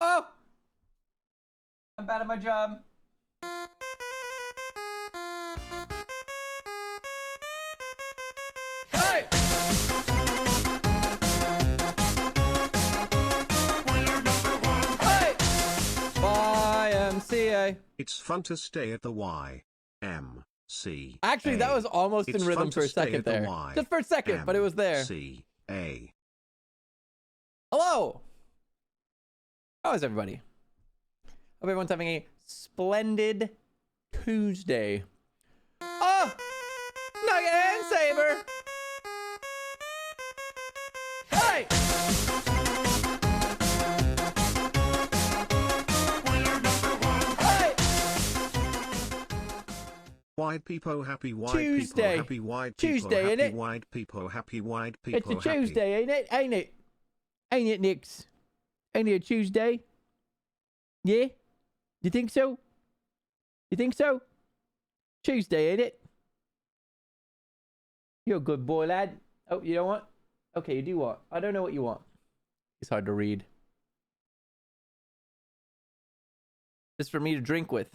Oh! I'm bad at my job. Hey! Hey! YMCA. It's fun to stay at the YMCA. Actually, that was almost in rhythm for a second there. Just for a second, but it was there. YMCA. Hello! How is everybody? Hope everyone's having a splendid Tuesday. Oh! Nugget and Saber! Hey! Hey! White people happy, white Tuesday. people happy, white people Tuesday, happy, innit? white people happy, white people It's a happy. Tuesday, ain't it? Ain't it? Ain't it, Nix? Ain't it a Tuesday? Yeah? You think so? You think so? Tuesday, ain't it? You're a good boy, lad. Oh, you don't want? Okay, you do want. I don't know what you want. It's hard to read. It's for me to drink with.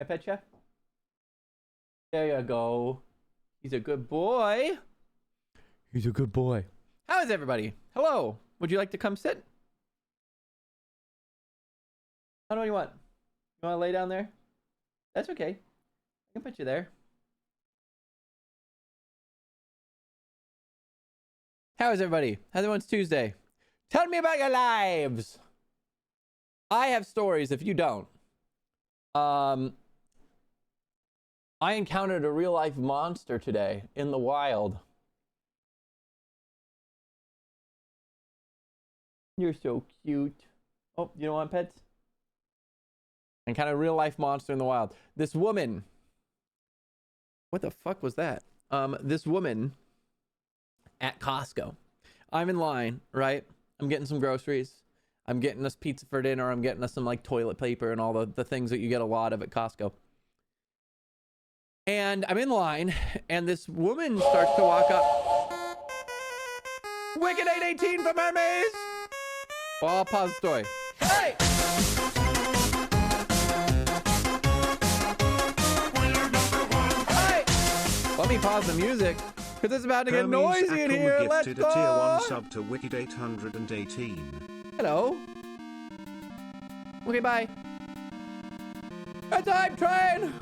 I pet ya? There you go. He's a good boy. He's a good boy. How is everybody? Hello. Would you like to come sit? I don't know what you want. You want to lay down there? That's okay. I can put you there. How is everybody? How's everyone's Tuesday? Tell me about your lives. I have stories if you don't. I encountered a real life monster today in the wild. You're so cute. Oh, you don't want pets? Encountered a real life monster in the wild. This woman. What the fuck was that? This woman at Costco. I'm in line, right? I'm getting some groceries. I'm getting us pizza for dinner. I'm getting us some like toilet paper and all the things that you get a lot of at Costco. And I'm in line, and this woman starts to walk up. Wicked 818 from Hermes! Well, I'll pause the story. Hey! Hey! Let me pause the music, because it's about to get noisy in here. Let's go! A tier 1 sub to Wicked 818. Hello. Okay, bye. A time train!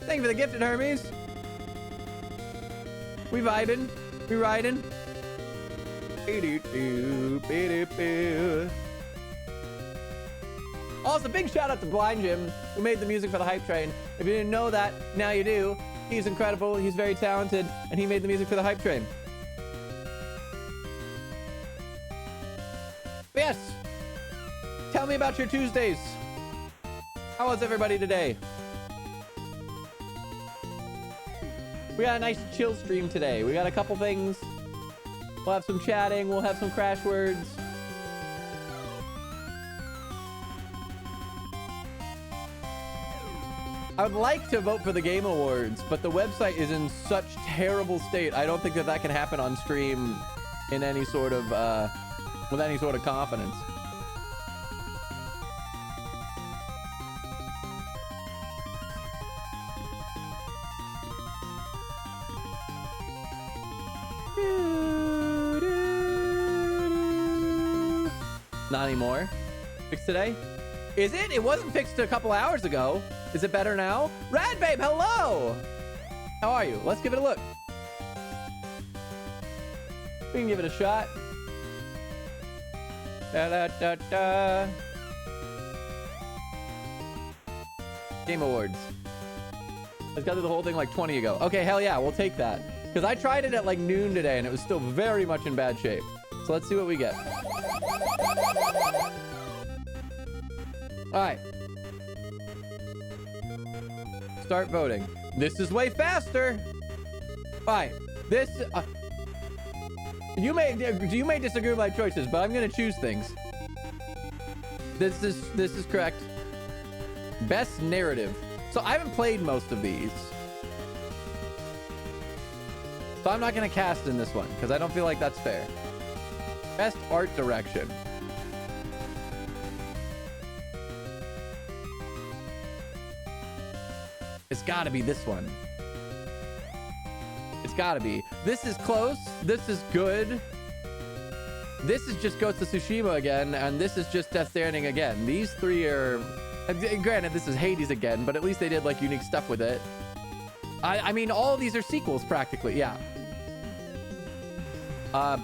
Thank you for the gifted, Hermes. We vibing. We riding. Also, big shout out to Blind Jim, who made the music for the Hype Train. If you didn't know that, now you do. He's incredible. He's very talented, and he made the music for the Hype Train. But yes. Tell me about your Tuesdays. How was everybody today? We got a nice chill stream today. We got a couple things. We'll have some chatting. We'll have some crash words. I would like to vote for the Game Awards, but the website is in such terrible state. I don't think that can happen on stream in any sort of, with any sort of confidence. Not anymore. Fixed today? Is it? It wasn't fixed a couple hours ago. Is it better now? Rad Babe, hello! How are you? Let's give it a look. We can give it a shot. Da, da, da, da. Game Awards. Let's got through the whole thing like 20 ago. Okay, hell yeah, we'll take that. Because I tried it at like noon today and it was still very much in bad shape. So let's see what we get. All right. Start voting. This is way faster. All right. This you may disagree with my choices, but I'm gonna choose things. This is correct. Best narrative. So I haven't played most of these. So I'm not going to cast in this one because I don't feel like that's fair. Best art direction. It's got to be this one. It's got to be. This is close. This is good. This is just Ghost of Tsushima again, and this is just Death Stranding again. These three are... Granted, this is Hades again, but at least they did, like, unique stuff with it. I mean, all of these are sequels, practically. Yeah.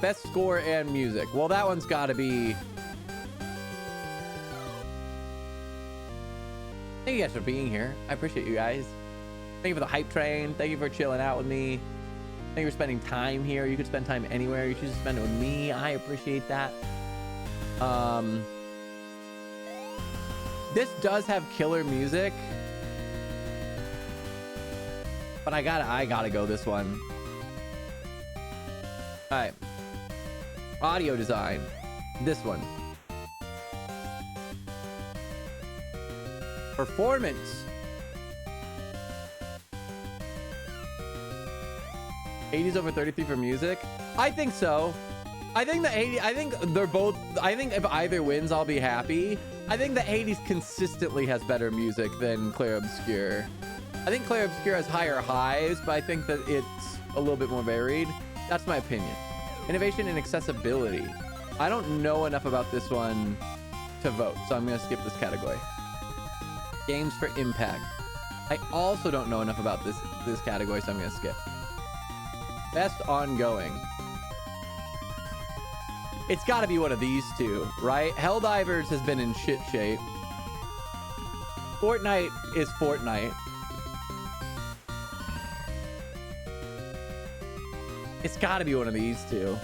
Best score and music. Well, that one's got to be... Thank you guys for being here. I appreciate you guys. Thank you for the hype train. Thank you for chilling out with me. Thank you for spending time here. You could spend time anywhere. You choose to spend it with me. I appreciate that. This does have killer music, but I gotta go this one. All right. Audio design. This one. Performance. Hades over 33 for music. I think so. I think that Hades, I think they're both, I think if either wins, I'll be happy. I think that Hades consistently has better music than Clair Obscur. I think Clair Obscur has higher highs, but I think that it's a little bit more varied. That's my opinion. Innovation and accessibility. I don't know enough about this one to vote, so I'm going to skip this category. Games for impact. I also don't know enough about this category, so I'm going to skip. Best ongoing. It's got to be one of these two, right? Helldivers has been in shit shape. Fortnite is Fortnite. It's got to be one of these two.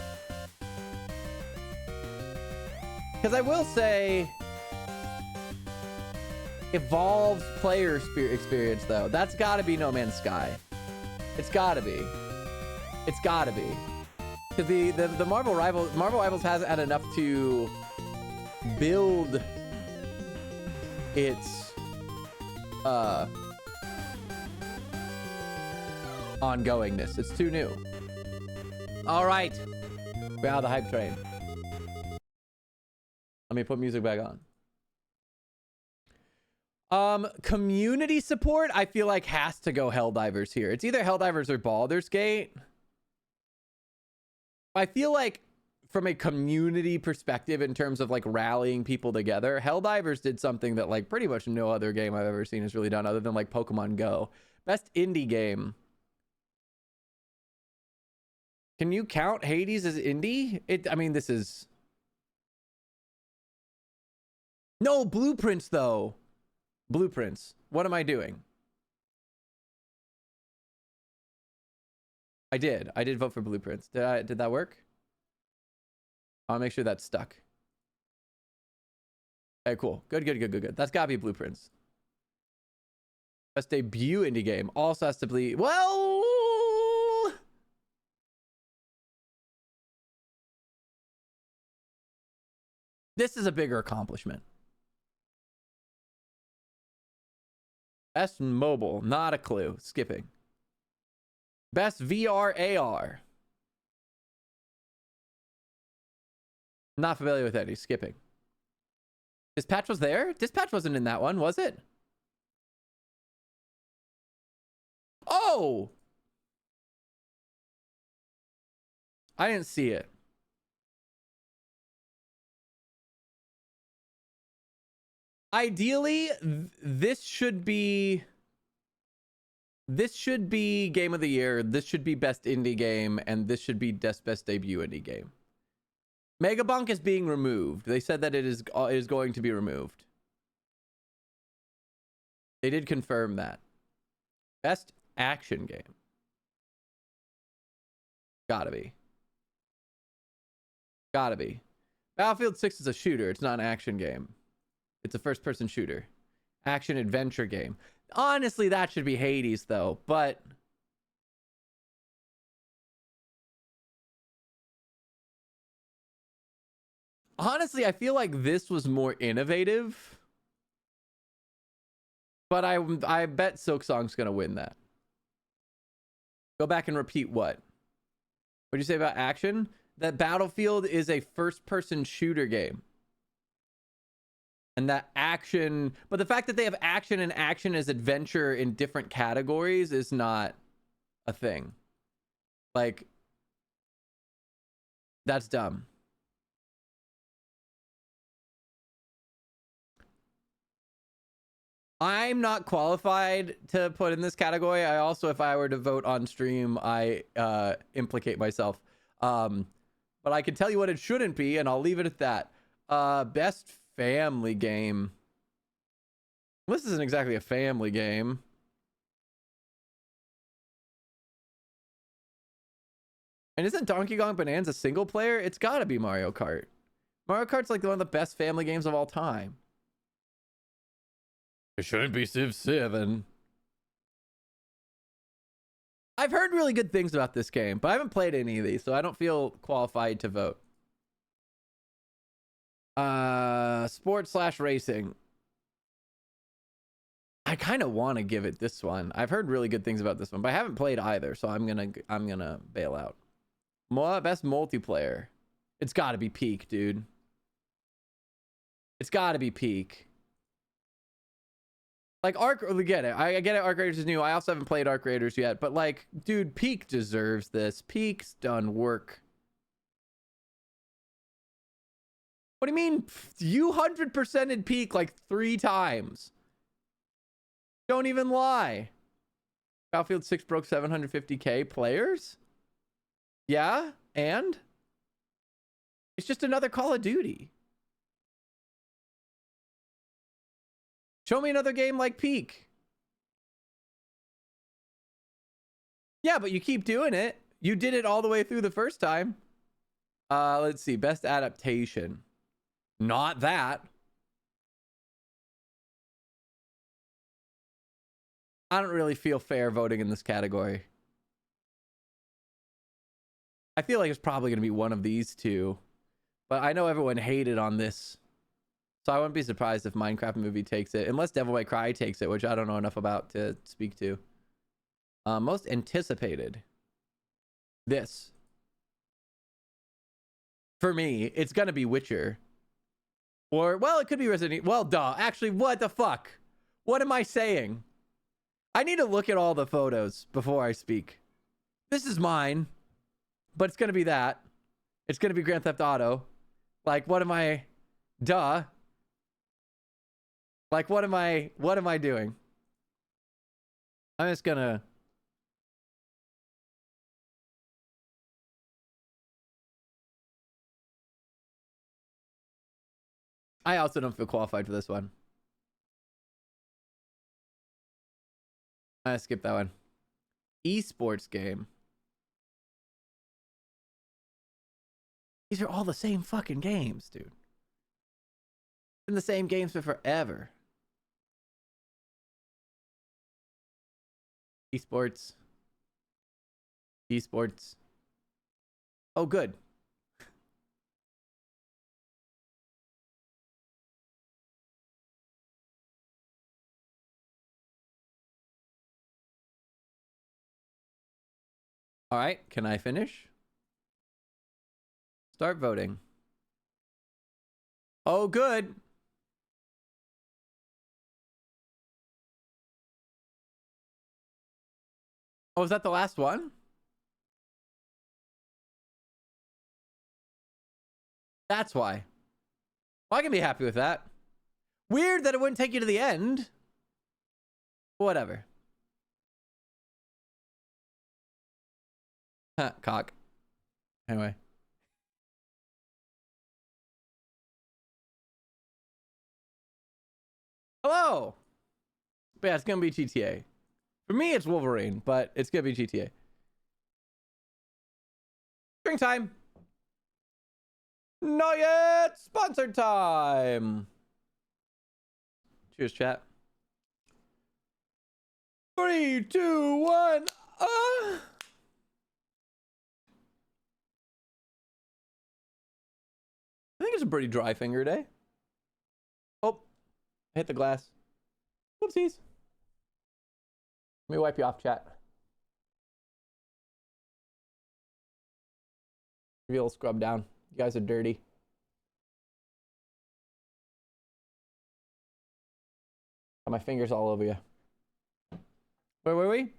Because I will say, Evolve's player experience, though, that's got to be No Man's Sky. It's got to be. It's got to be. Because the Marvel Rivals hasn't had enough to build its ongoingness. It's too new. All right, we're out of the hype train. Let me put music back on. Community support, I feel like has to go Helldivers here. It's either Helldivers or Baldur's Gate. I feel like from a community perspective, in terms of like rallying people together, Helldivers did something that like pretty much no other game I've ever seen has really done, other than like Pokemon Go. Best indie game. Can you count Hades as indie? I mean, this is... No, Blueprints though. Blueprints. What am I doing? I did vote for Blueprints. Did that work? I'll make sure that's stuck. Okay, cool. Good. That's gotta be Blueprints. Best debut indie game. Also has to be... Well... This is a bigger accomplishment. Best mobile. Not a clue. Skipping. Best VR AR. Not familiar with any. Skipping. Dispatch was there? Dispatch wasn't in that one, was it? Oh! I didn't see it. Ideally, this should be game of the year. This should be best indie game, and this should be best debut indie game. Megabunk is being removed. They said that it is going to be removed. They did confirm that. Best action game. Gotta be. Battlefield 6 is a shooter. It's not an action game. It's a first-person shooter. Action adventure game. Honestly, that should be Hades, though. But... honestly, I feel like this was more innovative. But I bet Silksong's going to win that. Go back and repeat what? What'd you say about action? That Battlefield is a first-person shooter game. And that action, but the fact that they have action and action as adventure in different categories is not a thing. Like, that's dumb. I'm not qualified to put in this category. I also, if I were to vote on stream, I implicate myself. But I can tell you what it shouldn't be, and I'll leave it at that. Best family game. This isn't exactly a family game. And isn't Donkey Kong Bonanza single player? It's got to be Mario Kart. Mario Kart's like one of the best family games of all time. It shouldn't be Civ 7. I've heard really good things about this game, but I haven't played any of these, so I don't feel qualified to vote. Sport/racing. I kind of want to give it this one. I've heard really good things about this one, but I haven't played either, so I'm gonna bail out. Best multiplayer. It's got to be Peak, dude. It's got to be Peak. Like, we get it. I get it. Arc Raiders is new. I also haven't played Arc Raiders yet. But, like, dude, Peak deserves this. Peak's done work. What do you mean? You 100%ed Peak like 3 times. Don't even lie. Battlefield 6 broke 750K players? Yeah? And? It's just another Call of Duty. Show me another game like Peak. Yeah, but you keep doing it. You did it all the way through the first time. Let's see. Best adaptation. Not that. I don't really feel fair voting in this category. I feel like it's probably going to be one of these two. But I know everyone hated on this. So I wouldn't be surprised if Minecraft Movie takes it. Unless Devil May Cry takes it, which I don't know enough about to speak to. Most anticipated. This. For me, it's going to be Witcher. Or, well, it could be Resident Evil. Well, duh. Actually, what the fuck? What am I saying? I need to look at all the photos before I speak. This is mine. But it's going to be that. It's going to be Grand Theft Auto. Like, what am I... Duh. Like, what am I doing? I'm just gonna... I also don't feel qualified for this one. I skipped that one. Esports game. These are all the same fucking games, dude. Been the same games for forever. Esports. Oh, good. All right, can I finish? Start voting. Oh, good. Oh, is that the last one? That's why. Well, I can be happy with that. Weird that it wouldn't take you to the end. Whatever. Cock. Anyway. Hello. But yeah, it's gonna be GTA. For me, it's Wolverine, but it's gonna be GTA. Drink time. Not yet. Sponsored time. Cheers, chat. 3, 2, 1. I think it's a pretty dry finger day. Oh, I hit the glass. Whoopsies. Let me wipe you off, chat. Maybe I'll scrub down. You guys are dirty. Got my fingers all over you. Where were we?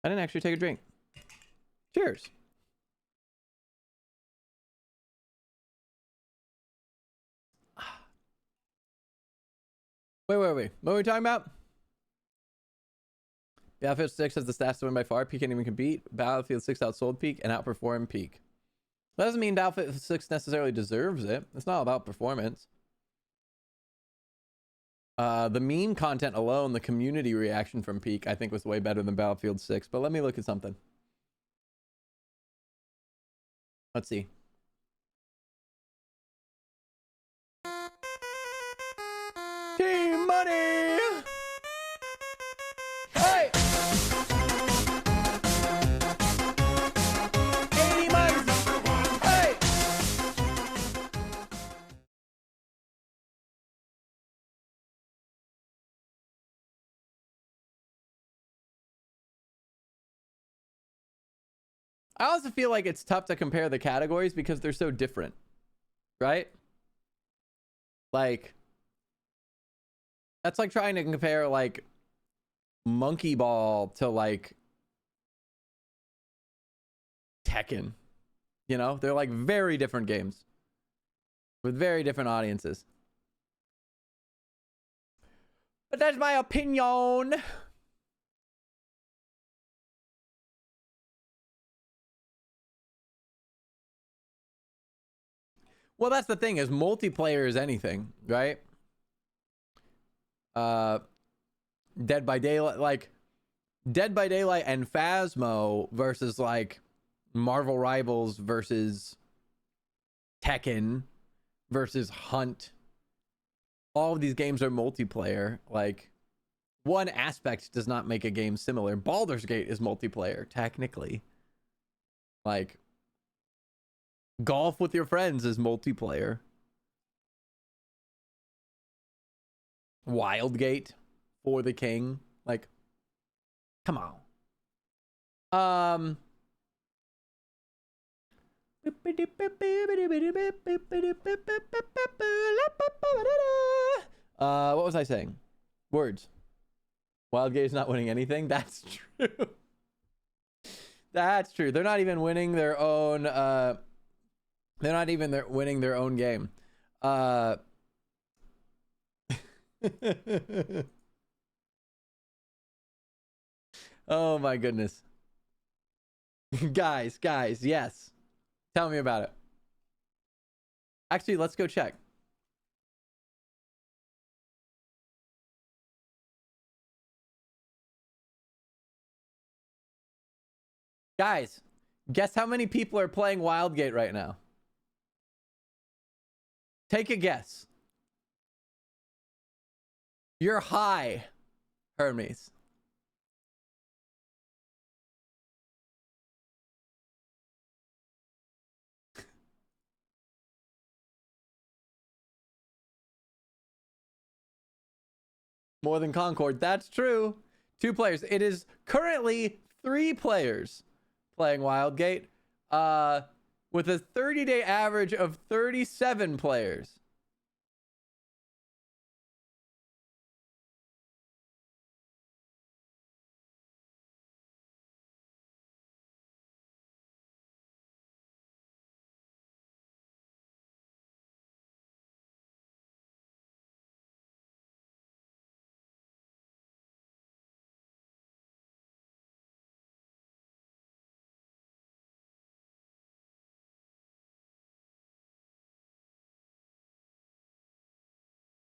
I didn't actually take a drink. Cheers. Wait. What are we talking about? Battlefield 6 has the stats to win by far. Peak can't even compete. Battlefield 6 outsold Peak and outperformed Peak. That doesn't mean Battlefield 6 necessarily deserves it. It's not about performance. The meme content alone, the community reaction from Peak, I think was way better than Battlefield 6. But let me look at something. Let's see. Team Money! Hey! 80 months! Hey! I also feel like it's tough to compare the categories because they're so different, right? Like, that's like trying to compare like Monkey Ball to like Tekken. You know, they're like very different games with very different audiences. But that's my opinion. Well, that's the thing, is multiplayer is anything, right? Dead by Daylight, like Dead by Daylight and Phasmo versus like Marvel Rivals versus Tekken versus Hunt. All of these games are multiplayer. Like, one aspect does not make a game similar. Baldur's Gate is multiplayer, technically. Like, golf with your friends is multiplayer. Wildgate for the king. Like, come on. What was I saying? Words. Wildgate's not winning anything. That's true. That's true. They're not even winning their own. They're not even winning their own game. Oh my goodness. guys, yes. Tell me about it. Actually, let's go check. Guys, guess how many people are playing Wildgate right now? Take a guess. You're high, Hermes. More than Concord. That's true. 2 players. It is currently 3 players playing Wildgate, with a 30-day average of 37 players.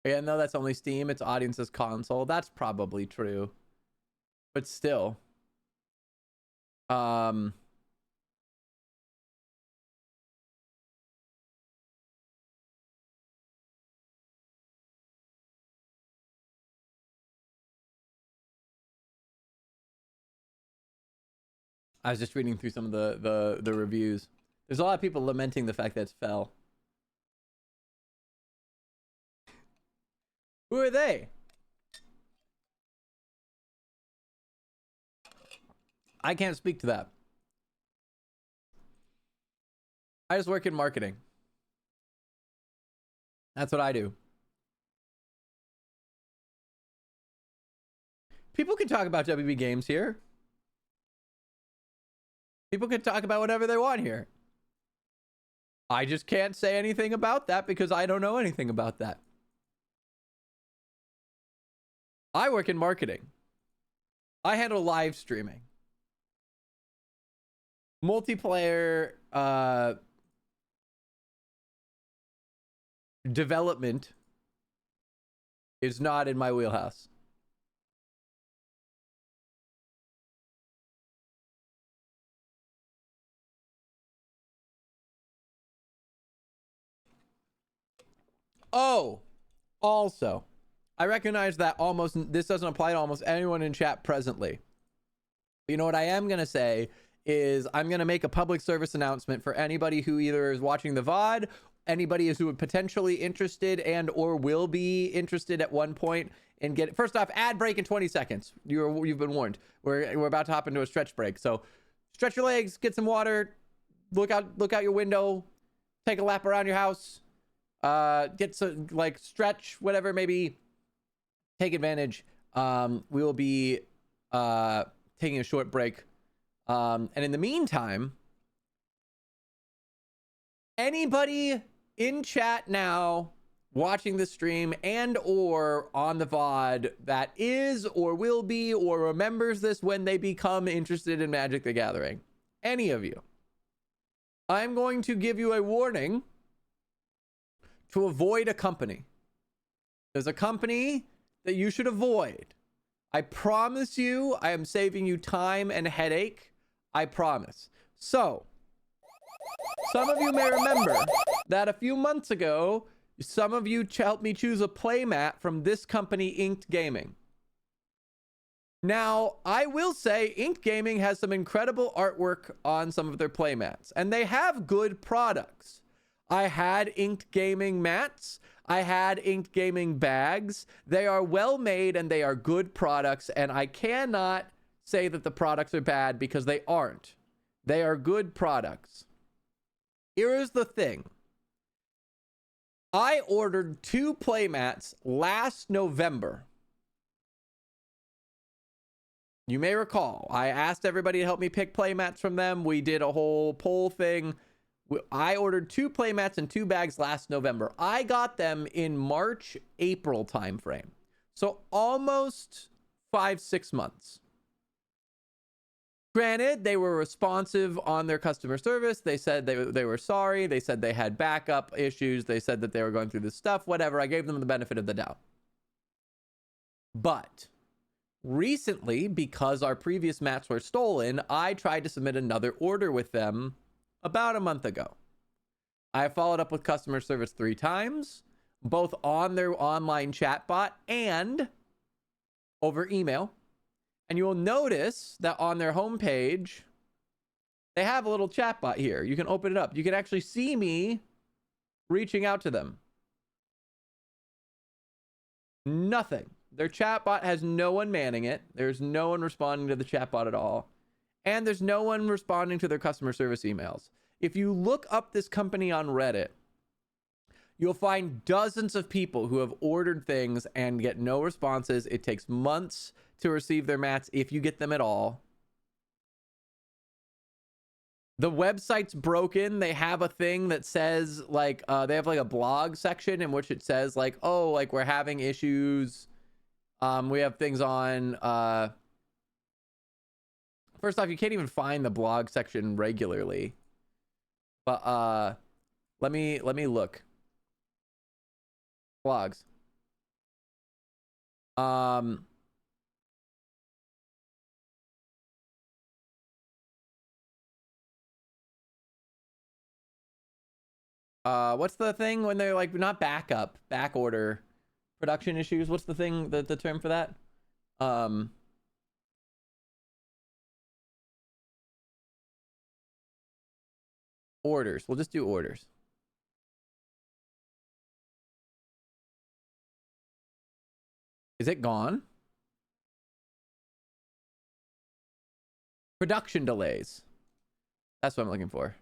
Yeah, no, that's only Steam. It's audience's console. That's probably true. But still. I was just reading through some of the reviews. There's a lot of people lamenting the fact that it's fell. Who are they? I can't speak to that. I just work in marketing. That's what I do. People can talk about WB games here. People can talk about whatever they want here. I just can't say anything about that because I don't know anything about that. I work in marketing. I handle live streaming. Multiplayer development is not in my wheelhouse. Oh, also, I recognize that this doesn't apply to almost anyone in chat presently. You know what I am going to say is I'm going to make a public service announcement for anybody who either is watching the VOD, anybody who is potentially interested and or will be interested at one point and get first off, ad break in 20 seconds. You've been warned. We're about to hop into a stretch break. So stretch your legs, get some water, look out your window, take a lap around your house, get some stretch, whatever, maybe take advantage. We will be taking a short break. And in the meantime, anybody in chat now watching the stream and or on the VOD that is or will be or remembers this when they become interested in Magic the Gathering, any of you, I'm going to give you a warning to avoid a company. There's a company that you should avoid. I promise you, I am saving you time and headache. I promise. So, some of you may remember that a few months ago, some of you helped me choose a playmat from this company, Inked Gaming. Now, I will say Inked Gaming has some incredible artwork on some of their playmats, and they have good products. I had Inked Gaming mats. I had Inked Gaming bags. They are well made and they are good products, and I cannot say that the products are bad because they aren't. They are good products. Here's the thing. I ordered 2 playmats last November. You may recall, I asked everybody to help me pick playmats from them. We did a whole poll thing. I ordered 2 playmats and 2 bags last November. I got them in March, April timeframe. So almost 5-6 months. Granted, they were responsive on their customer service. They said they were sorry. They said they had backup issues. They said that they were going through this stuff, whatever. I gave them the benefit of the doubt. But recently, because our previous mats were stolen, I tried to submit another order with them about a month ago. I followed up with customer service 3 times, both on their online chatbot and over email. And you will notice that on their homepage, they have a little chatbot here. You can open it up. You can actually see me reaching out to them. Nothing. Their chatbot has no one manning it. There's no one responding to the chatbot at all. And there's no one responding to their customer service emails. If you look up this company on Reddit, you'll find dozens of people who have ordered things and get no responses. It takes months to receive their mats if you get them at all. The website's broken. They have a thing that says they have a blog section in which it says we're having issues. We have things on first off, you can't even find the blog section regularly. But let me look. Blogs. Um, what's the thing when they're like not back order, production issues? What's the thing, the term for that? Um, orders. We'll just do orders. Is it gone? Production delays. That's what I'm looking for.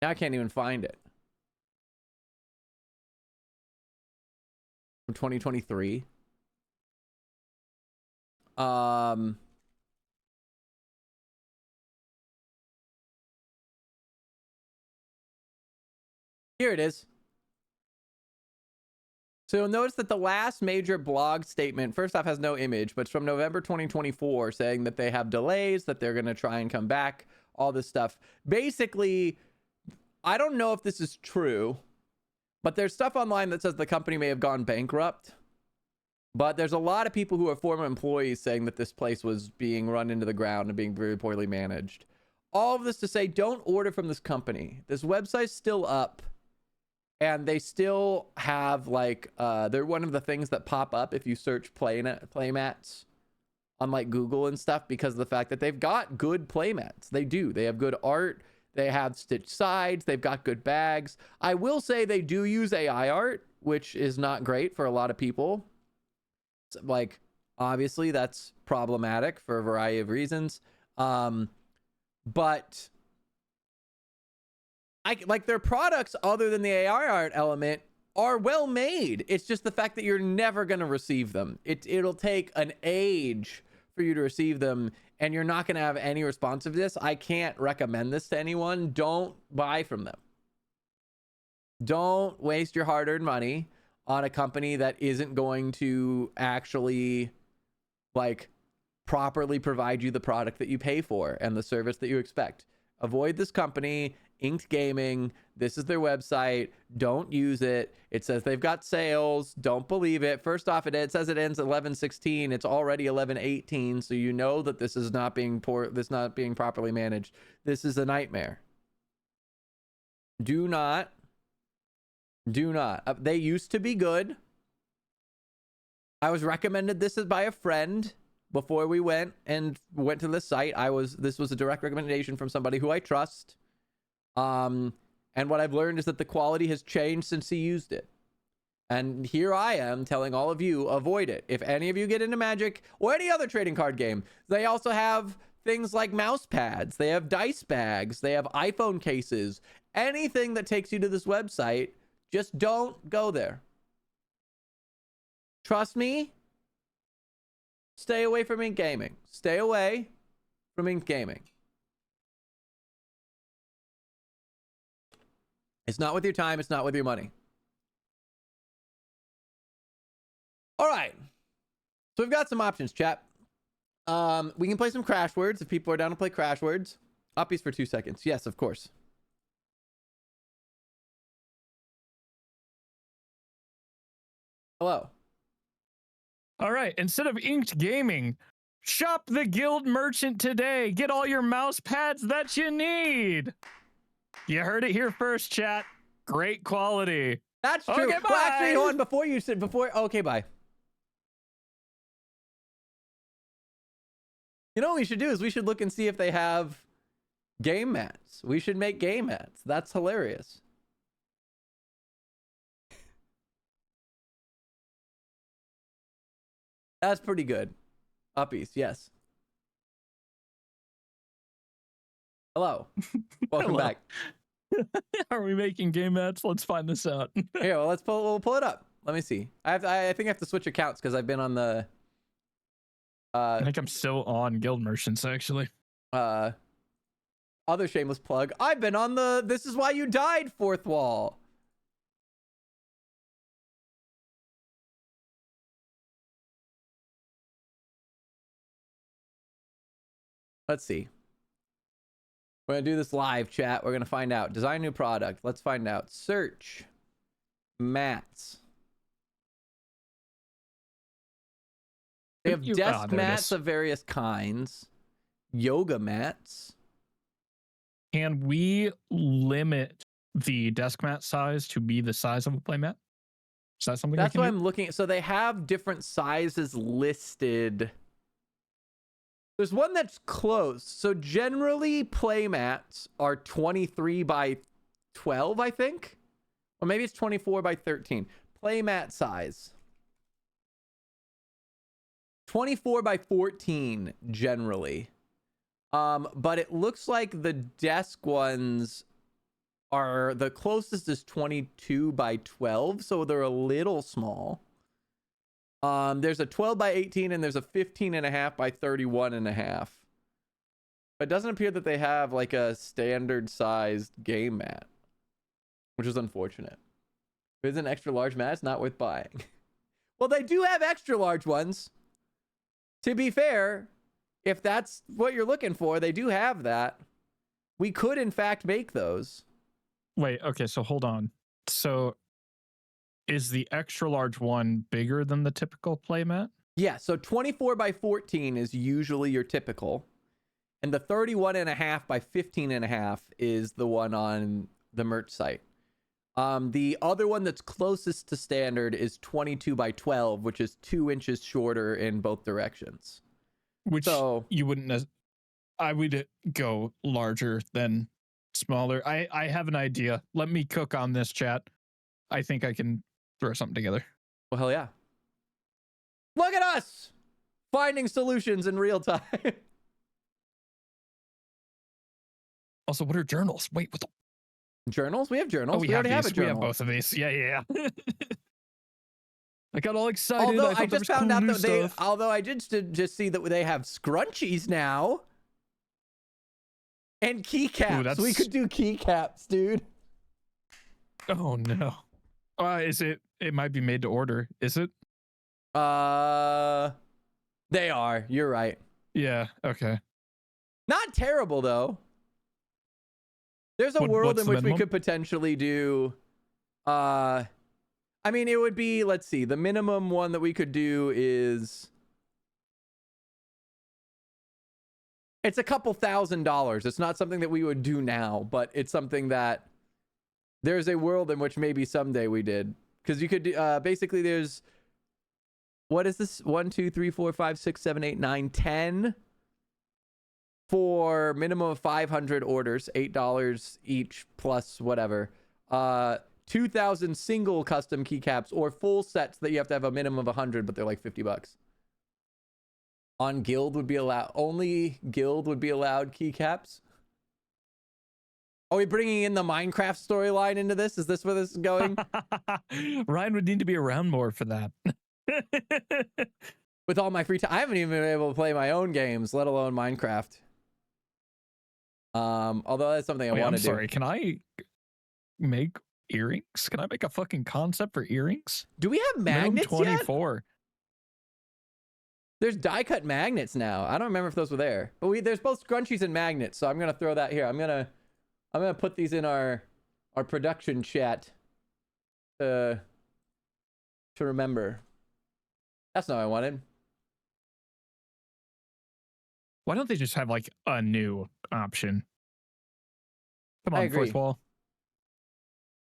Now I can't even find it. From 2023. Here it is. So you'll notice that the last major blog statement, first off, has no image, but it's from November 2024 saying that they have delays, that they're going to try and come back, all this stuff. Basically, I don't know if this is true, but there's stuff online that says the company may have gone bankrupt. But there's a lot of people who are former employees saying that this place was being run into the ground and being very poorly managed. All of this to say, don't order from this company. This website's still up. And they still have like, they're one of the things that pop up if you search playmats on like Google and stuff, because of the fact that they've got good playmats. They do. They have good art. They have stitched sides. They've got good bags. I will say they do use AI art, which is not great for a lot of people. Like, obviously that's problematic for a variety of reasons. But like their products, other than the AI art element, are well made. It's just the fact that you're never going to receive them. It'll take an age for you to receive them, and you're not going to have any responsiveness. I can't recommend this to anyone. Don't buy from them. Don't waste your hard-earned money on a company that isn't going to actually like properly provide you the product that you pay for and the service that you expect. Avoid this company. Inked Gaming, this is their website. Don't use it. It says they've got sales. Don't believe it. First off, it says it ends at 11/16. It's already 11/18, so you know that this is not being properly managed. This is a nightmare. Do not. They used to be good. I was recommended this by a friend before we went to this site. This was a direct recommendation from somebody who I trust. And what I've learned is that the quality has changed since he used it. And here I am telling all of you, avoid it. If any of you get into Magic or any other trading card game, they also have things like mouse pads. They have dice bags. They have iPhone cases. Anything that takes you to this website, just don't go there. Trust me. Stay away from Ink Gaming. Stay away from Ink Gaming. It's not with your time. It's not with your money. All right. So we've got some options, chat. We can play some Crash Words if people are down to play Crash Words. Uppies for 2 seconds. Yes, of course. Hello. All right. Instead of Inked Gaming, shop the Guild Merchant today. Get all your mouse pads that you need. You heard it here first, chat. Great quality. That's true. Okay, well, actually, bye. hold on. Okay, bye. You know what we should do is we should look and see if they have game mats. We should make game mats. That's hilarious. That's pretty good. Uppies, yes. Hello. Welcome back. Are we making game mats? Let's find this out. Here, well, we'll pull it up. Let me see. I think I have to switch accounts because I've been on the I think I'm still on Guild Merchants, actually. other shameless plug. I've been on the This Is Why You Died fourth wall. Let's see. We're gonna do this live, chat. We're gonna find out. Design new product. Let's find out. Search mats. They have desk mats of various kinds. Yoga mats. Can we limit the desk mat size to be the size of a playmat? Is that something That's we can what do? I'm looking at. So they have different sizes listed. There's one that's close. So generally playmats are 23 by 12, I think. Or maybe it's 24 by 13. Playmat size. 24 by 14 generally. But it looks like the desk ones are the closest is 22 by 12, so they're a little small. There's a 12 by 18 and there's a 15 and a half by 31 and a half. But it doesn't appear that they have like a standard sized game mat, which is unfortunate. If it's an extra large mat, it's not worth buying. Well, they do have extra large ones. To be fair, if that's what you're looking for, they do have that. We could, in fact, make those. Wait, okay, so hold on. So is the extra large one bigger than the typical playmat? Yeah, so 24 by 14 is usually your typical. And the 31 and a half by 15 and a half is the one on the merch site. The other one that's closest to standard is 22 by 12, which is 2 inches shorter in both directions. Which So you wouldn't. I would go larger than smaller. I have an idea. Let me cook on this, chat. I think I can throw something together. well, hell yeah. Look at us finding solutions in real time. Also, what are journals? Wait, what the? Journals? We have journals. Oh, we already have a these. We journal. have both of these. Yeah. I got all excited. Although I I just found out that I did just see that they have scrunchies now. And keycaps. We could do keycaps, dude. Oh no. Is it? It might be made to order. Is it? They are. You're right. Yeah. Okay. Not terrible though. There's a world in which we could potentially do. I mean, it would be. Let's see. The minimum one that we could do is. It's a couple $1,000s. It's not something that we would do now, but it's something that there's a world in which maybe someday we did. Because you could basically there's what is this? 1, 2, 3, 4, 5, 6, 7, 8, 9, 10 for minimum of 500 orders, $8 each plus whatever. 2,000 single custom keycaps or full sets that you have to have a minimum of 100, but they're like $50. On guild would be allowed. Only guild would be allowed keycaps. Are we bringing in the Minecraft storyline into this? Is this where this is going? Ryan would need to be around more for that. With all my free time, I haven't even been able to play my own games, let alone Minecraft. Although that's something I want to do. I'm sorry. Can I make earrings? Can I make a fucking concept for earrings? Do we have magnets 24. yet? There's die cut magnets now. I don't remember if those were there, but there's both scrunchies and magnets. So I'm gonna throw that here. I'm gonna put these in our production chat to remember. That's not what I wanted. Why don't they just have like a new option? Come on, fourth wall.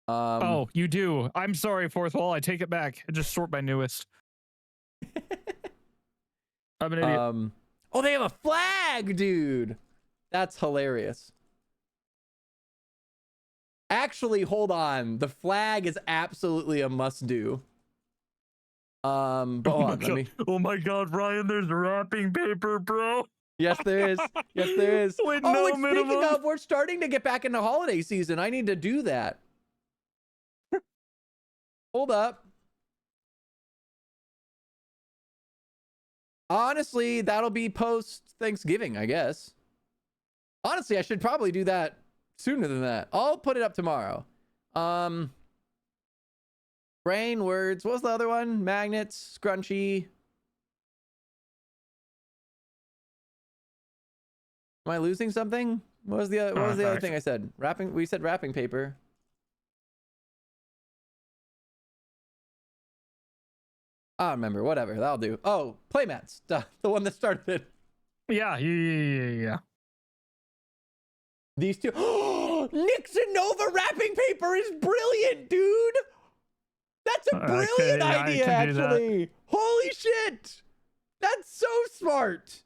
Oh, you do. I'm sorry, fourth wall. I take it back. I just sort by newest. I'm an idiot. Oh, they have a flag, dude. That's hilarious. Actually, hold on. The flag is absolutely a must-do. But hold on, let me... Oh my God, Ryan! There's wrapping paper, bro. Yes, there is. Yes, there is. With oh, no and minimum. Speaking of, we're starting to get back into holiday season. I need to do that. Hold up. Honestly, that'll be post Thanksgiving, I guess. Honestly, I should probably do that sooner than that. I'll put it up tomorrow. Brain words. What was the other one? Magnets, scrunchy. Am I losing something? What was the other Facts. thing I said? Wrapping. We said wrapping paper. I don't remember. Whatever. That'll do. Oh, playmats. Duh, the one that started it. Yeah. These two. Nixon Nova wrapping paper is brilliant, dude. That's a brilliant idea, actually. Holy shit. That's so smart.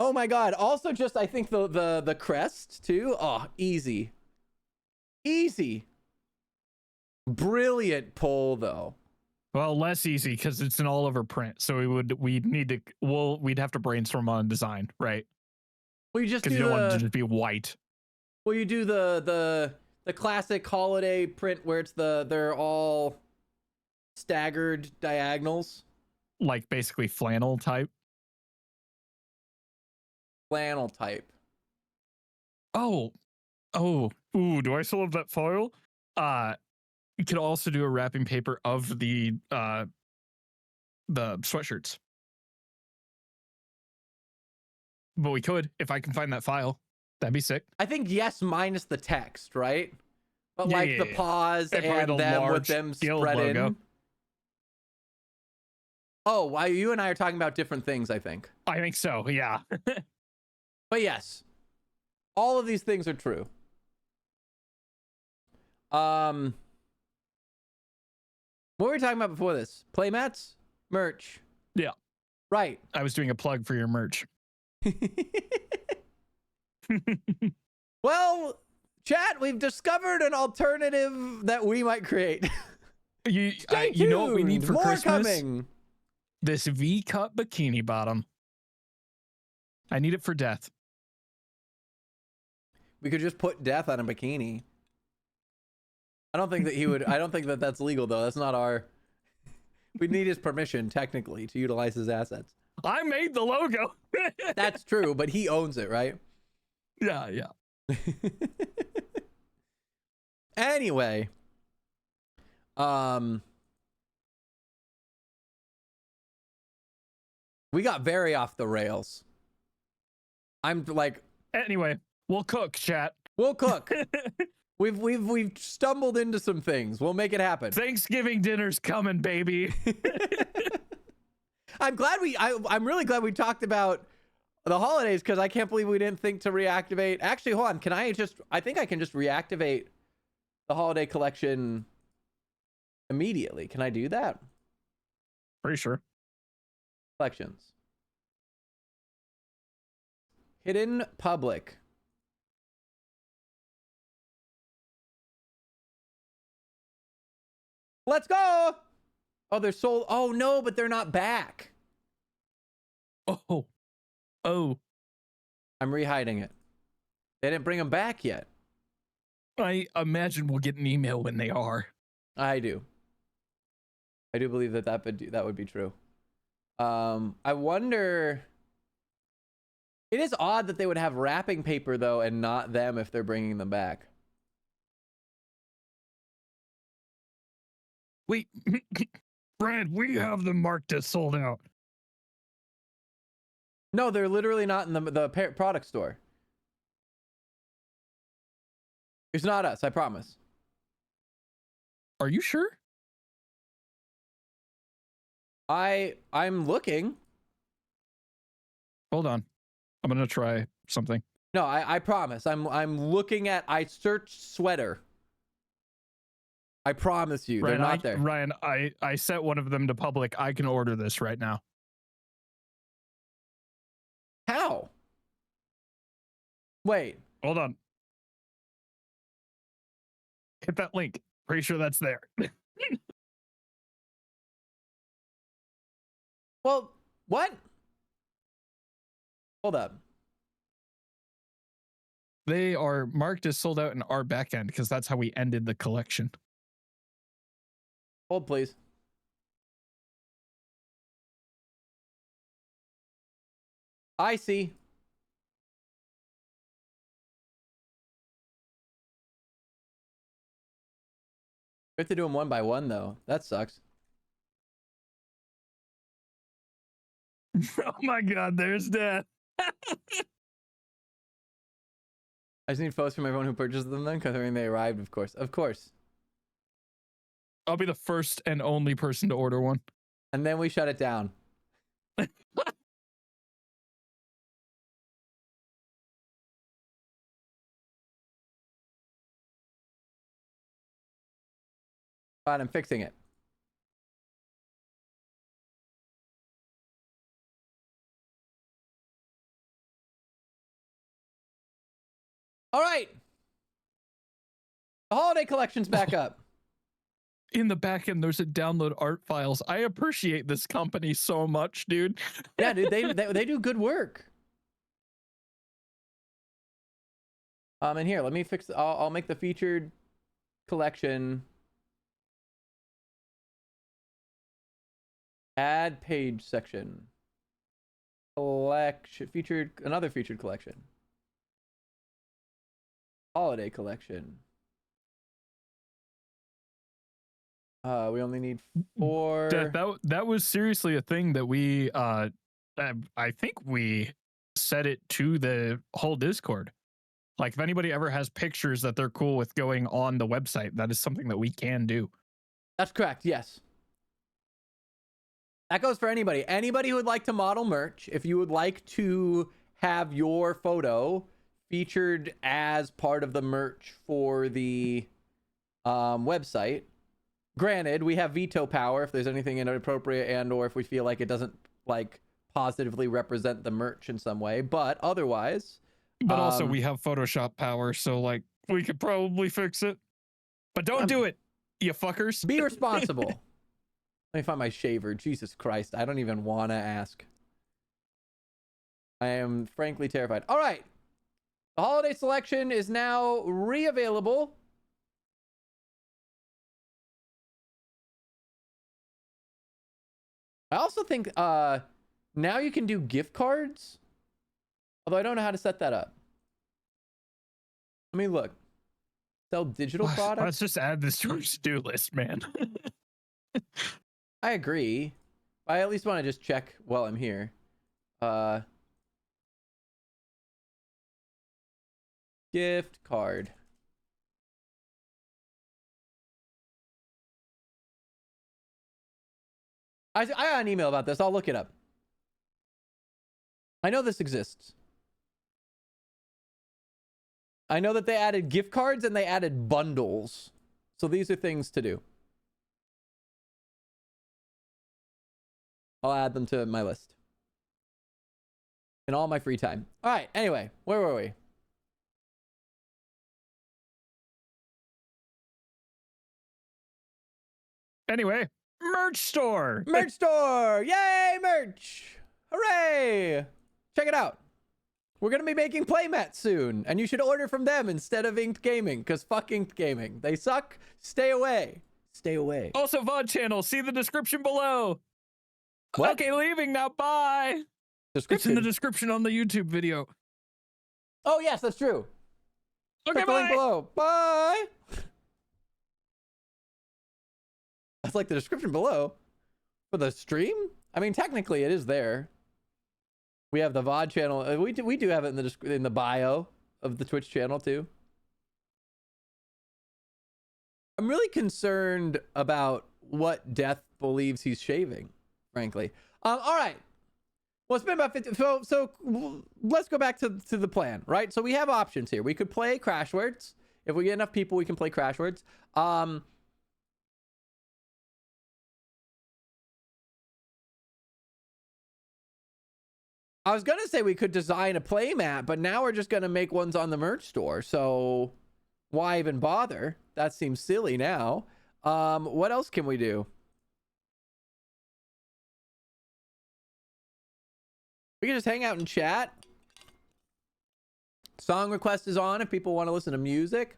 Oh my god. Also, just I think the crest too. Oh, easy. Brilliant pull though. Well, less easy because it's an all over print. So we'd have to brainstorm on design, right? Well, you just Because do you don't want it to just be white. Well, you do the classic holiday print where it's they're all staggered diagonals. Like basically flannel type. Flannel type. Oh, ooh, do I still have that foil? You could also do a wrapping paper of the sweatshirts. But we could, if I can find that file. That'd be sick. I think yes minus the text, right? But Yeah, like yeah, the yeah. pause And probably and the them with large them guild spread logo. in. Oh, wow, you and I are talking about different things, I think. I think so, yeah. But yes, all of these things are true. What were we talking about before this? Playmats? Merch. Yeah. Right. I was doing a plug for your merch. Well, chat, we've discovered an alternative that we might create. You Stay you know what we need tuned. for More Christmas? coming. This V-cut bikini bottom. I need it for death. We could just put death on a bikini. I don't think that he would. I don't think that that's legal, though. That's not our. We'd need his permission, technically, to utilize his assets. I made the logo. That's true, but he owns it, right? Yeah. Anyway. We got very off the rails. I'm like, Anyway, we'll cook, chat. we'll cook. We've stumbled into some things. We'll make it happen. Thanksgiving dinner's coming, baby. I'm really glad we talked about the holidays because I can't believe we didn't think to reactivate. Actually, hold on. I think I can just reactivate the holiday collection immediately. Can I do that? Pretty sure. Collections. Hidden public. Let's go. Oh, they're sold. Oh no, but they're not back. Oh. I'm rehiding it. They didn't bring them back yet. I imagine we'll get an email when they are. I do believe that would be true. I wonder. It is odd that they would have wrapping paper though, and not them if they're bringing them back. Wait, Brad, we have them marked as sold out. No, they're literally not in the product store. It's not us, I promise. Are you sure? I'm looking. Hold on. I'm gonna try something. No, I promise. I'm looking at. I searched sweater. I promise you, Ryan, they're not there. Ryan, I set one of them to public. I can order this right now. How? Wait. Hold on. Hit that link. Pretty sure that's there. Well, what? Hold up. They are marked as sold out in our backend because that's how we ended the collection. Hold, please. I see. We have to do them one by one, though. That sucks. Oh my god, there's that. I just need photos from everyone who purchased them then, considering they arrived, of course. Of course. I'll be the first and only person to order one. And then we shut it down. Fine, I'm fixing it. All right. The holiday collection's back up. In the back end, there's a download art files. I appreciate this company so much, dude. Yeah, dude, they do good work. And here, let me fix. I'll make the featured collection. Add page section. Collection featured, another featured collection. Holiday collection. We only need 4. That was seriously a thing that we I think we set it to the whole Discord. Like if anybody ever has pictures that they're cool with going on the website, that is something that we can do. That's correct. Yes. That goes for anybody. Anybody who would like to model merch, if you would like to have your photo featured as part of the merch for the website. Granted, we have veto power if there's anything inappropriate and or if we feel like it doesn't like positively represent the merch in some way, but otherwise. But also we have Photoshop power, so like we could probably fix it. But don't do it, you fuckers. Be responsible. Let me find my shaver. Jesus Christ. I don't even want to ask. I am frankly terrified. All right. The holiday selection is now re-available. I also think now you can do gift cards. Although I don't know how to set that up. Let me look. Sell digital products. Let's just add this to our to-do list, man. I agree. I at least want to just check while I'm here. Gift card. I got an email about this. I'll look it up. I know this exists. I know that they added gift cards and they added bundles. So these are things to do. I'll add them to my list. In all my free time. All right, anyway, where were we? Anyway, merch store. Merch store! Yay, merch! Hooray! Check it out. We're going to be making playmats soon, and you should order from them instead of Inked Gaming, because fuck Inked Gaming. They suck. Stay away. Stay away. Also, VOD channel. See the description below. What? Okay, leaving now. Bye. It's in the description on the YouTube video. Oh, yes, that's true. Okay, Click the link bye. below. Bye. That's like the description below for the stream. I mean, technically, it is there. We have the VOD channel. We do have it in the bio of the Twitch channel too. I'm really concerned about what Death believes he's shaving, frankly. All right. Well, it's been about 50. So let's go back to the plan, right? So we have options here. We could play Crash Words. If we get enough people, we can play Crash Words. I was going to say we could design a playmat, but now we're just going to make ones on the merch store. So why even bother? That seems silly now. What else can we do? We can just hang out and chat. Song request is on if people want to listen to music.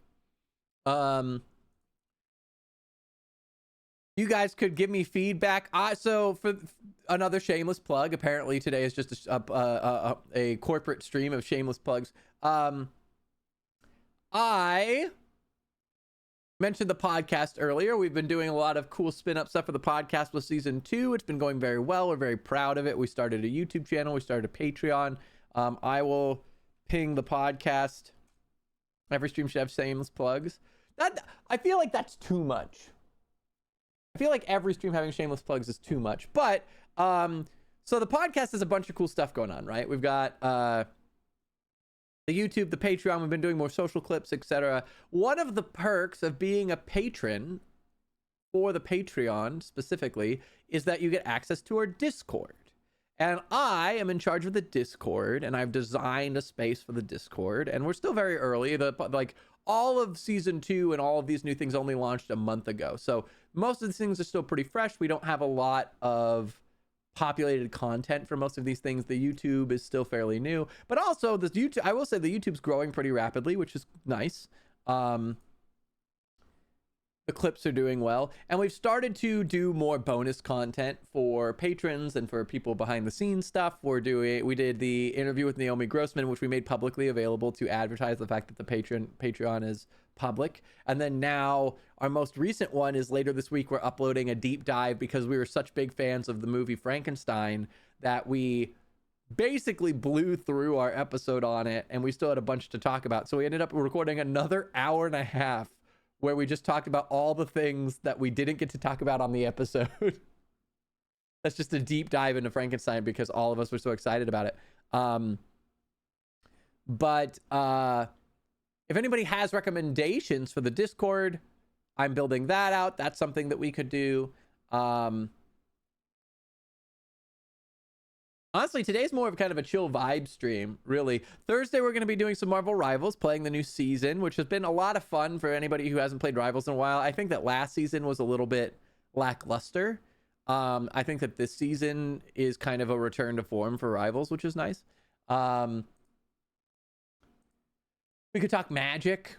You guys could give me feedback. So for another shameless plug, apparently today is just a corporate stream of shameless plugs. I mentioned the podcast earlier. We've been doing a lot of cool spin-up stuff for the podcast with season 2. It's been going very well. We're very proud of it. We started a YouTube channel. We started a Patreon. I will ping the podcast Every stream should have shameless plugs. I feel like that's too much. I feel like every stream having shameless plugs is too much. But so the podcast has a bunch of cool stuff going on, right? We've got the YouTube, the Patreon. We've been doing more social clips, etc. One of the perks of being a patron for the Patreon specifically is that you get access to our Discord. And I am in charge of the Discord, and I've designed a space for the Discord, and we're still very early. Like all of season 2 and all of these new things only launched a month ago. So most of these things are still pretty fresh. We don't have a lot of populated content for most of these things. The YouTube is still fairly new, but also the YouTube, I will say the YouTube's growing pretty rapidly, which is nice. The clips are doing well, and we've started to do more bonus content for patrons and for people behind the scenes stuff. We did the interview with Naomi Grossman, which we made publicly available to advertise the fact that the Patreon is public. And then now our most recent one is later this week. We're uploading a deep dive because we were such big fans of the movie Frankenstein that we basically blew through our episode on it, and we still had a bunch to talk about. So we ended up recording another hour and a half where we just talked about all the things that we didn't get to talk about on the episode. That's just a deep dive into Frankenstein because all of us were so excited about it. But if anybody has recommendations for the Discord, I'm building that out. That's something that we could do. Honestly, today's more of kind of a chill vibe stream, really. Thursday, we're going to be doing some Marvel Rivals, playing the new season, which has been a lot of fun for anybody who hasn't played Rivals in a while. I think that last season was a little bit lackluster. I think that this season is kind of a return to form for Rivals, which is nice. We could talk Magic.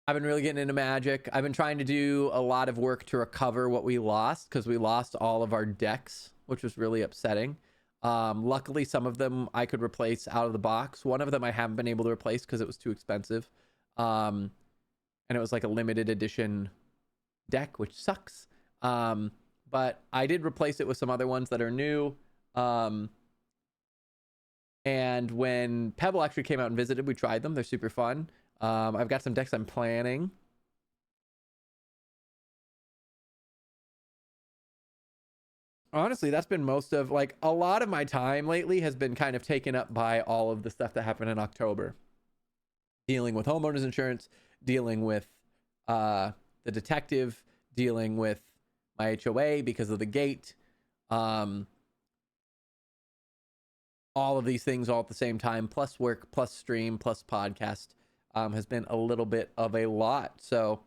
I've been really getting into Magic. I've been trying to do a lot of work to recover what we lost because we lost all of our decks, which was really upsetting. Luckily, some of them I could replace out of the box. One of them I haven't been able to replace because it was too expensive. And it was like a limited edition deck, which sucks. But I did replace it with some other ones that are new. And when Pebble actually came out and visited, we tried them. They're super fun. I've got some decks I'm planning. Honestly, that's been most of, like, a lot of my time lately has been kind of taken up by all of the stuff that happened in October. Dealing with homeowners insurance, dealing with the detective, dealing with my HOA because of the gate. All of these things all at the same time, plus work, plus stream, plus podcast, has been a little bit of a lot. So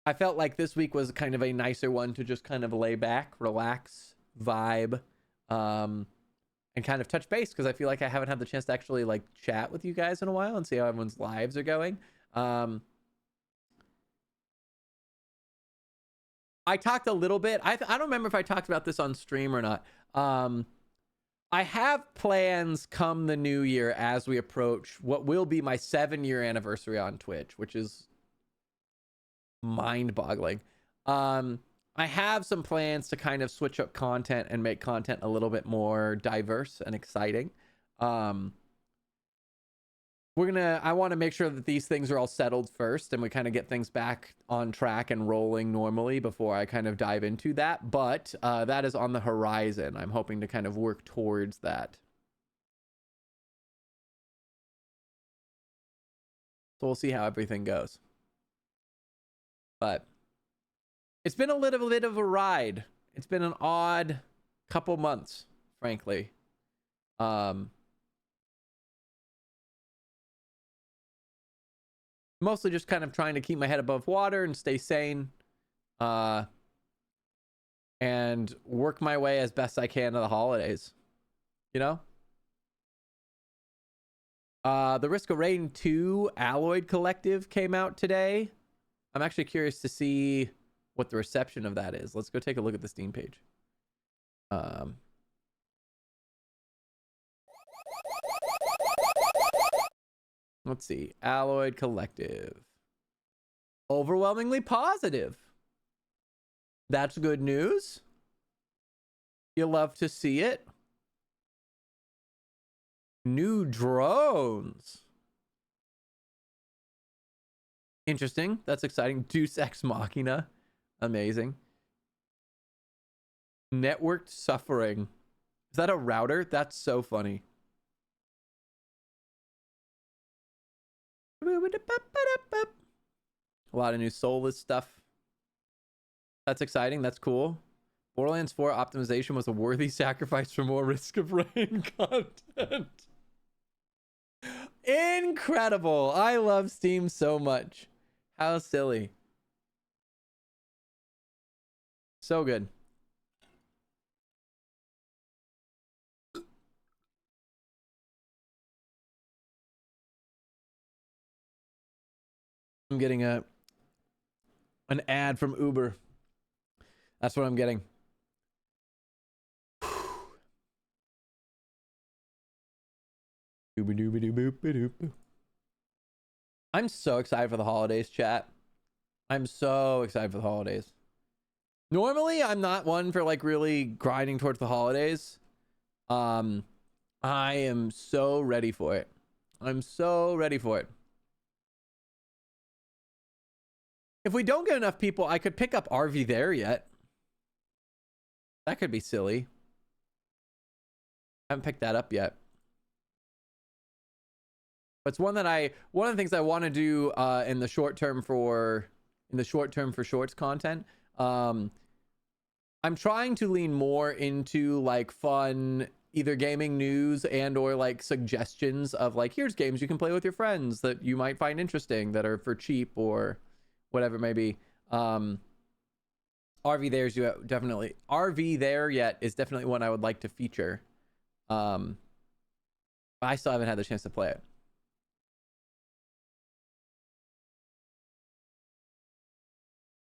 I felt like this week was kind of a nicer one to just kind of lay back, relax, vibe, and kind of touch base, because I feel like I haven't had the chance to actually like chat with you guys in a while and see how everyone's lives are going. I talked a little bit. I don't remember if I talked about this on stream or not. I have plans come the new year as we approach what will be my 7-year anniversary on Twitch, which is mind-boggling. I have some plans to kind of switch up content and make content a little bit more diverse and exciting. I want to make sure that these things are all settled first and we kind of get things back on track and rolling normally before I kind of dive into that. But that is on the horizon. I'm hoping to kind of work towards that. So we'll see how everything goes. But it's been a little bit of a ride. It's been an odd couple months, frankly. Mostly just kind of trying to keep my head above water and stay sane, and work my way as best I can to the holidays, you know? The Risk of Rain 2 Alloyed Collective came out today. I'm actually curious to see what the reception of that is. Let's go take a look at the Steam page. Let's see. Alloyed Collective. Overwhelmingly positive. That's good news. You love to see it. New drones. Interesting. That's exciting. Deus Ex Machina. Amazing. Networked suffering. Is that a router? That's so funny. A lot of new soulless stuff. That's exciting. That's cool. Borderlands 4 optimization was a worthy sacrifice for more Risk of Rain content. Incredible. I love Steam so much. How silly. So good. I'm getting an ad from Uber. That's what I'm getting. I'm so excited for the holidays, chat. I'm so excited for the holidays. Normally, I'm not one for like really grinding towards the holidays. I am so ready for it. I'm so ready for it. If we don't get enough people, I could pick up RV There Yet. That could be silly. I haven't picked that up yet. But it's one that one of the things I want to do in the short term for shorts content. I'm trying to lean more into like fun either gaming news and or like suggestions of like, here's games you can play with your friends that you might find interesting that are for cheap or whatever it may be. RV There Yet is definitely one I would like to feature. But I still haven't had the chance to play it.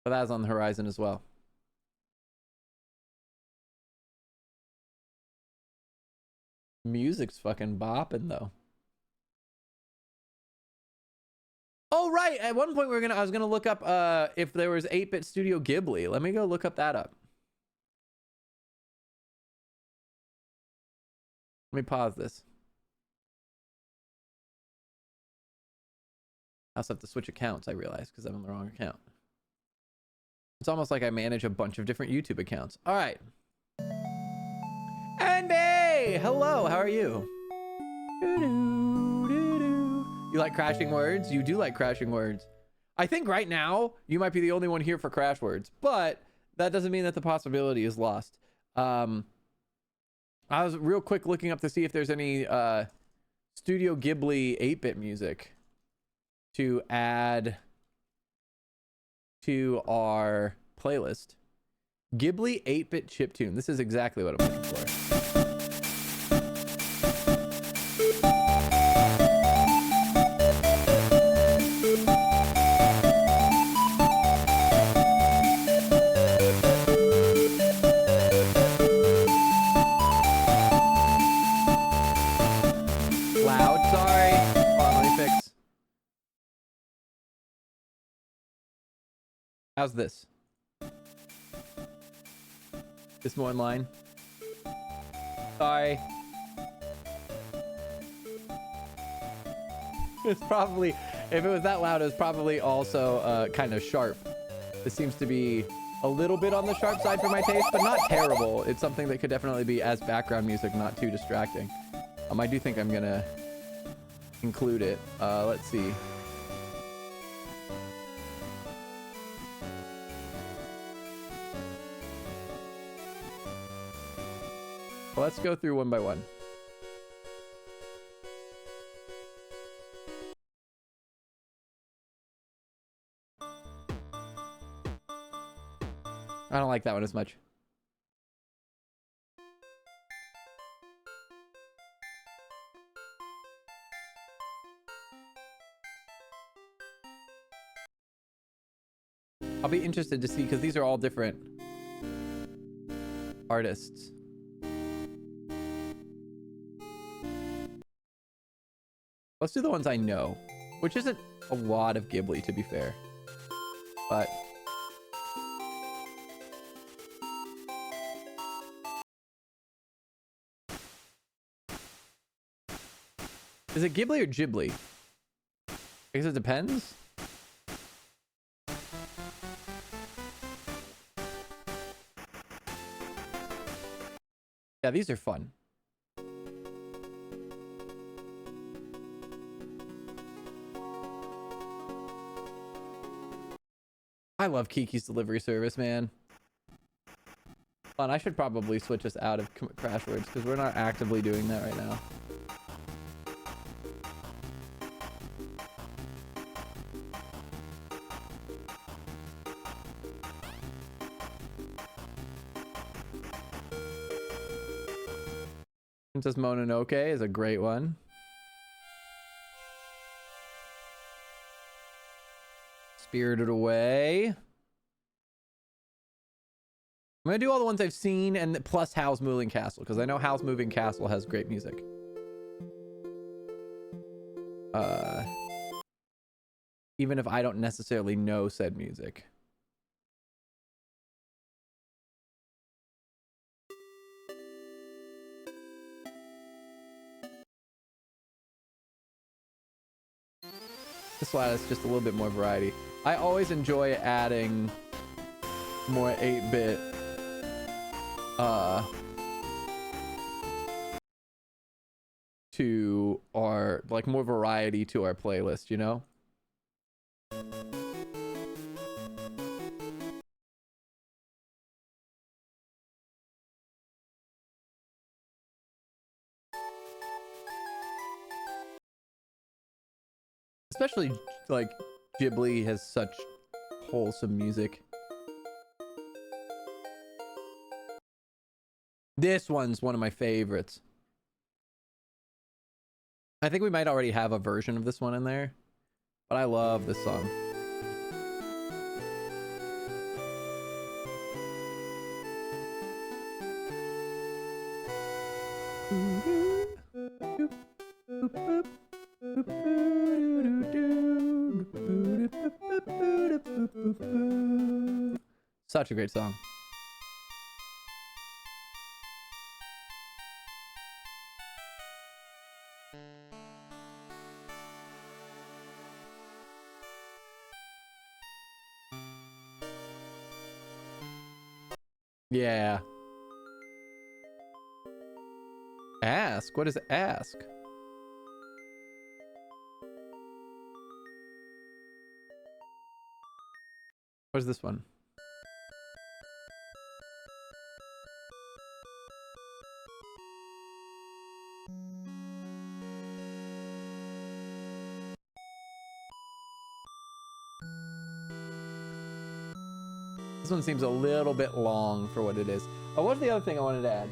But that's on the horizon as well. Music's fucking bopping though. Oh right, at one point I was gonna look up if there was 8-Bit Studio Ghibli. Let me go look up that up. Let me pause this. I also have to switch accounts, I realize, because I'm on the wrong account. It's almost like I manage a bunch of different YouTube accounts. All right. NB! Hello, how are you? You like crashing words? You do like crashing words. I think right now, you might be the only one here for crash words, but that doesn't mean that the possibility is lost. I was real quick looking up to see if there's any Studio Ghibli 8-bit music to add to our playlist. Ghibli 8-bit chiptune. This is exactly what I'm looking for. Loud, sorry. Hold on, let me fix. How's this? This more in line? Sorry. It's probably, if it was that loud, it was probably also kind of sharp. This seems to be a little bit on the sharp side for my taste, but not terrible. It's something that could definitely be as background music, not too distracting. I do think I'm gonna include it. Let's see. Well, let's go through one by one. I don't like that one as much. I'll be interested to see because these are all different artists. Let's do the ones I know, which isn't a lot of Ghibli, to be fair. But is it Ghibli or Ghibli? I guess it depends. Yeah, these are fun. I love Kiki's delivery service, man. Fun. I should probably switch us out of Crash Words because we're not actively doing that right now. Princess Mononoke is a great one. Spirited Away. I'm gonna do all the ones I've seen and plus Howl's Moving Castle because I know Howl's Moving Castle has great music. Even if I don't necessarily know said music. This will add us just a little bit more variety. I always enjoy adding more 8-bit to our, like, more variety to our playlist, you know? Especially, like, Ghibli has such wholesome music. This one's one of my favorites. I think we might already have a version of this one in there, but I love this song. Such a great song. Yeah. Ask? What is ask? What's this one? This one seems a little bit long for what it is. Oh, what's the other thing I wanted to add?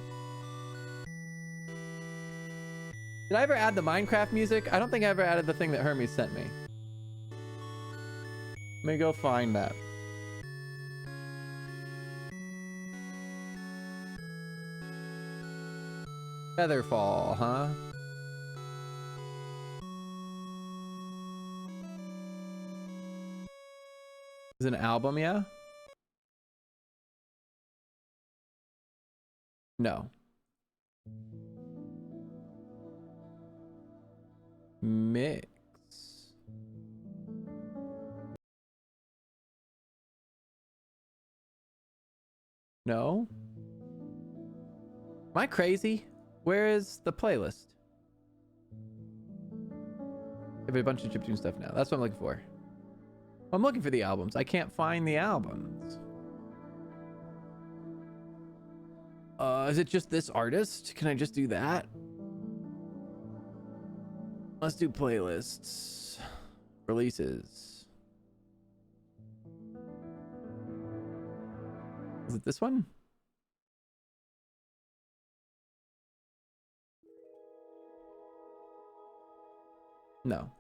Did I ever add the Minecraft music? I don't think I ever added the thing that Hermes sent me. Let me go find that. Featherfall, huh? Is it an album, yeah? No. Mix. No? Am I crazy? Where is the playlist? I have a bunch of chiptune stuff now. That's what I'm looking for. I'm looking for the albums. I can't find the albums. Is it just this artist? Can I just do that? Let's do playlists. Releases. Is it this one? No.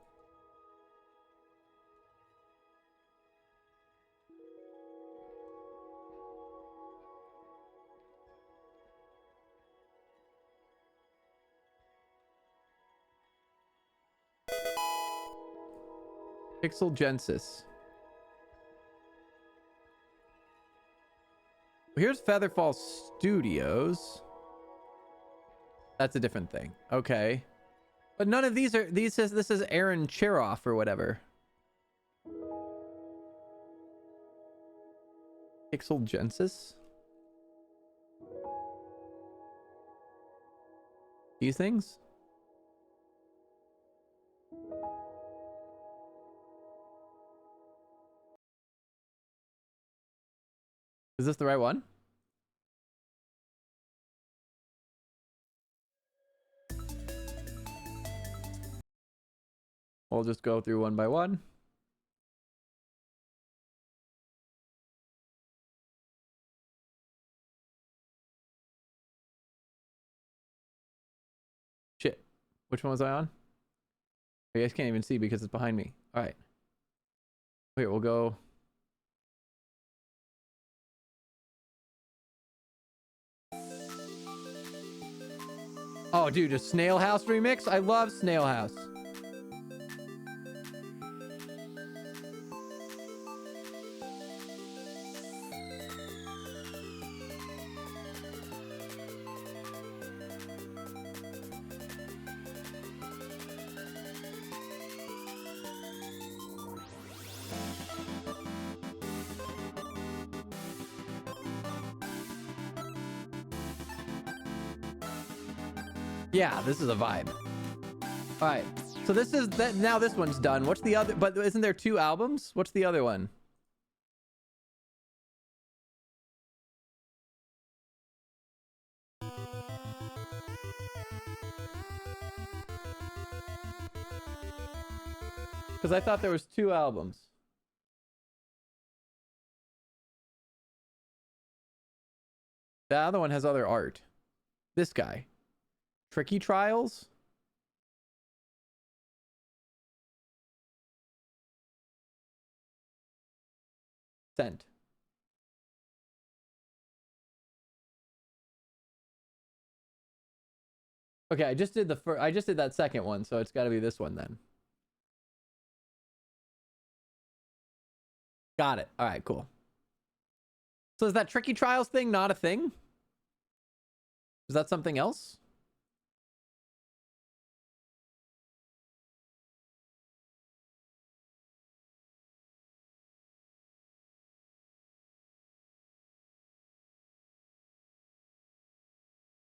Pixel Genesis. Here's Featherfall Studios. That's a different thing. Okay. But none of these are, this is Aaron Cheroff or whatever. Pixel Genesis? These things? Is this the right one? We'll just go through one by one. Shit. Which one was I on? You guys can't even see because it's behind me. All right. Wait, we'll go. Oh, dude, a Snail House remix? I love Snail House. Yeah, this is a vibe. All right. So this is that. Now this one's done. What's the other? But isn't there 2 albums? What's the other one? Because I thought there was 2 albums. The other one has other art. This guy. Tricky Trials? Sent. Okay, I just did that second one, so it's got to be this one then. Got it. All right, cool. So is that Tricky Trials thing not a thing? Is that something else?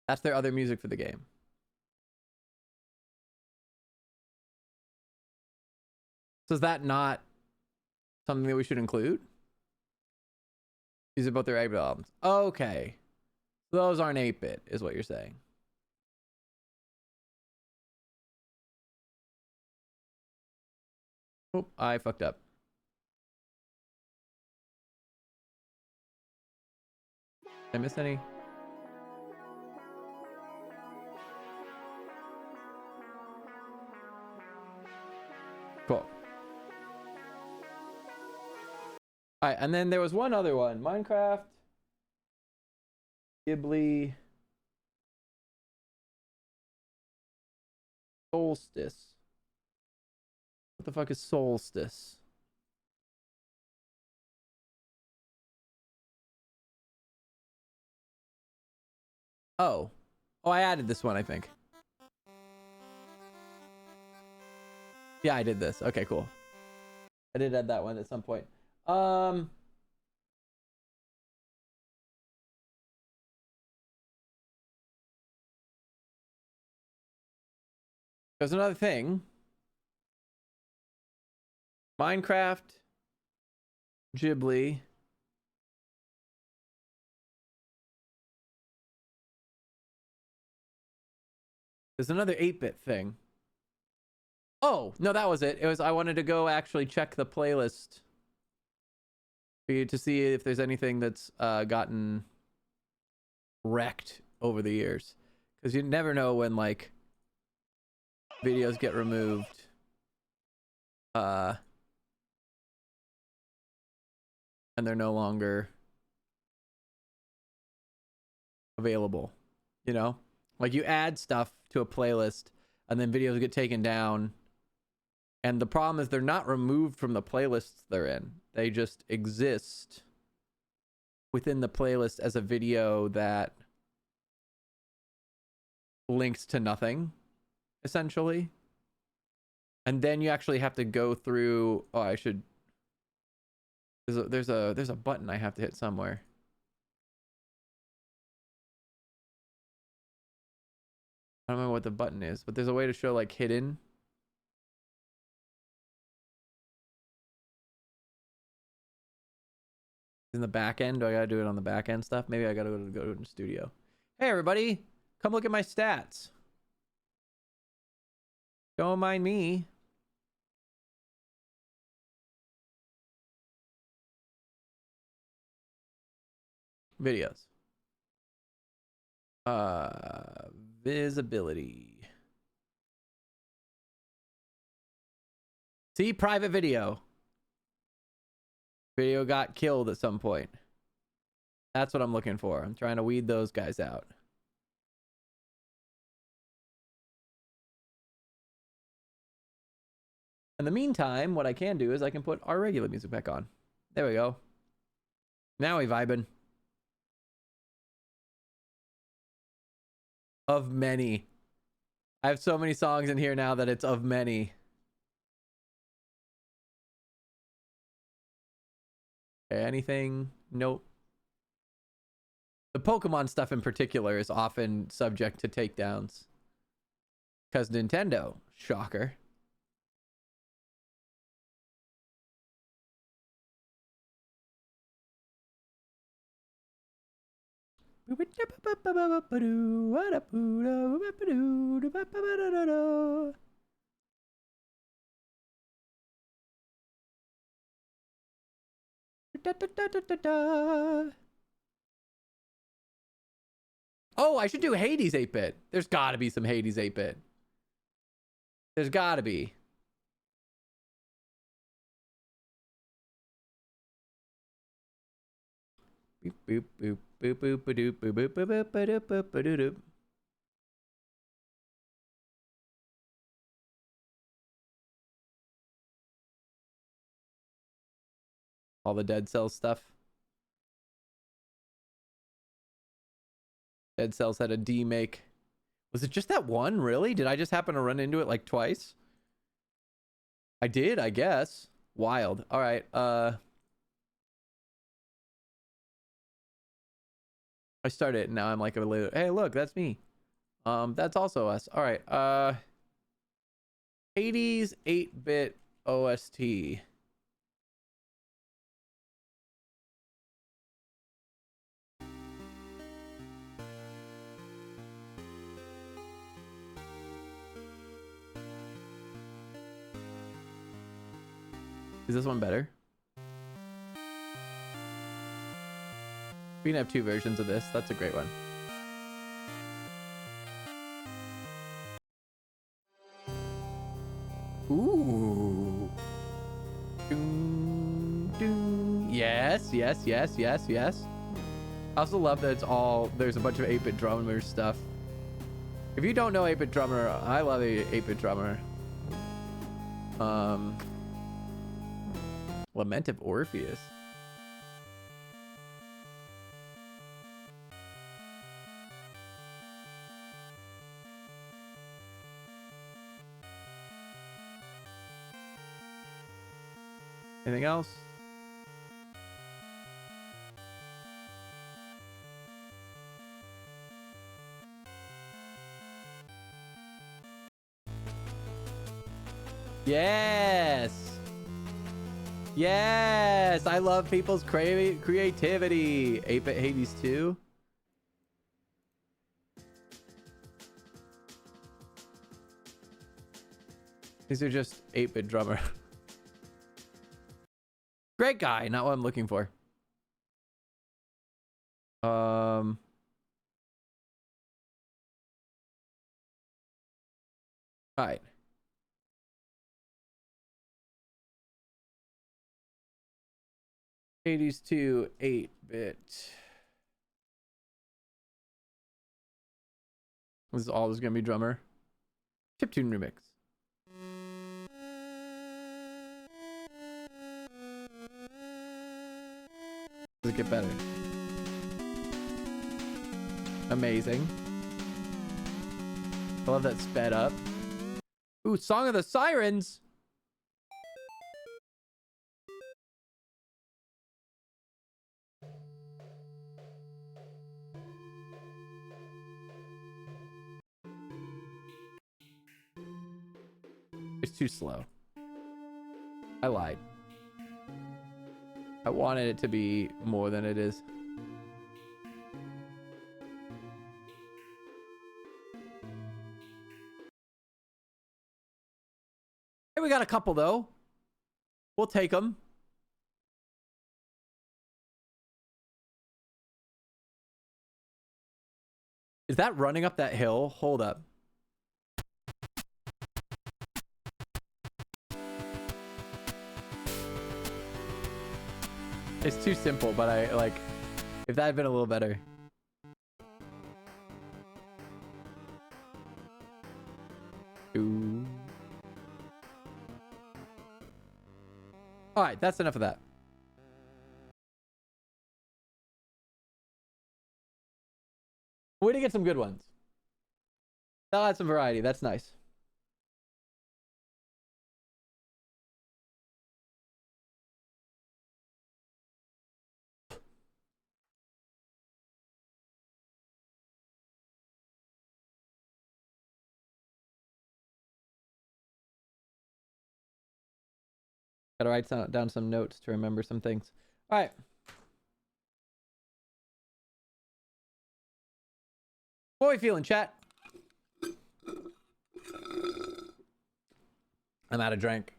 That's their other music for the game. So is that not something that we should include? These are both their 8-bit albums. Okay. Those aren't 8-bit, is what you're saying. Oh, I fucked up. Did I miss any? Cool. All right, and then there was one other one. Minecraft, Ghibli, Solstice. What the fuck is Solstice? Oh. Oh, I added this one, I think. Yeah, I did this. Okay, cool. I did add that one at some point. There's another thing. Minecraft, Ghibli. There's another 8-bit thing. Oh, no, that was it. It was I wanted to go actually check the playlist for you to see if there's anything that's gotten wrecked over the years. Because you never know when, like, videos get removed. And they're no longer available. You know? Like, you add stuff to a playlist, and then videos get taken down. And the problem is they're not removed from the playlists they're in. They just exist within the playlist as a video that links to nothing, essentially. And then you actually have to go through. Oh, I should. There's a button I have to hit somewhere. I don't know what the button is, but there's a way to show like hidden. In the back end, do I gotta do it on the back end stuff? Maybe I gotta go to the studio. Hey everybody, come look at my stats. Don't mind me. Videos. Visibility. See, private video. Video got killed at some point. That's what I'm looking for. I'm trying to weed those guys out. In the meantime, what I can do is I can put our regular music back on. There we go. Now we vibing. Of many. I have so many songs in here now that it's of many. Okay, anything? Nope. The Pokemon stuff in particular is often subject to takedowns. Because Nintendo, shocker. Oh, I should do Hades 8-bit. There's got to be some Hades 8-bit. There's got to be. Boop boop boop boop boop boop boop boop boop boop boop boop boop. All the Dead Cells stuff. Dead Cells had a D make. Was it just that one, really? Did I just happen to run into it like twice? I did, I guess. Wild. All right. I started it and now I'm like a little, hey, look, that's me. That's also us. All right. Hades 8-bit OST. Is this one better? We can have two versions of this. That's a great one. Ooh. Doom, doom. Yes, yes, yes, yes, yes. I also love that it's all, there's a bunch of 8-bit drummer stuff. If you don't know 8-bit drummer, I love 8-bit drummer. Lament of Orpheus. Anything else? Yes. Yes. I love people's creativity. 8-bit Hades 2. These are just 8-bit drummer. Great guy. Not what I'm looking for. All right. Hades 2 8-bit. This is always gonna be drummer. Chiptune remix. Does it get better? Amazing. I love that sped up. Ooh, Song of the Sirens. It's too slow. I lied. I wanted it to be more than it is. Hey, we got a couple though. We'll take them. Is that running up that hill? Hold up. It's too simple, but I like if that had been a little better. Ooh. All right, that's enough of that. Way to get some good ones. That'll add some variety. That's nice. Gotta write down some notes to remember some things. All right. What are we feeling, chat? I'm out of drink.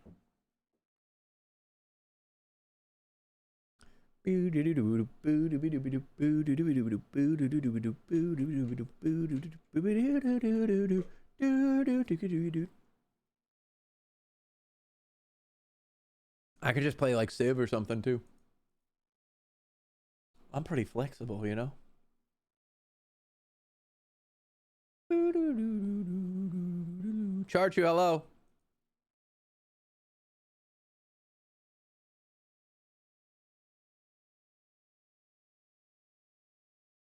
I could just play like Civ or something too. I'm pretty flexible, you know? Charchu, hello.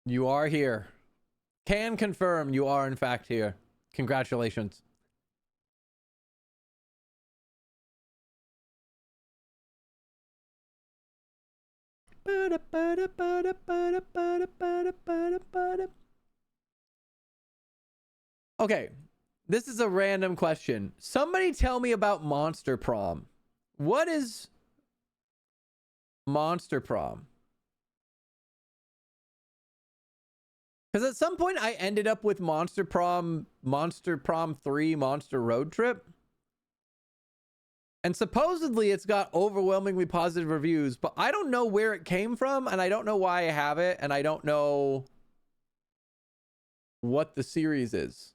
You are here. Can confirm you are in fact here. Congratulations. Okay, this is a random question. Somebody tell me about Monster Prom. What is Monster Prom? Because at some point I ended up with Monster Prom 3, Monster Road Trip. And supposedly it's got overwhelmingly positive reviews, but I don't know where it came from, and I don't know why I have it, and I don't know what the series is.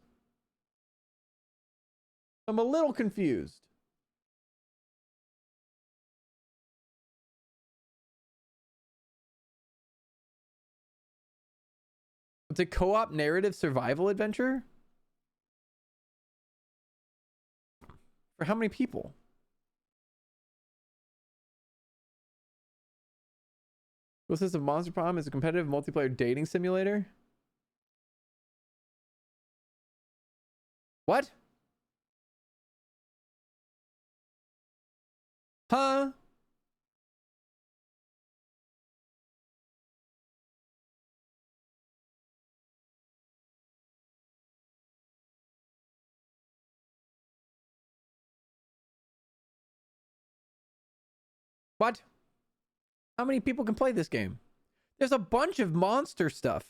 I'm a little confused. It's a co-op narrative survival adventure? For how many people? What's this? Of Monster Prom is a competitive multiplayer dating simulator? What? Huh? What? How many people can play this game? There's a bunch of monster stuff.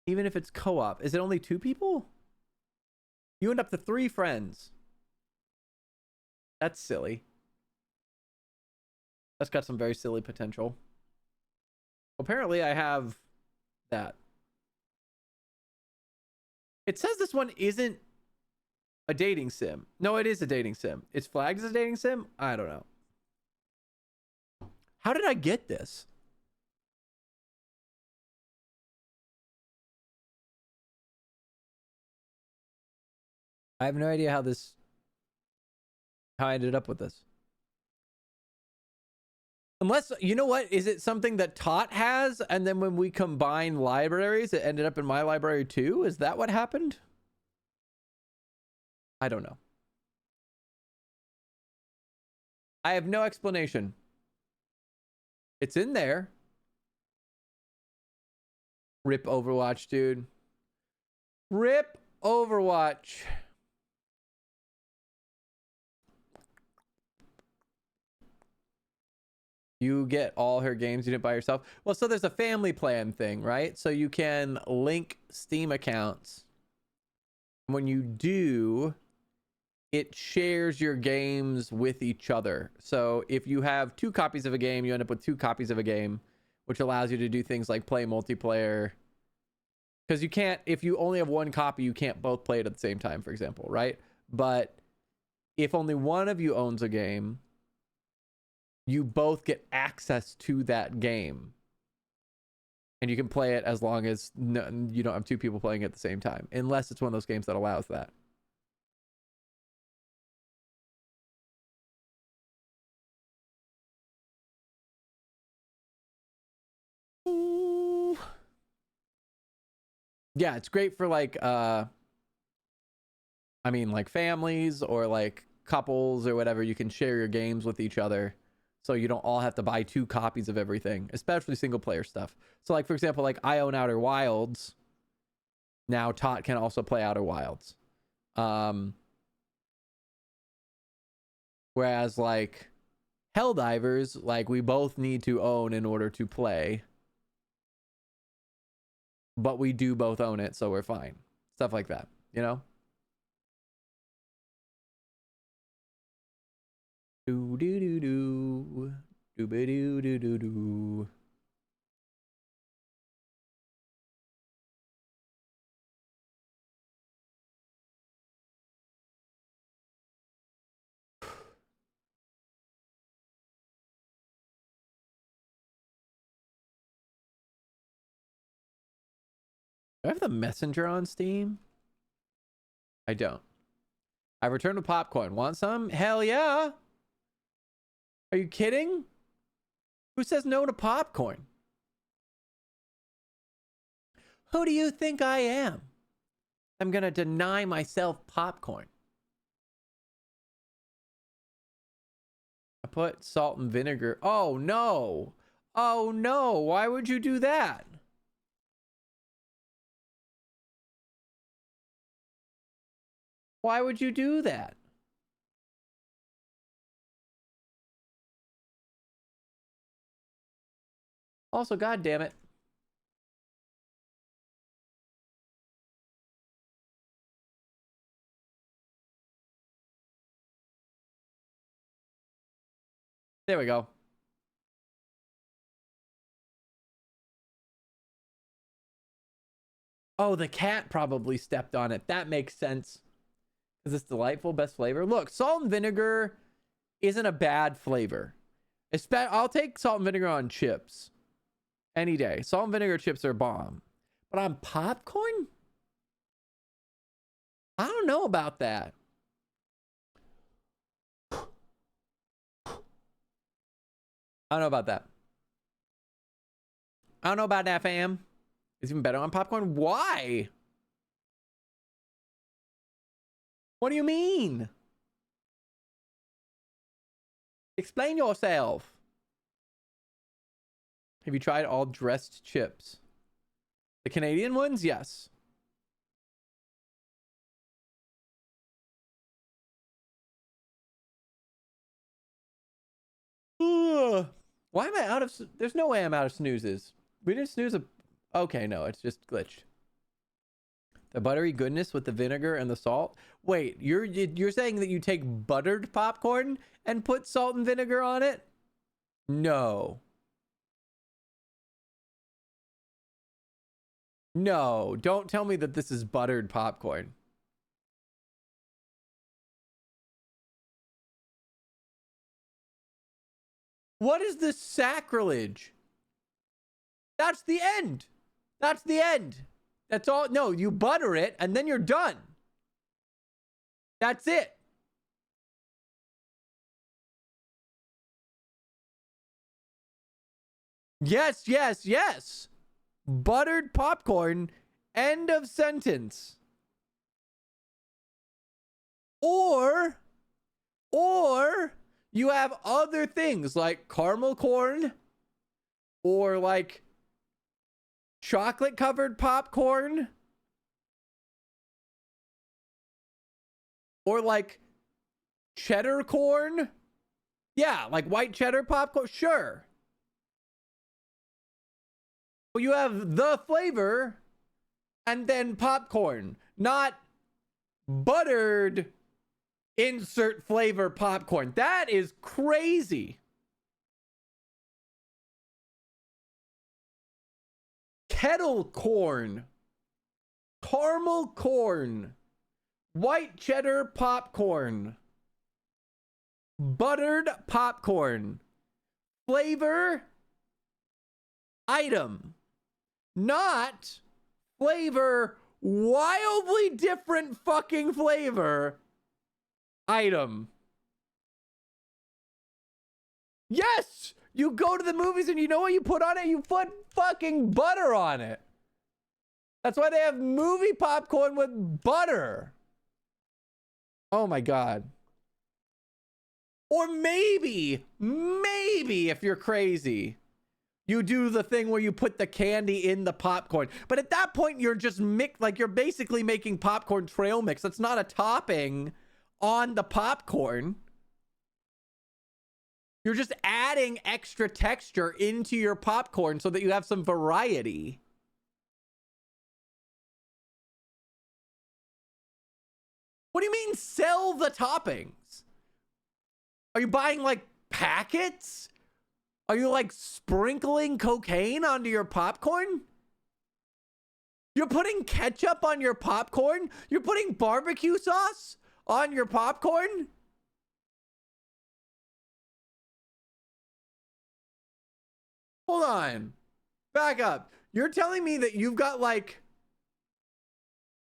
Even if it's co-op, is it only 2 people? You end up to 3 friends. That's silly. That's got some very silly potential. Apparently I have that. It says this one isn't a dating sim. No, it is a dating sim. It's flagged as a dating sim? I don't know. How did I get this? I have no idea how I ended up with this. Unless, you know what? Is it something that Tot has, and then when we combine libraries, it ended up in my library too? Is that what happened? I don't know. I have no explanation. It's in there. Rip Overwatch, dude. Rip Overwatch. You get all her games unit by yourself. Well, so there's a family plan thing, right? So you can link Steam accounts. When you do, it shares your games with each other. So if you have 2 copies of a game, you end up with 2 copies of a game, which allows you to do things like play multiplayer. Because you can't, if you only have 1 copy, you can't both play it at the same time, for example, right? But if only one of you owns a game, you both get access to that game. And you can play it as long as you don't have 2 people playing it at the same time, unless it's one of those games that allows that. Ooh. Yeah, it's great for like I mean like families or like couples or whatever. You can share your games with each other, so you don't all have to buy 2 copies of everything, especially single player stuff. So like, for example, like I own Outer Wilds. Now Tot can also play Outer Wilds. Whereas like Helldivers, like we both need to own in order to play. But we do both own it, so we're fine. Stuff like that, you know? Do do do do. Do do do do do. Do I have the Messenger on Steam? I don't. I returned with popcorn. Want some? Hell yeah. Are you kidding? Who says no to popcorn? Who do you think I am? I'm gonna deny myself popcorn. I put salt and vinegar. Oh no. Oh no. Why would you do that? Why would you do that? Also, god damn it. There we go. Oh, the cat probably stepped on it. That makes sense. Is this delightful? Best flavor? Look, salt and vinegar isn't a bad flavor. I'll take salt and vinegar on chips any day. Salt and vinegar chips are bomb. But on popcorn? I don't know about that. I don't know about that. I don't know about that, fam. It's even better on popcorn. Why? What do you mean? Explain yourself. Have you tried all dressed chips? The Canadian ones? Yes. Ugh. Why am I out of... There's no way I'm out of snoozes. We didn't snooze a... Okay, no, it's just glitched. The buttery goodness with the vinegar and the salt. Wait, you're saying that you take buttered popcorn and put salt and vinegar on it? No. No, don't tell me that this is buttered popcorn. What is this sacrilege? That's the end. That's the end. That's all. No, you butter it and then you're done. That's it. Yes, yes, yes. Buttered popcorn. End of sentence. Or you have other things like caramel corn or like chocolate covered popcorn, or like cheddar corn. Yeah, like white cheddar popcorn. Sure. Well, you have the flavor and then popcorn, not buttered insert flavor popcorn. That is crazy. Kettle corn, caramel corn, white cheddar popcorn, buttered popcorn, flavor item, not flavor, wildly different fucking flavor item. Yes, you go to the movies and you know what you put on it? You put fucking butter on it. That's why they have movie popcorn with butter. Oh my God. Or maybe if you're crazy, you do the thing where you put the candy in the popcorn. But at that point, you're just you're basically making popcorn trail mix. That's not a topping on the popcorn. You're just adding extra texture into your popcorn so that you have some variety. What do you mean sell the toppings? Are you buying like packets? Are you like sprinkling cocaine onto your popcorn? You're putting ketchup on your popcorn? You're putting barbecue sauce on your popcorn? Hold on. Back up. You're telling me that you've got like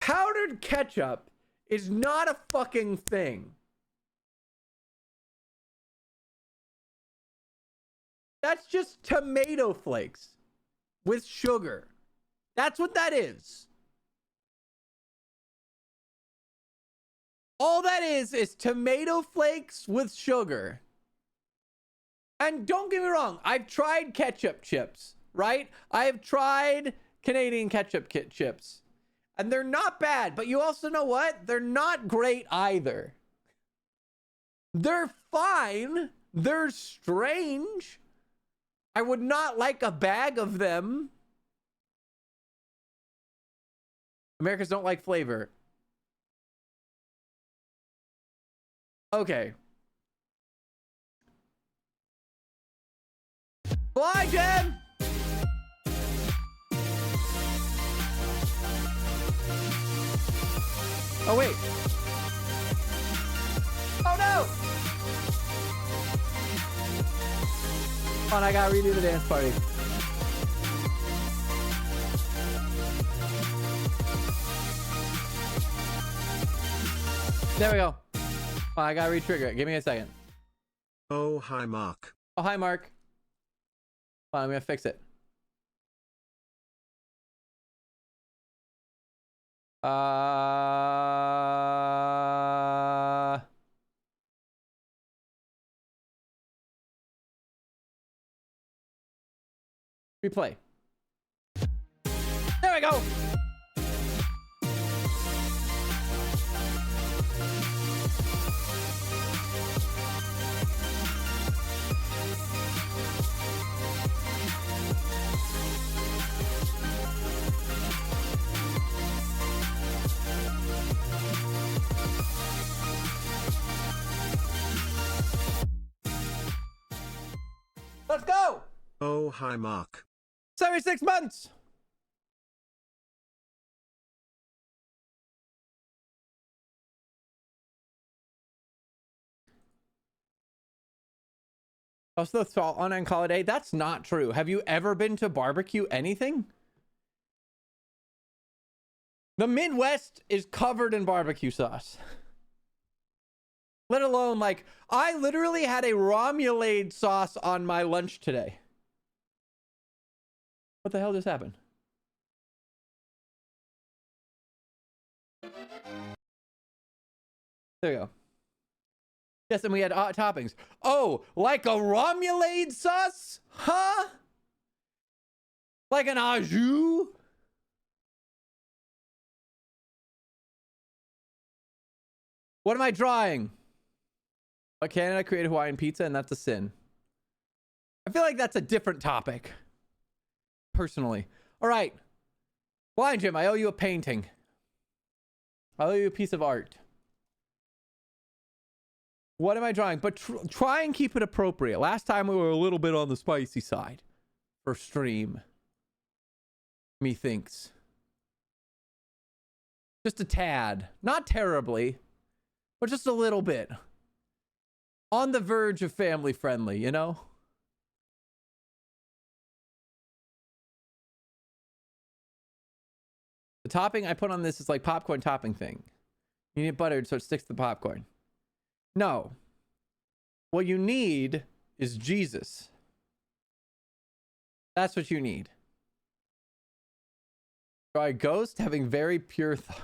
powdered ketchup is not a fucking thing. That's just tomato flakes with sugar. That's what that is. All that is tomato flakes with sugar. And don't get me wrong, I've tried ketchup chips, right? I have tried Canadian ketchup chips. And they're not bad, but you also know what? They're not great either. They're fine. They're strange. I would not like a bag of them. Americans don't like flavor. Okay. Fly, Jen! Oh, wait. Oh, no! Hold on, I gotta redo the dance party. There we go. Oh, I gotta re-trigger it. Give me a second. Oh, hi, Mark. Oh, hi, Mark. Hold on, I'm gonna fix it. Replay. There we go. Let's go. Oh, hi, Mark. 76 months. Also, the on holiday. That's not true. Have you ever been to barbecue anything? The Midwest is covered in barbecue sauce. Let alone, like, I literally had a Romulade sauce on my lunch today. What the hell just happened? There you go. Yes, and we had toppings. Oh, like a Romulade sauce? Huh? Like an au jus? What am I drawing? But can I create Hawaiian pizza and that's a sin? I feel like that's a different topic. Personally. All right. Blind Jim, I owe you a painting. I owe you a piece of art. What am I drawing? But try and keep it appropriate. Last time we were a little bit on the spicy side for stream. Methinks. Just a tad. Not terribly, but just a little bit. On the verge of family friendly, you know? The topping I put on this is like popcorn topping thing. You need it buttered so it sticks to the popcorn. No. What you need is Jesus. That's what you need. Try a ghost having very pure thoughts.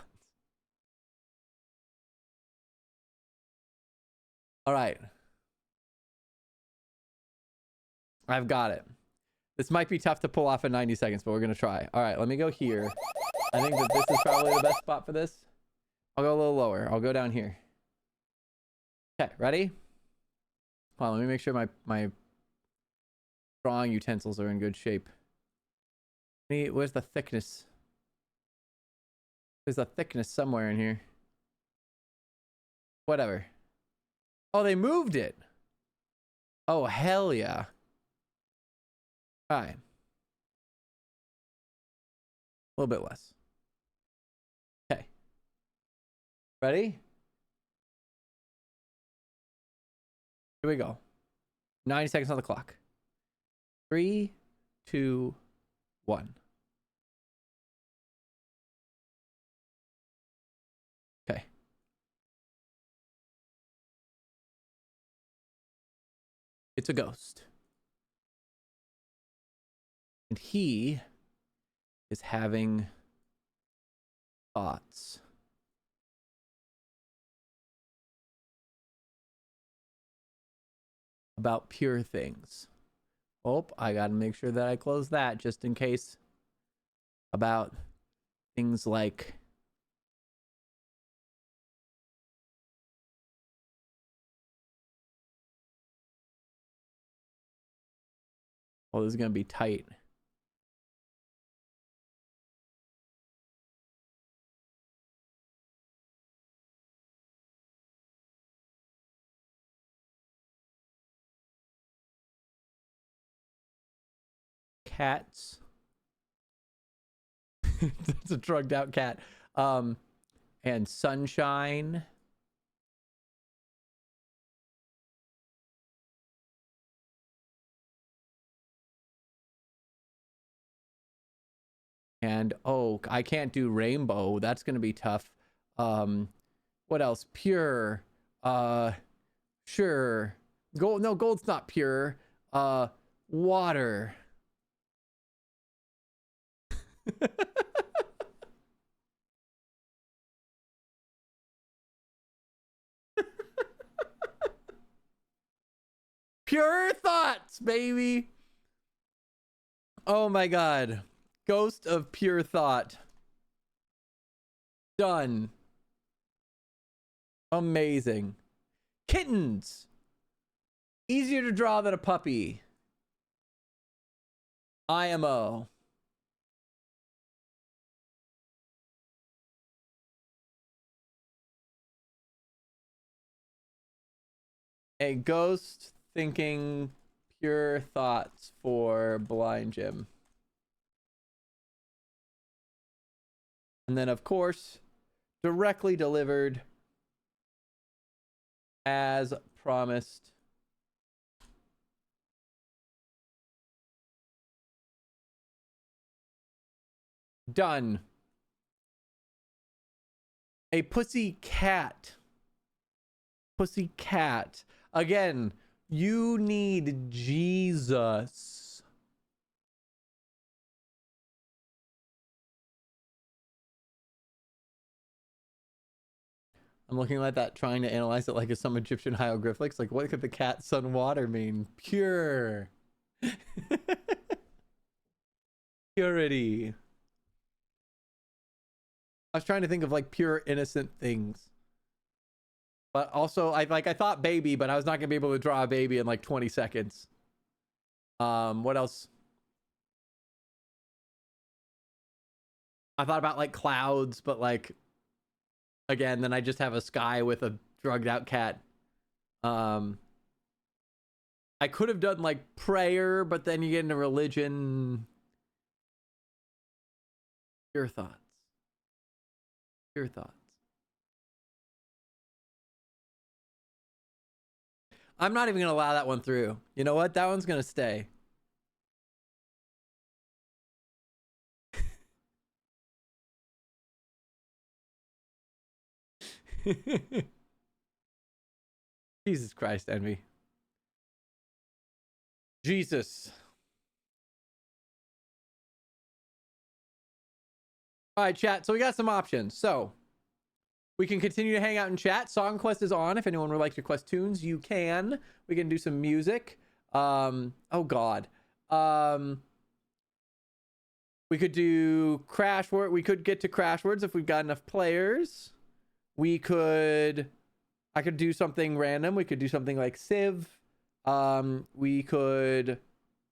All right. I've got it. This might be tough to pull off in 90 seconds, but we're going to try. All right, let me go here. I think that this is probably the best spot for this. I'll go a little lower. I'll go down here. Okay, ready? Hold on, let me make sure my drawing utensils are in good shape. Where's the thickness? There's a thickness somewhere in here. Whatever. Oh, they moved it. Oh, hell yeah. All right. A little bit less. Okay. Ready? Here we go. 90 seconds on the clock. 3, 2, 1. Okay. It's a ghost. And he is having thoughts. About pure things. Oh, I gotta make sure that I close that just in case. About things like oh, this is gonna be tight. Cats. That's a drugged out cat. And sunshine. And oh, I can't do rainbow. That's gonna be tough. What else? Pure. Sure. Gold. No, gold's not pure. Water. Pure thoughts, baby. Oh my god. Ghost of pure thought. Done. Amazing. Kittens. Easier to draw than a puppy. IMO. A ghost thinking pure thoughts for Blind Jim. And then, of course, directly delivered as promised. Done. A pussy cat. Pussy cat. Again, you need Jesus. I'm looking at that, trying to analyze it like some Egyptian hieroglyphics. Like, what could the cat, sun, water mean? Pure. Purity. I was trying to think of like pure innocent things. But also I thought baby, but I was not gonna be able to draw a baby in like 20 seconds. What else? I thought about like clouds, but like again, then I just have a sky with a drugged out cat. I could have done like prayer, but then you get into religion. Your thoughts. Your thoughts. I'm not even gonna allow that one through. You know what? That one's gonna stay. Jesus Christ, Envy. Jesus. All right, chat. So we got some options. So we can continue to hang out and chat. Song quest is on. If anyone would like to request tunes, you can. We can do some music. Oh God. We could do crash word. We could get to crash words if we've got enough players. I could do something random. We could do something like Civ. We could,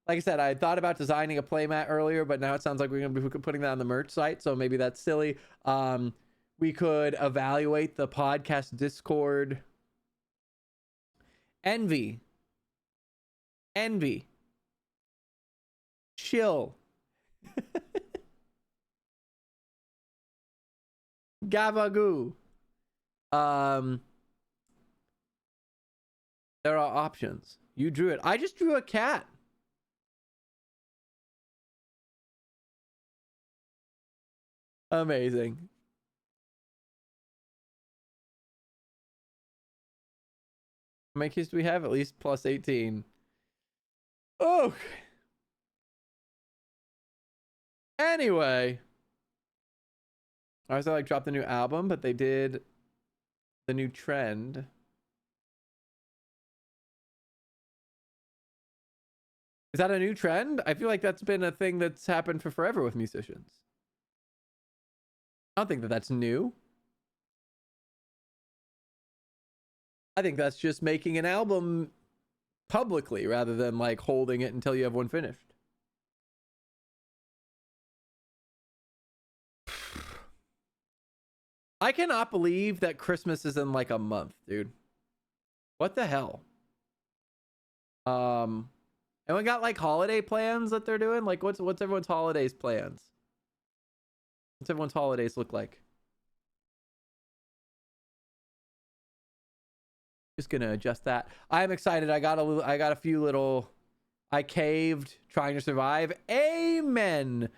like I said, I thought about designing a playmat earlier, but now it sounds like we're gonna be putting that on the merch site, so maybe that's silly. We could evaluate the podcast Discord. Envy. Chill. Gabagoo. There are options. You drew it. I just drew a cat. Amazing. How many keys do we have? At least plus 18. Oh. Anyway. I was like dropped the new album, but they did the new trend. Is that a new trend? I feel like that's been a thing that's happened for forever with musicians. I don't think that that's new. I think that's just making an album publicly rather than like holding it until you have one finished. I cannot believe that Christmas is in like a month, dude. What the hell? Anyone got like holiday plans that they're doing? Like what's everyone's holidays plans? What's everyone's holidays look like? Just gonna adjust that. I'm excited. I got a few little. I caved trying to survive. Amen.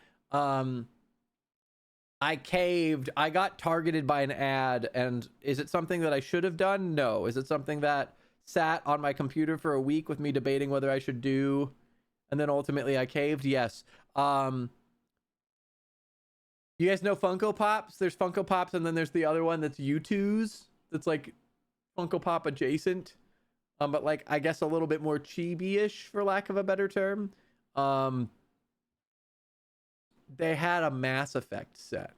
I caved. I got targeted by an ad, and is it something that I should have done? No. Is it something that sat on my computer for a week with me debating whether I should do, and then ultimately I caved? Yes. You guys know Funko Pops? There's Funko Pops, and then there's the other one that's U2's. That's like Funko Pop adjacent, but like I guess a little bit more chibi-ish, for lack of a better term. They had a Mass Effect set.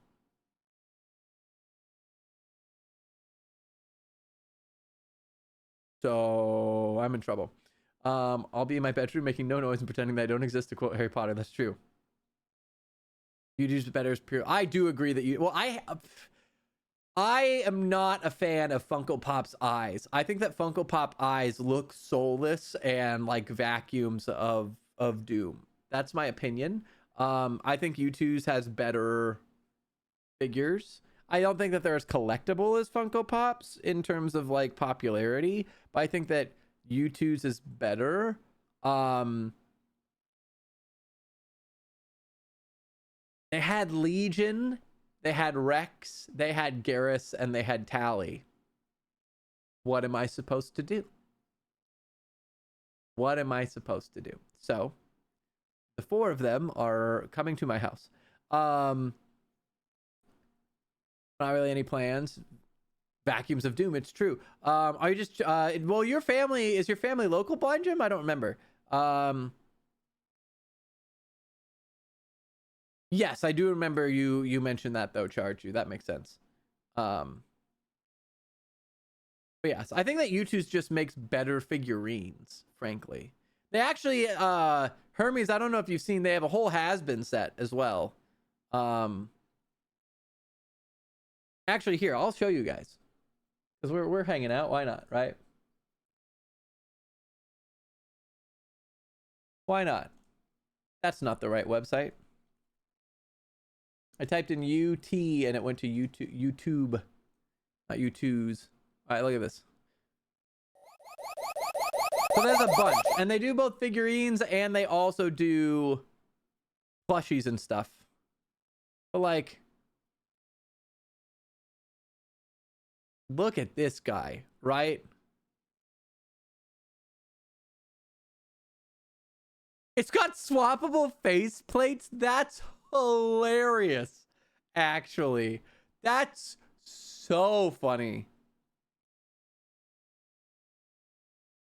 So I'm in trouble. I'll be in my bedroom making no noise and pretending that I don't exist, to quote Harry Potter. That's true. You do better as pure. I do agree that you. Well, I am not a fan of Funko Pop's eyes. I think that Funko Pop eyes look soulless and like vacuums of doom. That's my opinion. I think U2's has better figures. I don't think that they're as collectible as Funko Pops in terms of like popularity, but I think that U2's is better. They had Legion, they had Rex, they had Garrus, and they had Tally. What am I supposed to do? What am I supposed to do? So, the four of them are coming to my house. Not really any plans. Vacuums of doom, it's true. Are you just well, is your family local, Blind Jim? I don't remember. Yes, I do remember you mentioned that though, Charchu. That makes sense. But yes, I think that YouTube's just makes better figurines, frankly. They actually Hermes, I don't know if you've seen, they have a whole has-been set as well. Actually here, I'll show you guys. Because we're hanging out, why not, right? Why not? That's not the right website. I typed in UT and it went to YouTube, not U2s. All right, look at this. So there's a bunch, and they do both figurines and they also do plushies and stuff. But like, look at this guy, right? It's got swappable face plates. That's hilarious. Actually, that's so funny.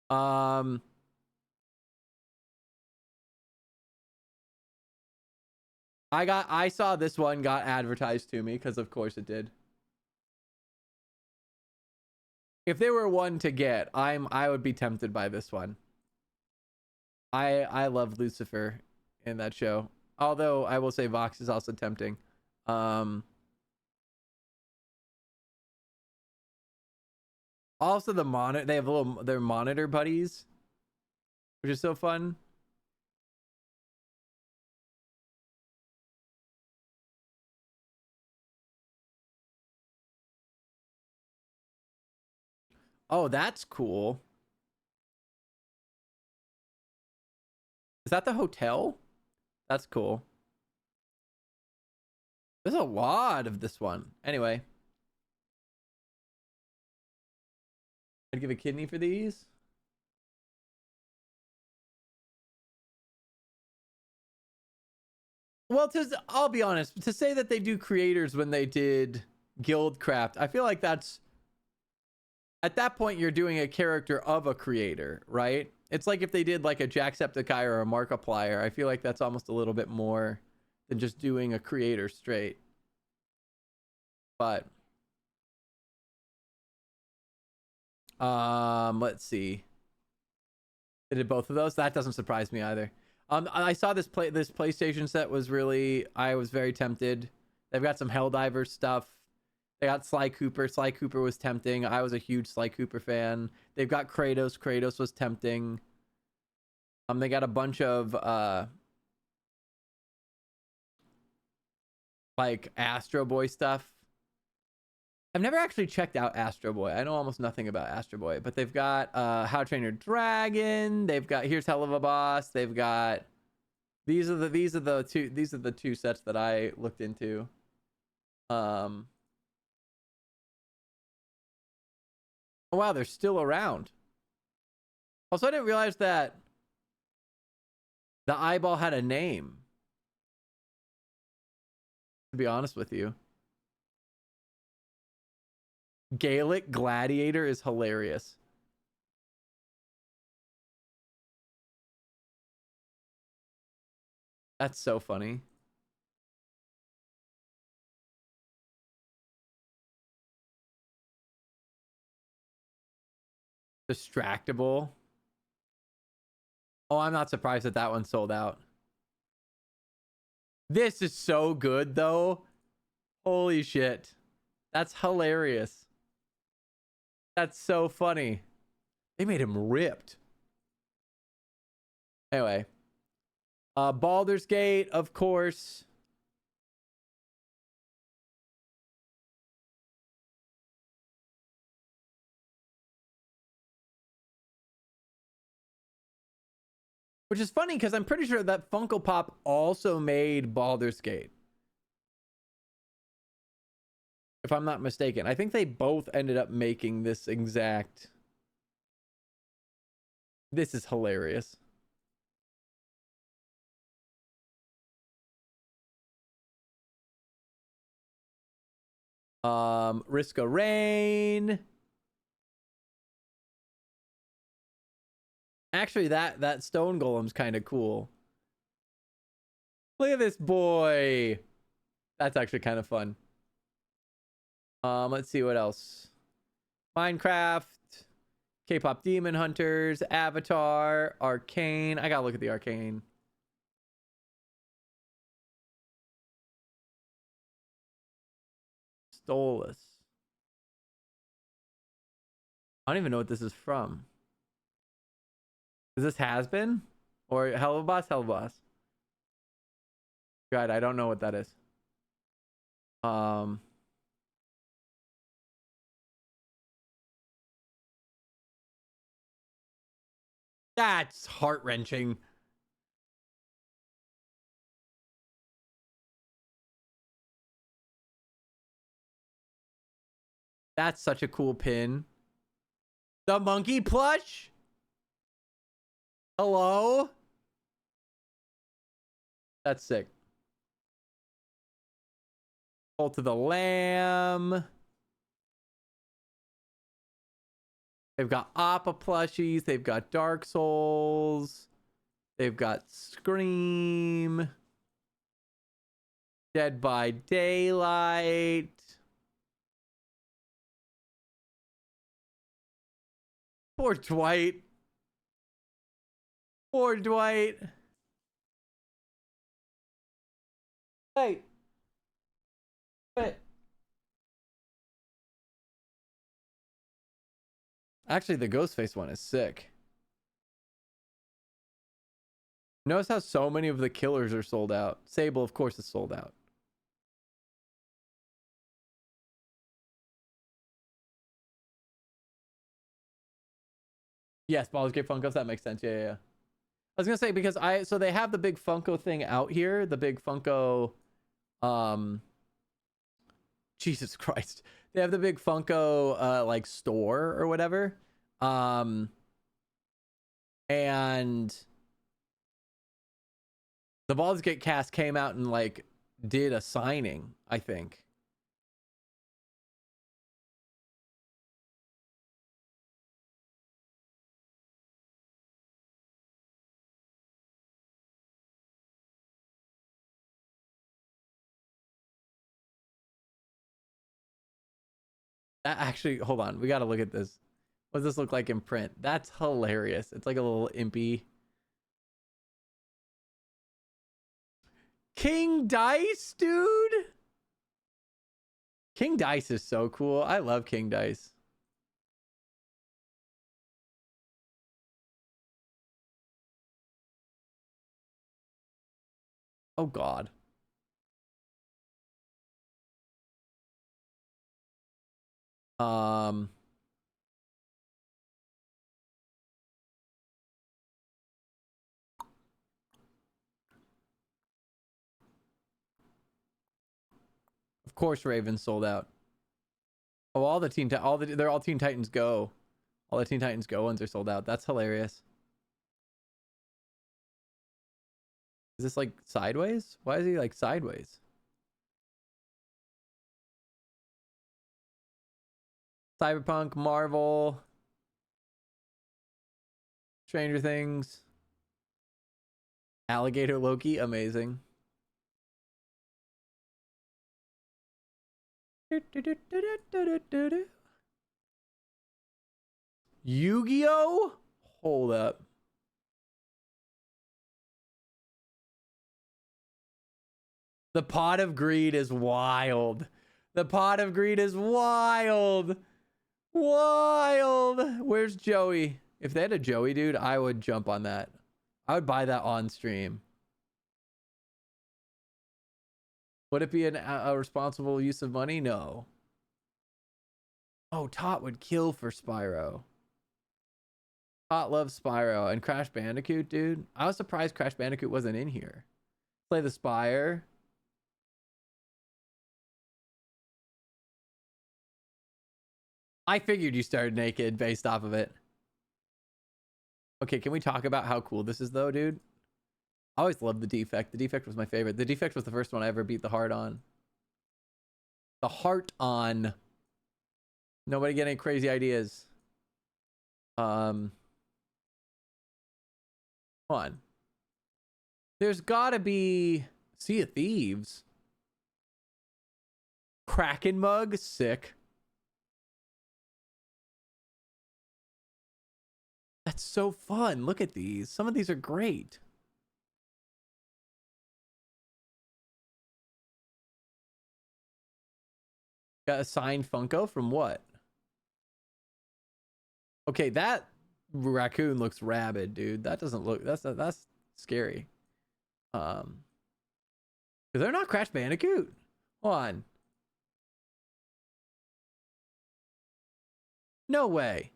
I saw this one got advertised to me because of course it did. If there were one to get, I would be tempted by this one. I love Lucifer in that show. Although I will say Vox is also tempting. Also the monitor, they have their monitor buddies, which is so fun. Oh, that's cool. Is that the hotel? That's cool. There's a lot of this one. Anyway. I'd give a kidney for these. Well, I'll be honest, to say that they do creators when they did Guildcraft, I feel like that's, at that point you're doing a character of a creator, right? It's like if they did like a Jacksepticeye or a Markiplier, I feel like that's almost a little bit more than just doing a creator straight. But let's see. They did both of those. That doesn't surprise me either. I saw this PlayStation set was really, I was very tempted. They've got some Helldivers stuff. They got Sly Cooper. Sly Cooper was tempting. I was a huge Sly Cooper fan. They've got Kratos. Kratos was tempting. They got a bunch of like Astro Boy stuff. I've never actually checked out Astro Boy. I know almost nothing about Astro Boy, but they've got How to Train Your Dragon. They've got Here's Hell of a Boss. They've got these are the two sets that I looked into. Oh wow, they're still around. Also, I didn't realize that the eyeball had a name. To be honest with you. Gaelic Gladiator is hilarious. That's so funny. Distractible. Oh, I'm not surprised that that one sold out. This is so good, though. Holy shit. That's hilarious. That's so funny. They made him ripped. Anyway. Baldur's Gate, of course. Which is funny because I'm pretty sure that Funko Pop also made Baldur's Gate. If I'm not mistaken. I think they both ended up making this exact... This is hilarious. Risk of Rain. Actually, that stone golem's kind of cool. Look at this boy. That's actually kind of fun. Let's see what else. Minecraft, K-pop Demon Hunters, Avatar, Arcane. I gotta look at the Arcane. Stolus. I don't even know what this is from. Is this Has Been? Or Hello Boss? Hello Boss. God, I don't know what that is. That's heart-wrenching. That's such a cool pin. The monkey plush? Hello? That's sick. Cult of the Lamb. They've got Appa plushies. They've got Dark Souls. They've got Scream. Dead by Daylight. Poor Dwight. Poor Dwight. Hey. Wait. Actually, the Ghostface one is sick. Notice how so many of the killers are sold out. Sable, of course, is sold out. Yes, Baldur's Gate Funkos. That makes sense. Yeah. I was gonna say because so they have the big Funko thing out here. The big Funko, Jesus Christ. They have the big Funko like store or whatever. And the Baldur's Gate cast came out and like did a signing, I think. Actually, hold on. We got to look at this. What does this look like in print? That's hilarious. It's like a little impy. King Dice, dude. King Dice is so cool. I love King Dice. Oh, God. Of course, Raven sold out. Oh, all the they're all Teen Titans Go. All the Teen Titans Go ones are sold out. That's hilarious. Is this like sideways? Why is he like sideways? Cyberpunk, Marvel, Stranger Things, Alligator Loki, amazing. Yu-Gi-Oh? Hold up. The Pot of Greed is wild. The Pot of Greed is wild. Wild. Where's Joey? If they had a Joey, dude, I would jump on that. I would buy that on stream. Would it be a responsible use of money? No. Oh, Tot would kill for Spyro. Tot loves Spyro. And Crash Bandicoot, dude. I was surprised Crash Bandicoot wasn't in here. Play the Spire. I figured you started naked based off of it. Okay, can we talk about how cool this is, though, dude? I always loved the Defect. The Defect was my favorite. The Defect was the first one I ever beat the heart on. The heart on. Nobody get any crazy ideas. Come on. There's gotta be Sea of Thieves. Kraken mug, sick. That's so fun. Look at these. Some of these are great. Got a signed Funko from what? Okay, that raccoon looks rabid, dude. That doesn't look, that's scary. Because they're not Crash Bandicoot. Hold on. No way.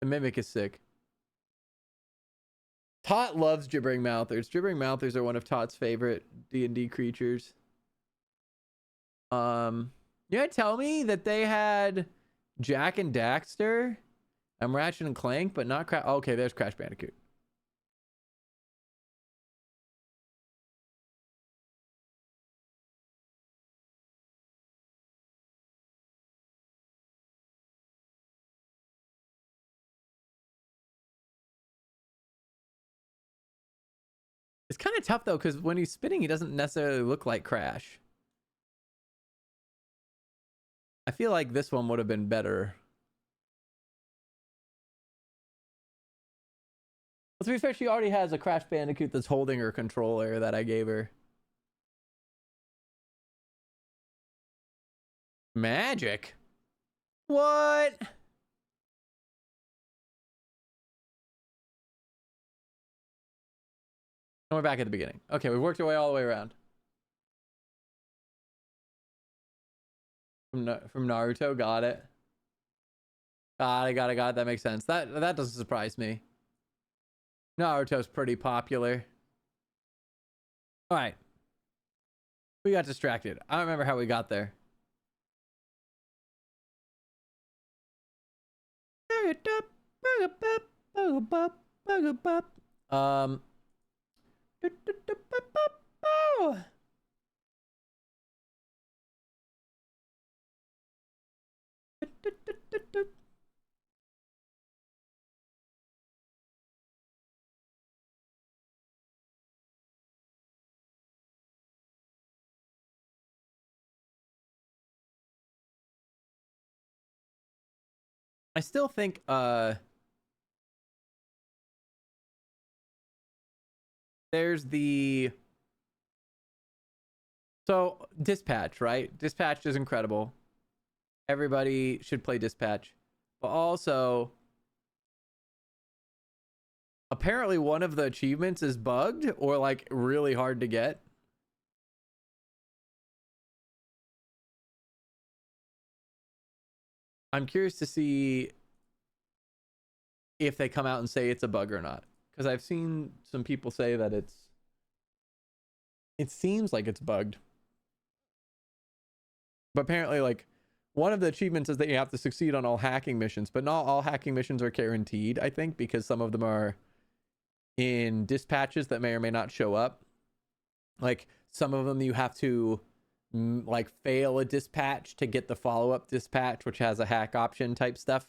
The Mimic is sick. Tot loves gibbering mouthers. Gibbering mouthers are one of Tot's favorite D&D creatures. You gotta tell me that they had Jack and Daxter and Ratchet and Clank, but not Crash. Okay, there's Crash Bandicoot. It's kind of tough though, because when he's spinning, he doesn't necessarily look like Crash. I feel like this one would have been better. Well, to be fair, she already has a Crash Bandicoot that's holding her controller that I gave her. Magic? What? And we're back at the beginning. Okay, we've worked our way all the way around. From Naruto, got it. Got it. That makes sense. That doesn't surprise me. Naruto's pretty popular. All right. We got distracted. I don't remember how we got there. I still think there's the Dispatch, right? Dispatch is incredible. Everybody should play Dispatch. But also, apparently one of the achievements is bugged or like really hard to get. I'm curious to see if they come out and say it's a bug or not, because I've seen some people say that it seems like it's bugged. But apparently, like, one of the achievements is that you have to succeed on all hacking missions, but not all hacking missions are guaranteed, I think, because some of them are in dispatches that may or may not show up. Like, some of them you have to like fail a dispatch to get the follow-up dispatch, which has a hack option type stuff.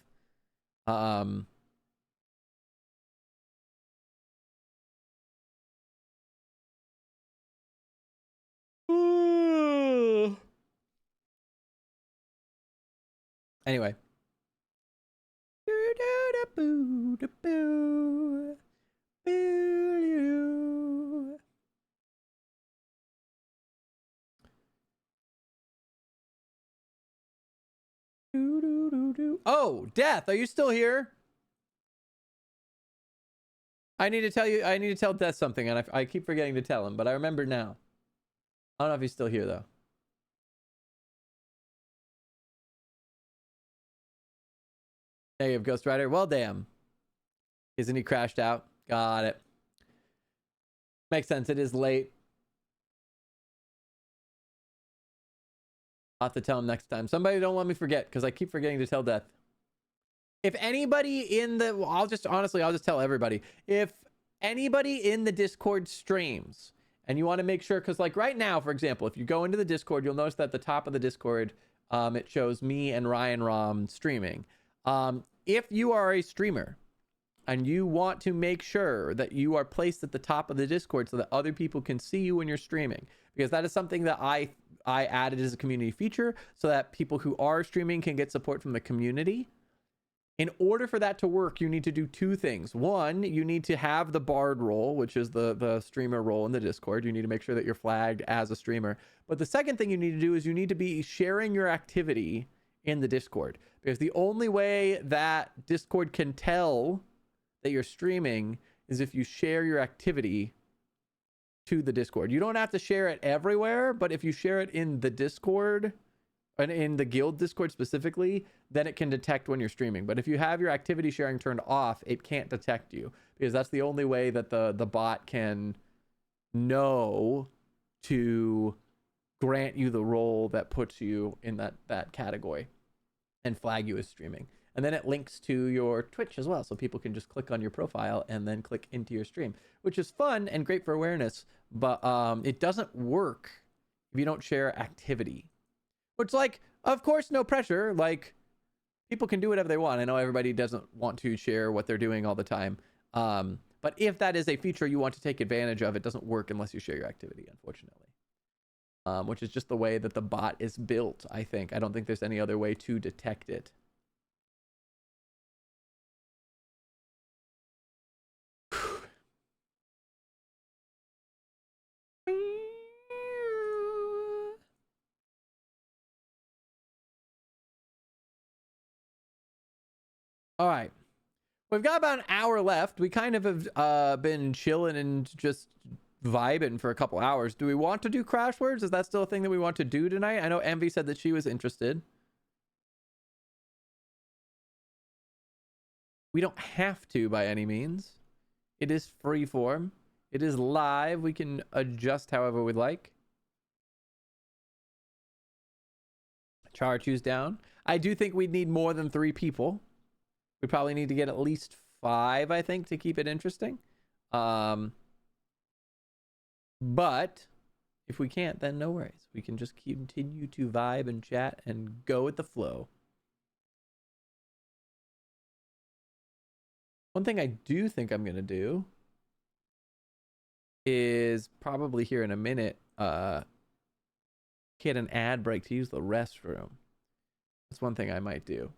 Anyway. Oh, Death, are you still here? I need to tell Death something, and I keep forgetting to tell him, but I remember now. I don't know if he's still here, though. There you have Ghost Rider. Well, damn. Isn't he crashed out? Got it. Makes sense. It is late. I'll have to tell him next time. Somebody don't let me forget, because I keep forgetting to tell Death. If anybody in the... I'll just tell everybody. If anybody in the Discord streams, and you want to make sure... Because, like, right now, for example, if you go into the Discord, you'll notice that at the top of the Discord, it shows me and Ryan Rom streaming. If you are a streamer, and you want to make sure that you are placed at the top of the Discord so that other people can see you when you're streaming, because that is something that I added as a community feature so that people who are streaming can get support from the community. In order for that to work, you need to do two things. One, you need to have the Bard role, which is the streamer role in the Discord. You need to make sure that you're flagged as a streamer. But the second thing you need to do is you need to be sharing your activity in the Discord, because the only way that Discord can tell that you're streaming is if you share your activity to the Discord. You don't have to share it everywhere, but if you share it in the Discord, and in the guild Discord specifically, then it can detect when you're streaming. But if you have your activity sharing turned off, it can't detect you, because that's the only way that the bot can know to grant you the role that puts you in that category and flag you as streaming. And then it links to your Twitch as well, so people can just click on your profile and then click into your stream, which is fun and great for awareness. But it doesn't work if you don't share activity. Which, like, of course, no pressure. Like, people can do whatever they want. I know everybody doesn't want to share what they're doing all the time. But if that is a feature you want to take advantage of, it doesn't work unless you share your activity, unfortunately. Which is just the way that the bot is built, I think. I don't think there's any other way to detect it. All right, we've got about an hour left. We kind of have been chilling and just vibing for a couple hours. Do we want to do crash words? Is that still a thing that we want to do tonight? I know Envy said that she was interested. We don't have to by any means. It is free form. It is live. We can adjust however we'd like. Charchu's down. I do think we'd need more than 3 people. We probably need to get at least 5, I think, to keep it interesting. But if we can't, then no worries. We can just continue to vibe and chat and go with the flow. One thing I do think I'm going to do is probably here in a minute, get an ad break to use the restroom. That's one thing I might do.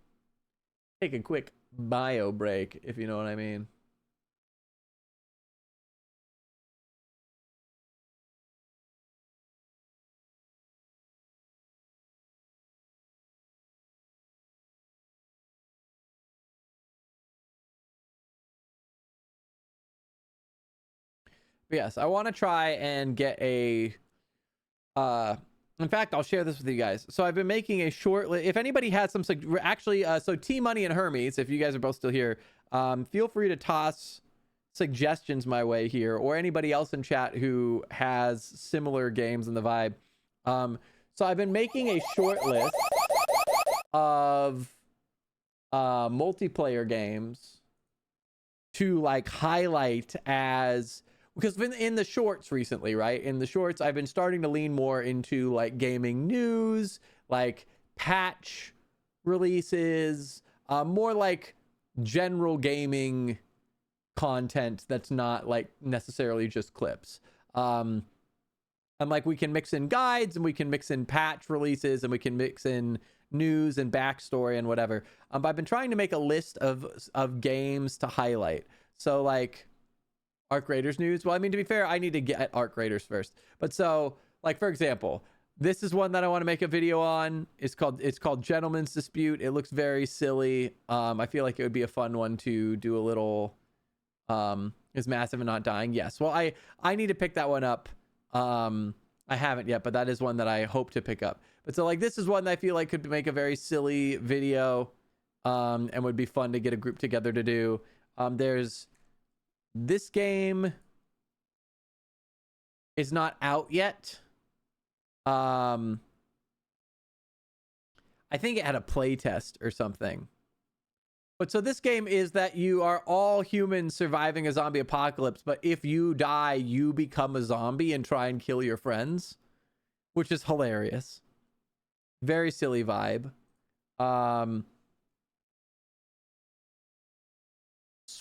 Take a quick bio break, if you know what I mean. But yes, I want to try and get a in fact, I'll share this with you guys. So I've been making a short if anybody has some actually so T Money and Hermes, if you guys are both still here, feel free to toss suggestions my way here, or anybody else in chat who has similar games in the vibe. So I've been making a short list of multiplayer games to like highlight as, because in the shorts recently, right? In the shorts, I've been starting to lean more into like gaming news, like patch releases, more like general gaming content that's not like necessarily just clips. And like we can mix in guides and we can mix in patch releases and we can mix in news and backstory and whatever. But I've been trying to make a list of games to highlight. So like Arc Raiders news. Well, I mean, to be fair, I need to get Arc Raiders first. But so, like, for example, this is one that I want to make a video on. It's called Gentleman's Dispute. It looks very silly. I feel like it would be a fun one to do a little. Is Massive and Not Dying? Yes. Well, I need to pick that one up. I haven't yet, but that is one that I hope to pick up. But so, like, this is one that I feel like could make a very silly video, and would be fun to get a group together to do. There's this game is not out yet. I think it had a play test or something. But so this game is that you are all humans surviving a zombie apocalypse, but if you die, you become a zombie and try and kill your friends, which is hilarious. Very silly vibe.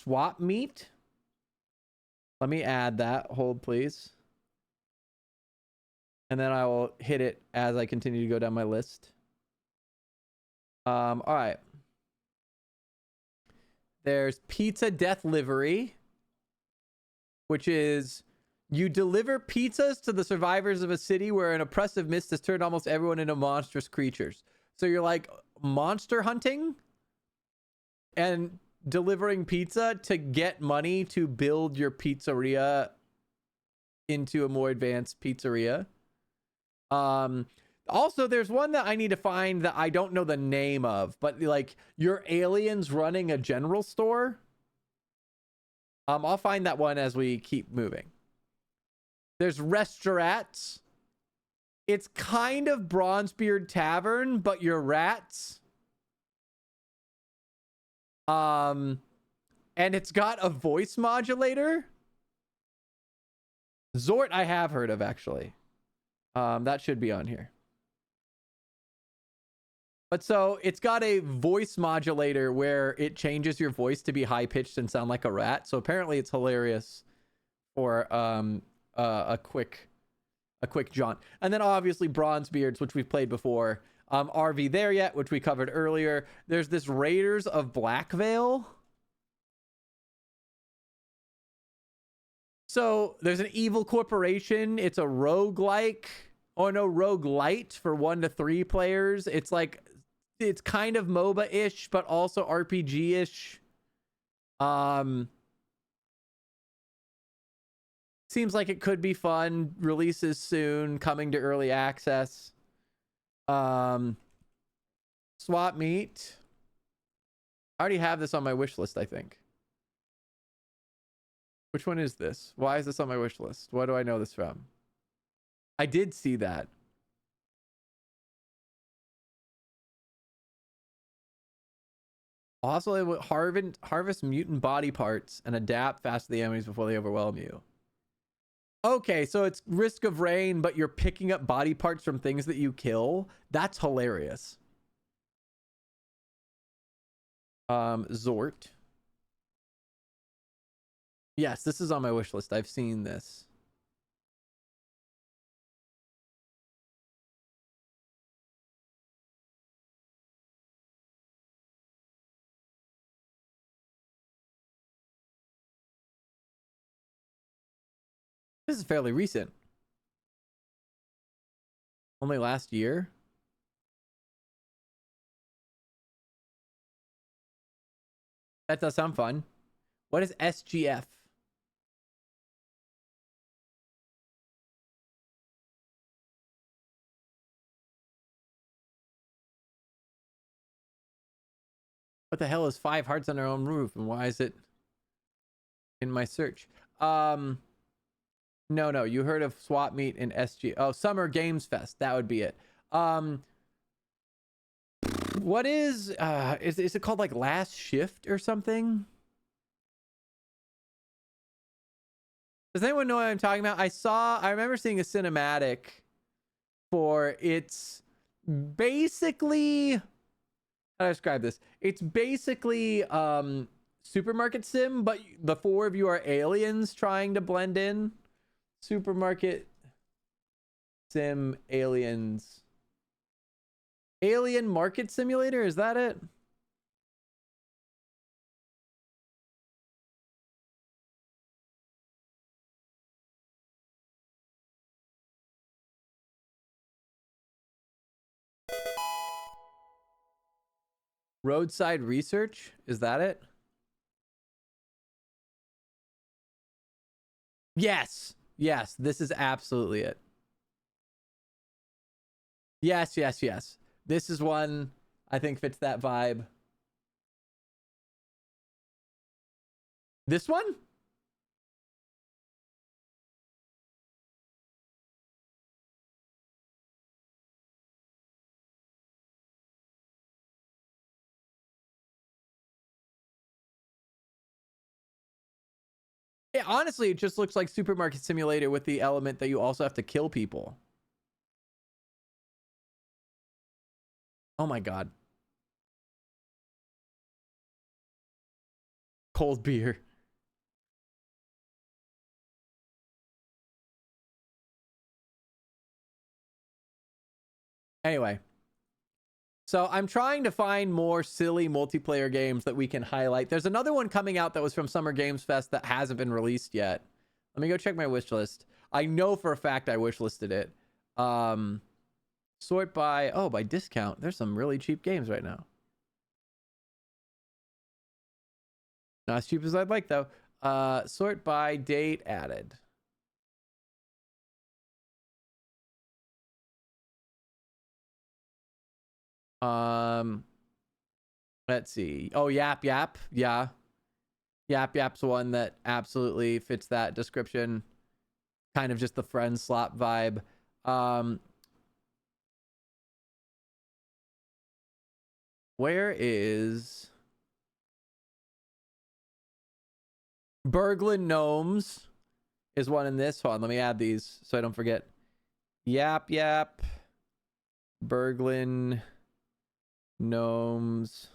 swap meet. Let me add that. Hold, please. And then I will hit it as I continue to go down my list. All right. There's Pizza Death Livery, which is you deliver pizzas to the survivors of a city where an oppressive mist has turned almost everyone into monstrous creatures. So you're like monster hunting and delivering pizza to get money to build your pizzeria into a more advanced pizzeria. Also, there's one that I need to find that I don't know the name of, but like you're aliens running a general store. I'll find that one as we keep moving. There's restaurants. It's kind of Bronzebeard Tavern, but you're rats. And it's got a voice modulator. Zort I have heard of, actually. That should be on here. But so it's got a voice modulator where it changes your voice to be high pitched and sound like a rat. So apparently it's hilarious for a quick jaunt. And then obviously Bronzebeards, which we've played before. RV There Yet, which we covered earlier. There's this Raiders of Blackvale. So there's an evil corporation. It's a roguelike. Oh no, roguelite for 1 to 3 players. It's like, it's kind of MOBA-ish, but also RPG-ish. Seems like it could be fun. Releases soon, coming to early access. Swap Meet. I already have this on my wish list, I think. Which one is this? Why is this on my wish list? What do I know this from? I did see that. Also, harvest mutant body parts and adapt fast to the enemies before they overwhelm you. Okay, so it's Risk of Rain, but you're picking up body parts from things that you kill. That's hilarious. Zort. Yes, this is on my wish list. I've seen this. This is fairly recent. Only last year. That does sound fun. What is SGF? What the hell is 5 hearts on their own roof, and why is it in my search? No, you heard of Swap Meet in SG. Oh, Summer Games Fest. That would be it. What is it called, like Last Shift or something? Does anyone know what I'm talking about? I remember seeing a cinematic for it's basically, how do I describe this? It's basically supermarket sim, but the 4 of you are aliens trying to blend in. Supermarket sim aliens. Alien Market Simulator, is that it? Roadside Research, is that it? Yes, this is absolutely it. Yes. This is one I think fits that vibe. This one? Yeah, honestly, it just looks like Supermarket Simulator with the element that you also have to kill people. Oh my god. cold beer. Anyway, so I'm trying to find more silly multiplayer games that we can highlight. There's another one coming out that was from Summer Games Fest that hasn't been released yet. Let me go check my wish list. I know for a fact I wish listed it. Sort by, oh, by discount. There's some really cheap games right now. Not as cheap as I'd like, though. Sort by date added. Let's see. Oh, Yap Yap. Yeah. Yap Yap's one that absolutely fits that description. Kind of just the friend slop vibe. Where is Berglund Gnomes is one in this one. Let me add these so I don't forget. Yap Yap. Berglund Gnomes.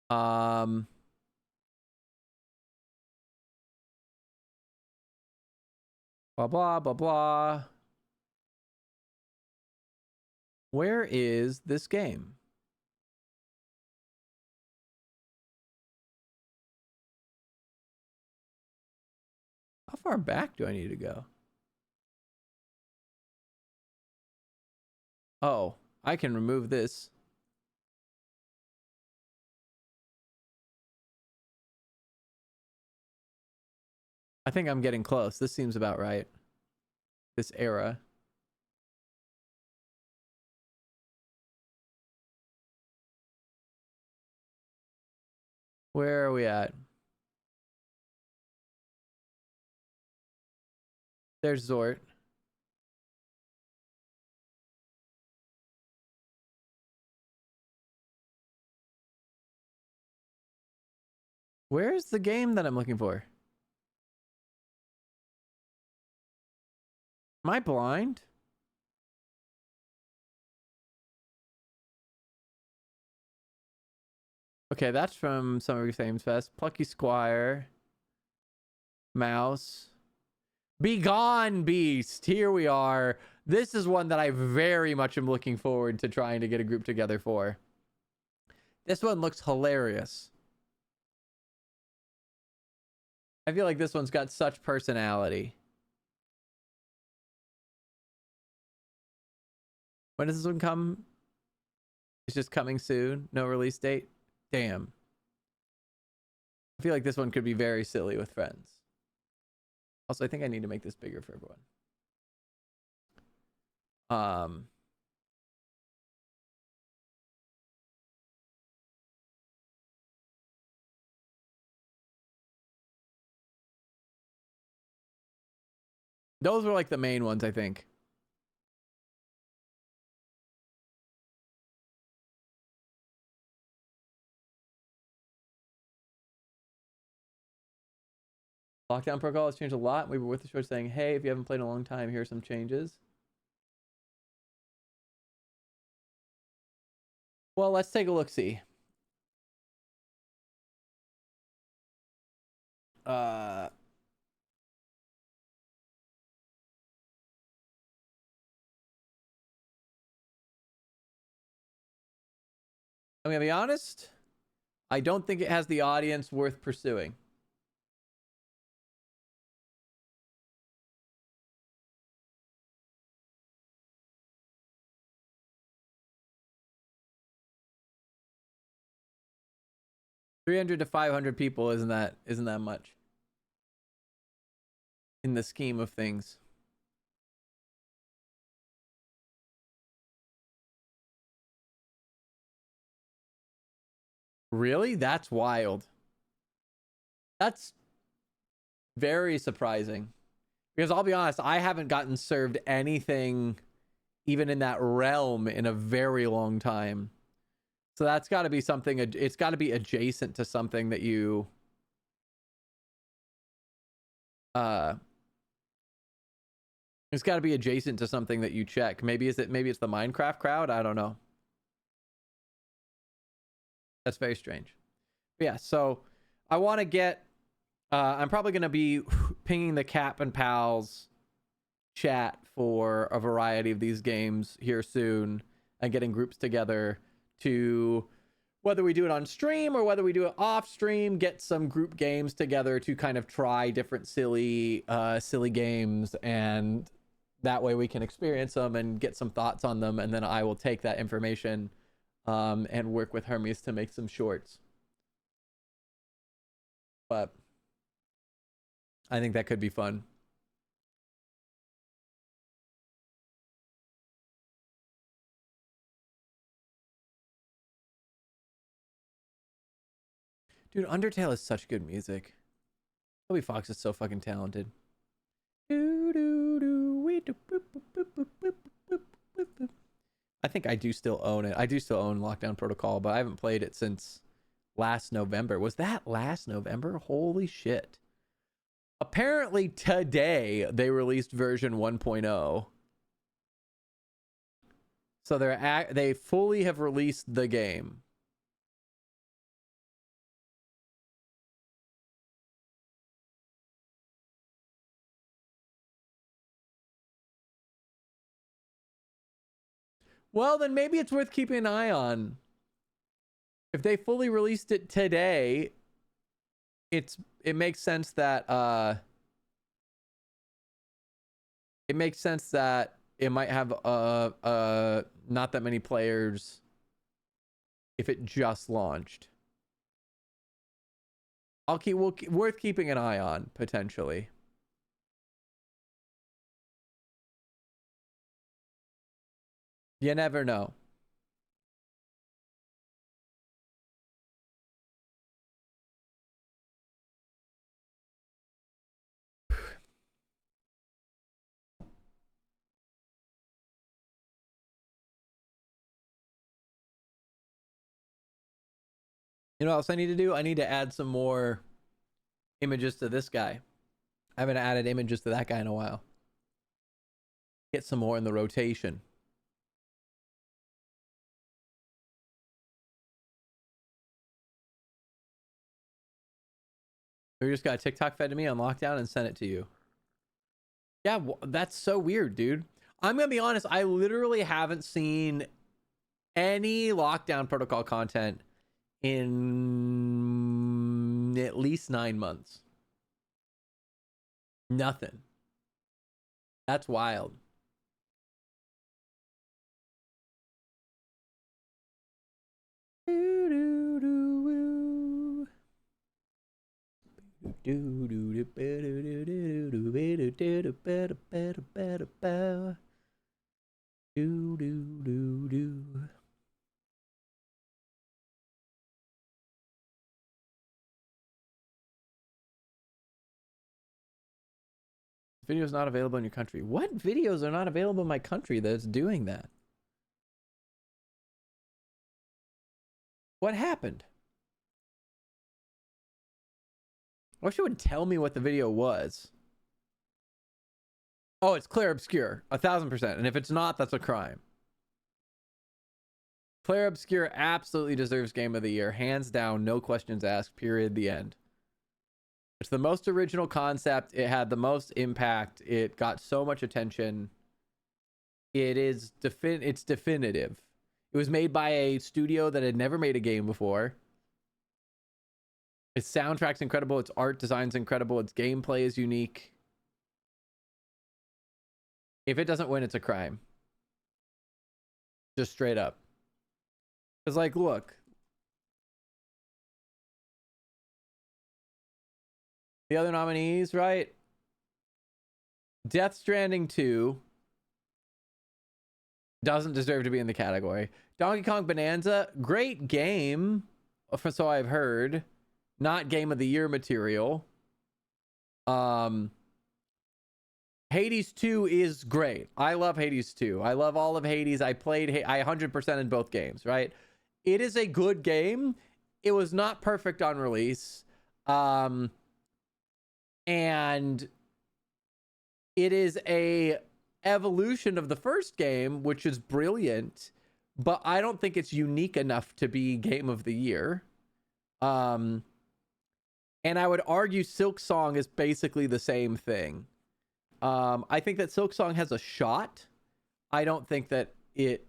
Blah blah blah blah. Where is this game? How far back do I need to go? Oh, I can remove this. I think I'm getting close. This seems about right. This era. Where are we at? There's Zort. Where's the game that I'm looking for? Am I blind? Okay, that's from Summer Games Fest. Plucky Squire. Mouse. Be gone, beast. Here we are. This is one that I very much am looking forward to trying to get a group together for. This one looks hilarious. I feel like this one's got such personality. When does this one come? It's just coming soon. No release date. Damn. I feel like this one could be very silly with friends. Also, I think I need to make this bigger for everyone. Those were like the main ones, I think. Lockdown protocol has changed a lot. We were with the short saying, hey, if you haven't played in a long time, here are some changes. Well, let's take a look-see. I'm gonna be honest. I don't think it has the audience worth pursuing. $300 to $500 people isn't that much in the scheme of things. Really? That's wild. That's very surprising. Because I'll be honest, I haven't gotten served anything even in that realm in a very long time. So that's got to be something, it's got to be adjacent to something that you it's got to be adjacent to something that you check. Maybe it's the Minecraft crowd, I don't know. That's very strange. But yeah, so I want to get I'm probably going to be pinging the Cap and Pals chat for a variety of these games here soon and getting groups together to, whether we do it on stream or whether we do it off stream, get some group games together to kind of try different silly games, and that way we can experience them and get some thoughts on them, and then I will take that information and work with Hermes to make some shorts. But I think that could be fun. Dude, Undertale is such good music. Toby Fox is so fucking talented. I think I do still own it. I do still own Lockdown Protocol, but I haven't played it since last November. Was that last November? Holy shit. Apparently today they released version 1.0. So they fully have released the game. Well, then maybe it's worth keeping an eye on. If they fully released it today, it makes sense that it might have not that many players if it just launched. Worth keeping an eye on potentially. You never know. You know what else I need to do? I need to add some more images to this guy. I haven't added images to that guy in a while. Get some more in the rotation. We just got a TikTok fed to me on lockdown and sent it to you. Yeah, that's so weird, dude. I'm gonna be honest. I literally haven't seen any Lockdown Protocol content in at least 9 months. Nothing. That's wild. Videos not available in your country. What videos are not available in my country that's doing that? What happened? I wish you would tell me what the video was. Oh, it's Claire Obscure, 1000%. And if it's not, that's a crime. Claire Obscure absolutely deserves Game of the Year. Hands down, no questions asked, period, the end. It's the most original concept. It had the most impact. It got so much attention. It's definitive. It was made by a studio that had never made a game before. Its soundtrack's incredible. Its art design's incredible. Its gameplay is unique. If it doesn't win, it's a crime. Just straight up. Because, like, look. The other nominees, right? Death Stranding 2 doesn't deserve to be in the category. Donkey Kong Bonanza, great game, so I've heard. Not Game of the Year material. Hades 2 is great. I love Hades 2. I love all of Hades. I 100% in both games, right? It is a good game. It was not perfect on release. And it is a evolution of the first game, which is brilliant, but I don't think it's unique enough to be game of the year. And I would argue Silk Song is basically the same thing. I think that Silk Song has a shot. I don't think that it's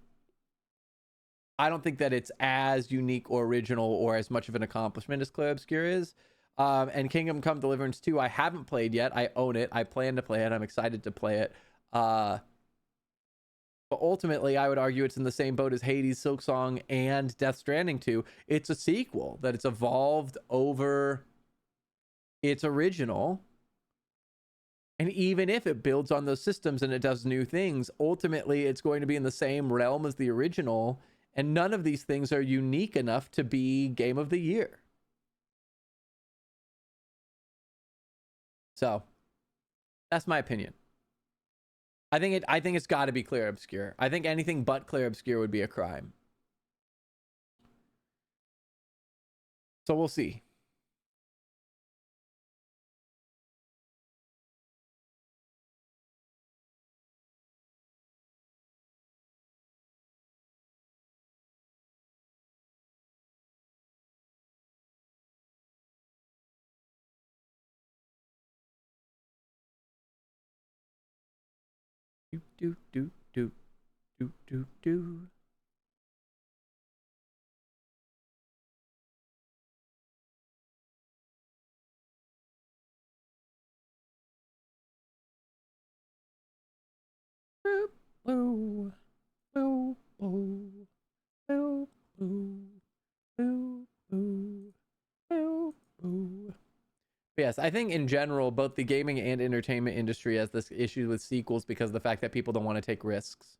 as unique or original or as much of an accomplishment as Clair Obscur is. And Kingdom Come Deliverance 2, I haven't played yet. I own it. I plan to play it. I'm excited to play it. But ultimately, I would argue it's in the same boat as Hades, Silk Song, and Death Stranding 2. It's a sequel that it's evolved over its original. And even if it builds on those systems and it does new things, ultimately it's going to be in the same realm as the original. And none of these things are unique enough to be game of the year. So that's my opinion. I think it's got to be Clair Obscur. I think anything but Clair Obscur would be a crime. So we'll see. Do do do do do do. Boo, boo, boo, boo, boo, boo, boo, boo, boo. Yes, I think in general, both the gaming and entertainment industry has this issue with sequels because of the fact that people don't want to take risks.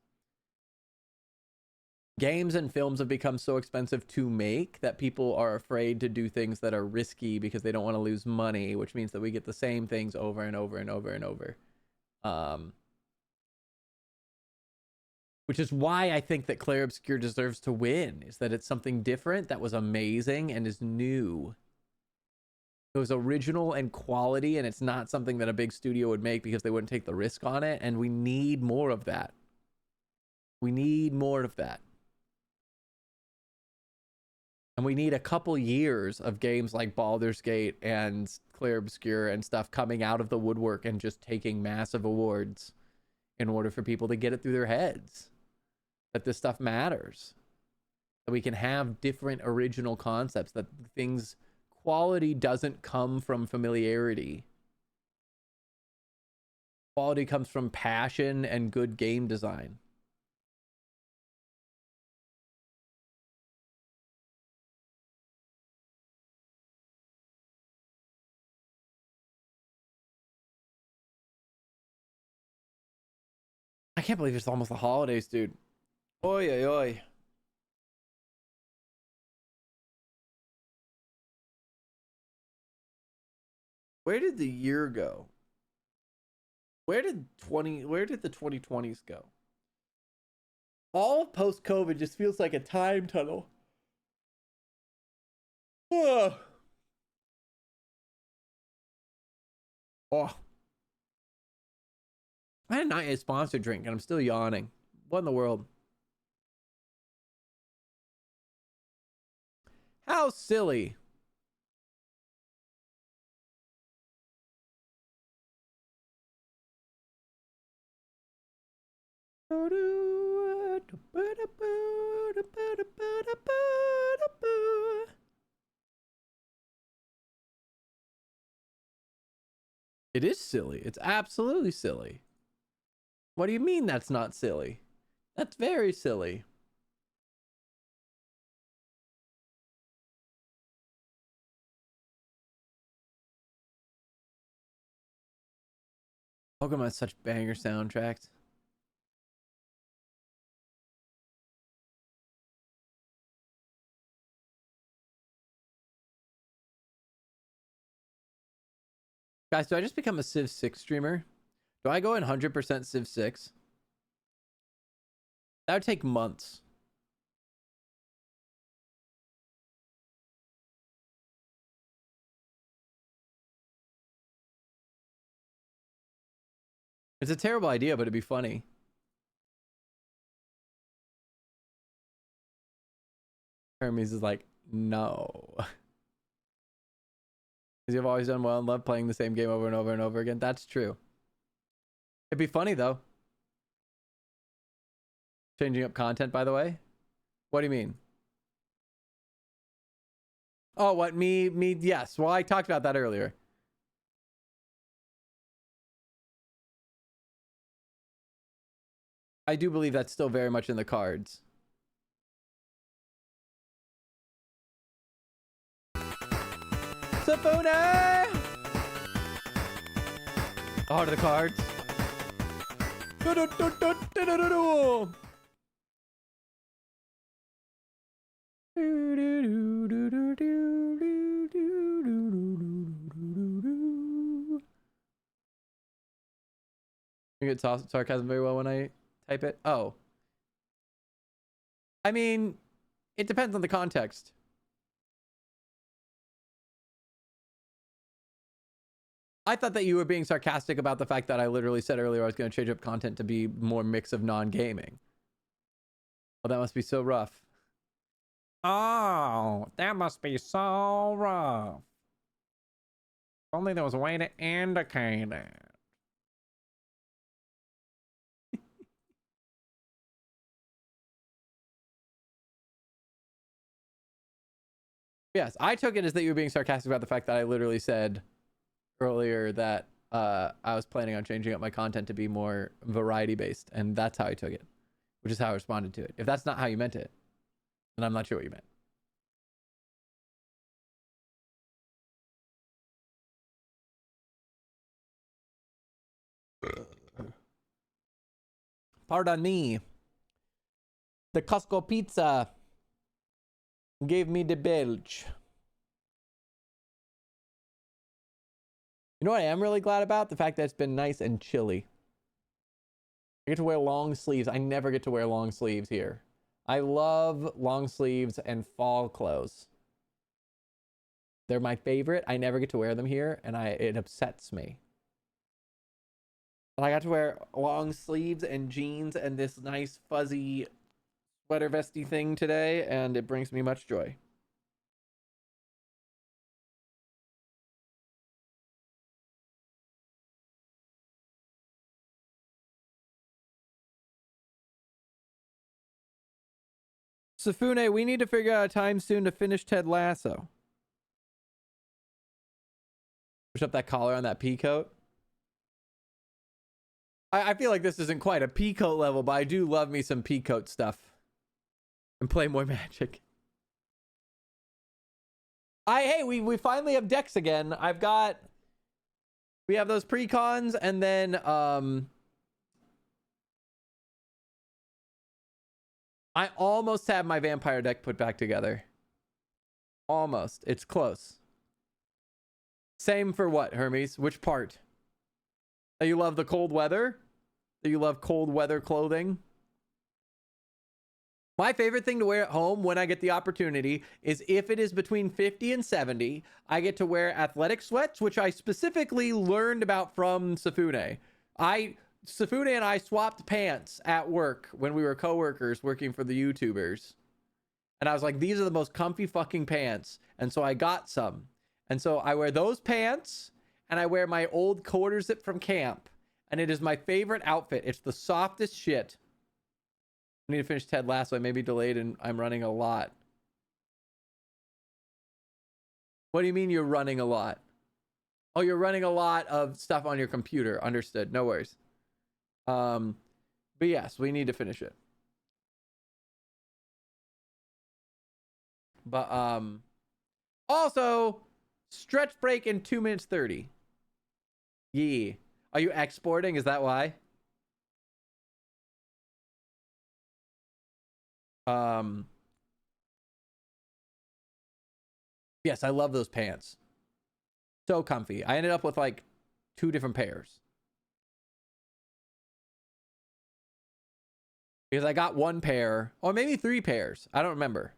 Games and films have become so expensive to make that people are afraid to do things that are risky because they don't want to lose money, which means that we get the same things over and over and over and over. Which is why I think that Clair Obscur deserves to win, is that it's something different that was amazing and is new. It was original and quality, and it's not something that a big studio would make because they wouldn't take the risk on it, and we need more of that. We need more of that. And we need a couple years of games like Baldur's Gate and Clair Obscur and stuff coming out of the woodwork and just taking massive awards in order for people to get it through their heads that this stuff matters. That we can have different original concepts, that things... Quality doesn't come from familiarity. Quality comes from passion and good game design. I can't believe it's almost the holidays, dude. Oi, oi, oi. Where did the year go? Where did the 2020s go? All post COVID just feels like a time tunnel. Oh. Oh. I had not a sponsored drink and I'm still yawning. What in the world? How silly. It is silly. It's absolutely silly. What do you mean that's not silly? That's very silly. Pokemon has such banger soundtracks. Guys, do I just become a Civ 6 streamer? Do I go in 100% Civ 6? That would take months. It's a terrible idea, but it'd be funny. Hermes is like, no. Because you've always done well and love playing the same game over and over and over again. That's true. It'd be funny, though. Changing up content, by the way. What do you mean? Oh, what? Me, yes. Well, I talked about that earlier. I do believe that's still very much in the cards. Safuna! Oh, to the cards. You get sarcasm very well when I type it. Oh. I mean, it depends on the context. I thought that you were being sarcastic about the fact that I literally said earlier I was going to change up content to be more mix of non-gaming. Oh, that must be so rough. Oh, that must be so rough. Only there was a way to indicate it. Yes, I took it as that you were being sarcastic about the fact that I literally said earlier that I was planning on changing up my content to be more variety based, and that's how I took it, which is how I responded to it. If that's not how you meant it, then I'm not sure what you meant. Pardon me. The Costco pizza gave me the belch. You know what I am really glad about? The fact that it's been nice and chilly. I get to wear long sleeves. I never get to wear long sleeves here. I love long sleeves and fall clothes. They're my favorite. I never get to wear them here, and it upsets me. And I got to wear long sleeves and jeans and this nice fuzzy sweater vesty thing today, and it brings me much joy. Safune, we need to figure out a time soon to finish Ted Lasso. Push up that collar on that pea coat. I feel like this isn't quite a pea coat level, but I do love me some pea coat stuff. And play more Magic. Hey, we finally have decks again. We have those pre-cons, and then I almost have my vampire deck put back together. Almost. It's close. Same for what, Hermes? Which part? That you love the cold weather? That you love cold weather clothing? My favorite thing to wear at home when I get the opportunity is if it is between 50 and 70, I get to wear athletic sweats, which I specifically learned about from Safune. Safune and I swapped pants at work when we were coworkers working for the YouTubers. And I was like, these are the most comfy fucking pants. And so I got some. And so I wear those pants, and I wear my old quarter zip from camp. And it is my favorite outfit. It's the softest shit. I need to finish Ted Lasso. I may be delayed and I'm running a lot. What do you mean you're running a lot? Oh, you're running a lot of stuff on your computer. Understood. No worries. But yes, we need to finish it. But also stretch break in 2 minutes 30. Yeah. Are you exporting? Is that why? Yes, I love those pants. So comfy. I ended up with like 2 different pairs. Because I got 1 pair, or maybe 3 pairs. I don't remember.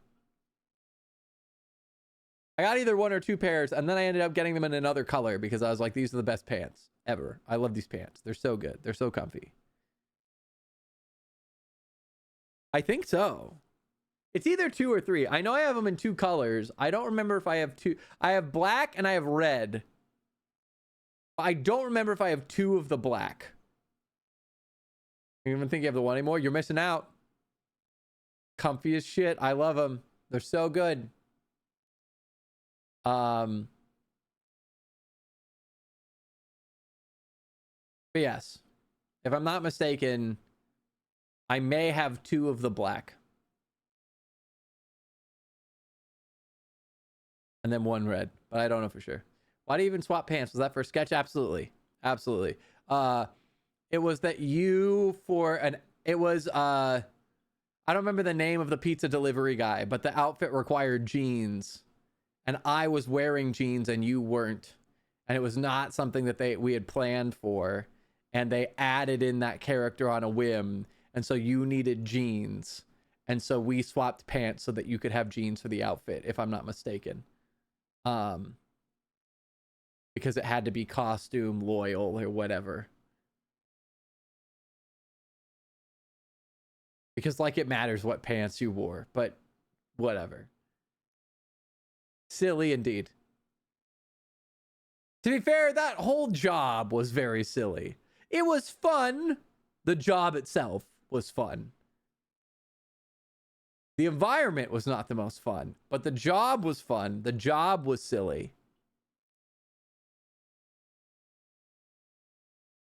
I got either 1 or 2 pairs, and then I ended up getting them in another color because I was like, these are the best pants ever. I love these pants. They're so good. They're so comfy. I think so. It's either 2 or 3. I know I have them in 2 colors. I don't remember if I have 2. I have black and I have red. I don't remember if I have 2 of the black. You even think you have the one anymore? You're missing out. Comfy as shit. I love them. They're so good. But yes, if I'm not mistaken, I may have 2 of the black. And then 1 red, but I don't know for sure. Why do you even swap pants? Was that for a sketch? Absolutely. Absolutely. It was that you for an, it was, I don't remember the name of the pizza delivery guy, but the outfit required jeans. And I was wearing jeans and you weren't. And it was not something that we had planned for. And they added in that character on a whim. And so you needed jeans. And so we swapped pants so that you could have jeans for the outfit, if I'm not mistaken. Because it had to be costume loyal or whatever. Because like it matters what pants you wore, but whatever. Silly indeed. To be fair, that whole job was very silly. It was fun. The job itself was fun. The environment was not the most fun, but the job was fun. The job was silly.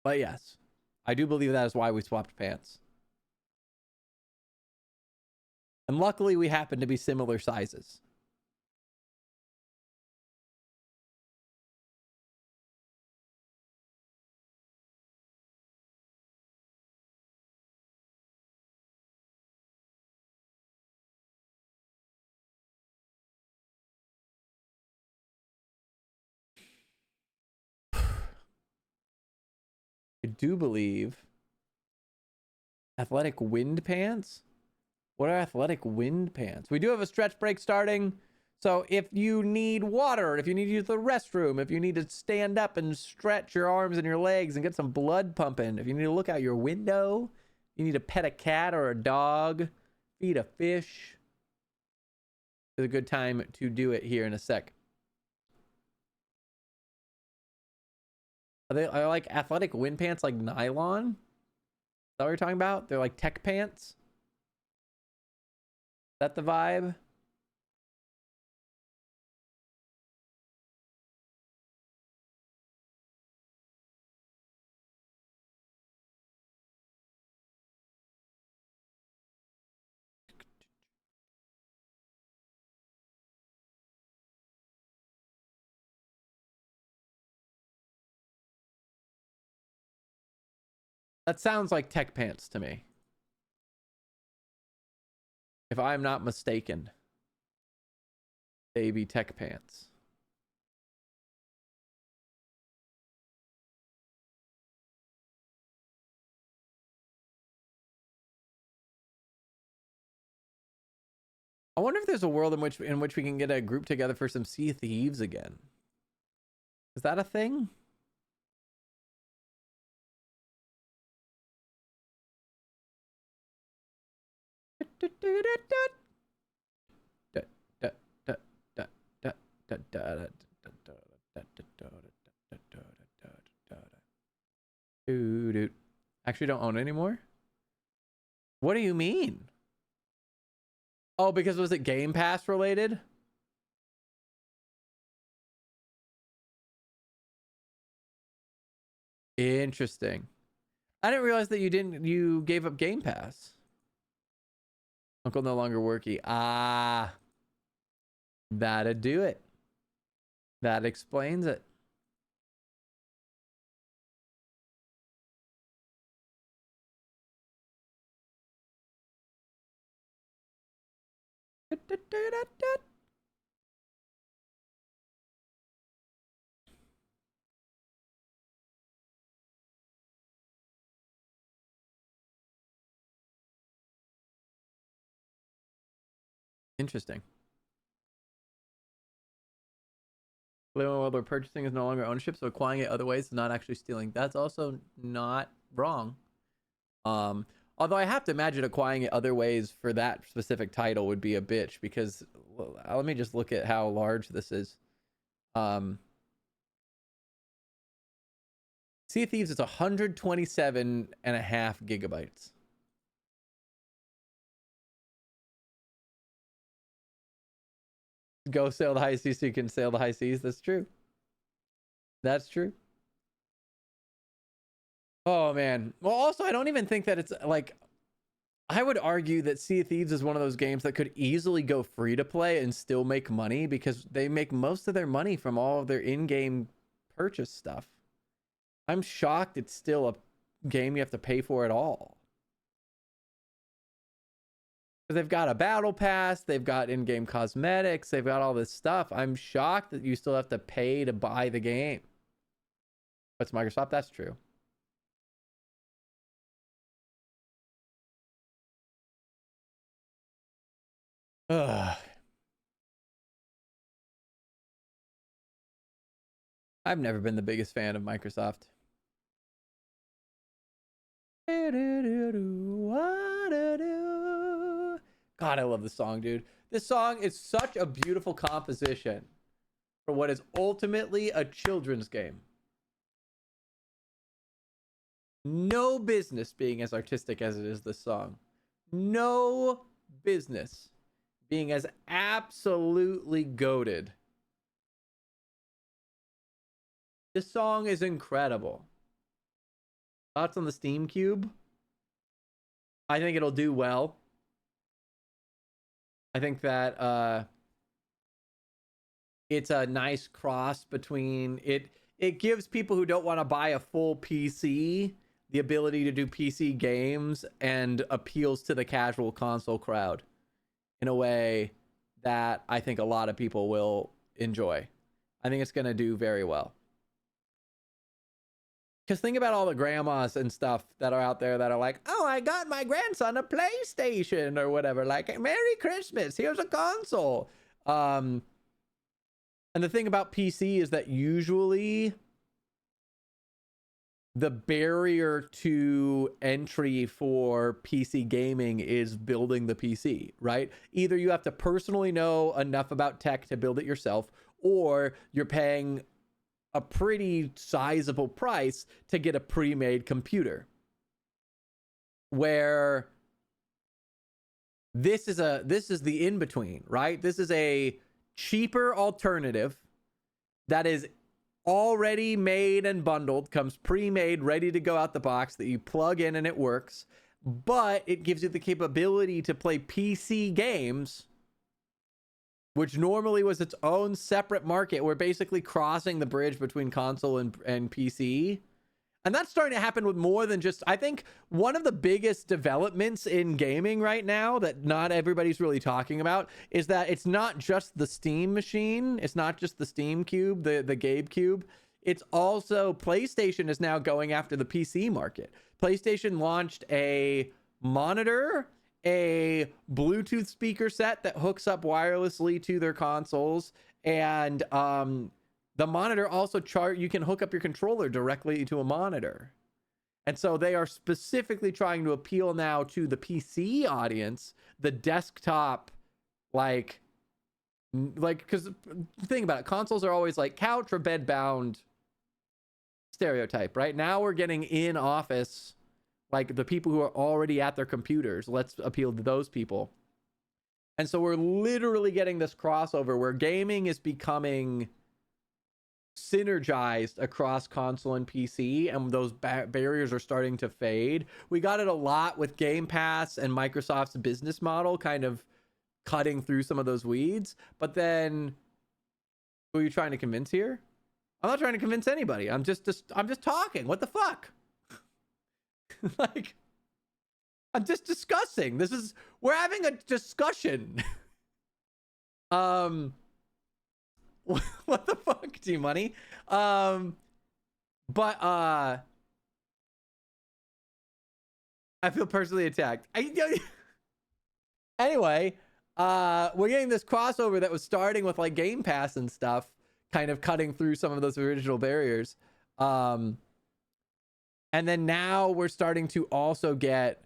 But yes, I do believe that is why we swapped pants. And luckily, we happen to be similar sizes. I do believe athletic wind pants. What are athletic wind pants? We do have a stretch break starting. So if you need water, if you need to use the restroom, if you need to stand up and stretch your arms and your legs and get some blood pumping, if you need to look out your window, you need to pet a cat or a dog, feed a fish, it's a good time to do it here in a sec. Are like athletic wind pants like nylon? Is that what you're talking about? They're like tech pants? Is that the vibe? That sounds like tech pants to me. If I'm not mistaken. Baby tech pants. I wonder if there's a world in which we can get a group together for some Sea of Thieves again. Is that a thing? Dude. Actually don't own it anymore? What do you mean? Oh, because was it Game Pass related? Interesting. I didn't realize that you gave up Game Pass. Uncle no longer worky. Ah. That'd do it. That explains it. Interesting. While they're purchasing is no longer ownership, so acquiring it other ways is not actually stealing. That's also not wrong. Although I have to imagine acquiring it other ways for that specific title would be a bitch, because let me just look at how large this is. Sea of Thieves is 127.5 gigabytes. Go sail the high seas so you can sail the high seas. That's true. That's true. Oh man. Well, also I don't even think that it's like, I would argue that Sea of Thieves is one of those games that could easily go free to play and still make money, because they make most of their money from all of their in-game purchase stuff. I'm shocked it's still a game you have to pay for at all. Because they've got a battle pass, they've got in-game cosmetics, they've got all this stuff. I'm shocked that you still have to pay to buy the game. But it's Microsoft, that's true. Ugh. I've never been the biggest fan of Microsoft. God, I love this song, dude. This song is such a beautiful composition for what is ultimately a children's game. No business being as artistic as it is, this song. No business being as absolutely goated. This song is incredible. Thoughts on the Steam Cube? I think it'll do well. I think that it's a nice cross between it. It gives people who don't want to buy a full PC the ability to do PC games, and appeals to the casual console crowd in a way that I think a lot of people will enjoy. I think it's going to do very well. Because think about all the grandmas and stuff that are out there that are like, oh, I got my grandson a PlayStation or whatever. Like, Merry Christmas, here's a console. And the thing about PC is that usually the barrier to entry for PC gaming is building the PC, right? Either you have to personally know enough about tech to build it yourself, or you're paying a pretty sizable price to get a pre-made computer. Where this is the in-between, right? This is a cheaper alternative that is already made and bundled, comes pre-made, ready to go out the box, that you plug in and it works, but it gives you the capability to play PC games, which normally was its own separate market. We're basically crossing the bridge between console and PC. And that's starting to happen with more than just, I think one of the biggest developments in gaming right now that not everybody's really talking about is that it's not just the Steam machine. It's not just the Steam Cube, the Gabe Cube. It's also PlayStation is now going after the PC market. PlayStation launched a monitor, a Bluetooth speaker set that hooks up wirelessly to their consoles, and the monitor also you can hook up your controller directly to a monitor. And so they are specifically trying to appeal now to the PC audience, the desktop, like, because think about it, consoles are always like couch or bed bound stereotype, right? Now we're getting in office, like the people who are already at their computers. Let's appeal to those people. And so we're literally getting this crossover where gaming is becoming synergized across console and PC, and those barriers are starting to fade. We got it a lot with Game Pass and Microsoft's business model kind of cutting through some of those weeds. But then, who are you trying to convince here? I'm not trying to convince anybody. I'm just talking. What the fuck? Like, I'm just discussing. We're having a discussion. What the fuck, T-Money? I feel personally attacked. Anyway, we're getting this crossover that was starting with like Game Pass and stuff, kind of cutting through some of those original barriers. And then now we're starting to also get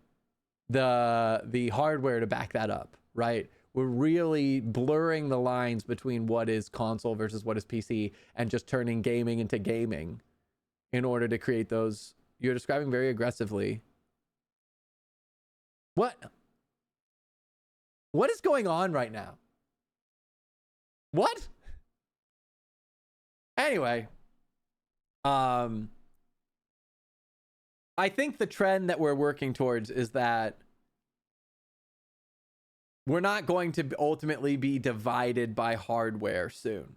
the hardware to back that up, right? We're really blurring the lines between what is console versus what is PC and just turning gaming into gaming in order to create those. You're describing very aggressively. What is going on right now? What? Anyway, I think the trend that we're working towards is that we're not going to ultimately be divided by hardware soon.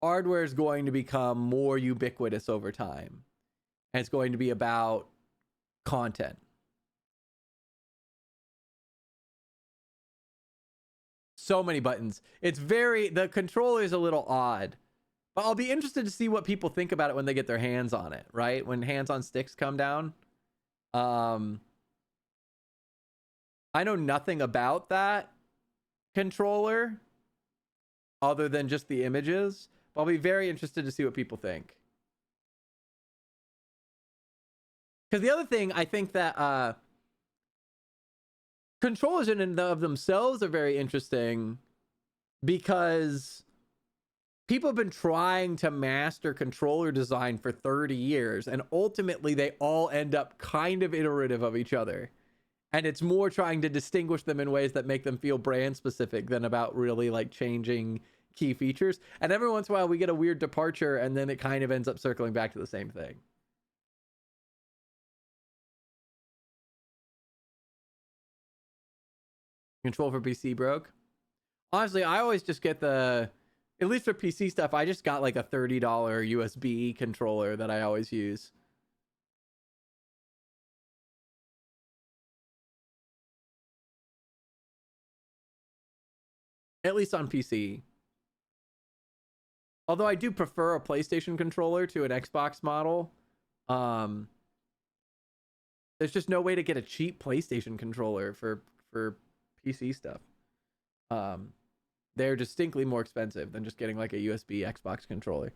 Hardware is going to become more ubiquitous over time. And it's going to be about content. So many buttons. The controller is a little odd. But I'll be interested to see what people think about it when they get their hands on it, right? When hands on sticks come down. I know nothing about that controller other than just the images. But I'll be very interested to see what people think. Because the other thing, I think that controllers in and of themselves are very interesting because people have been trying to master controller design for 30 years, and ultimately they all end up kind of iterative of each other. And it's more trying to distinguish them in ways that make them feel brand specific than about really like changing key features. And every once in a while we get a weird departure, and then it kind of ends up circling back to the same thing. Control for PC broke. Honestly, I always just get at least for PC stuff, I just got like a $30 USB controller that I always use. At least on PC. Although I do prefer a PlayStation controller to an Xbox model. There's just no way to get a cheap PlayStation controller for PC stuff. They're distinctly more expensive than just getting like a USB Xbox controller.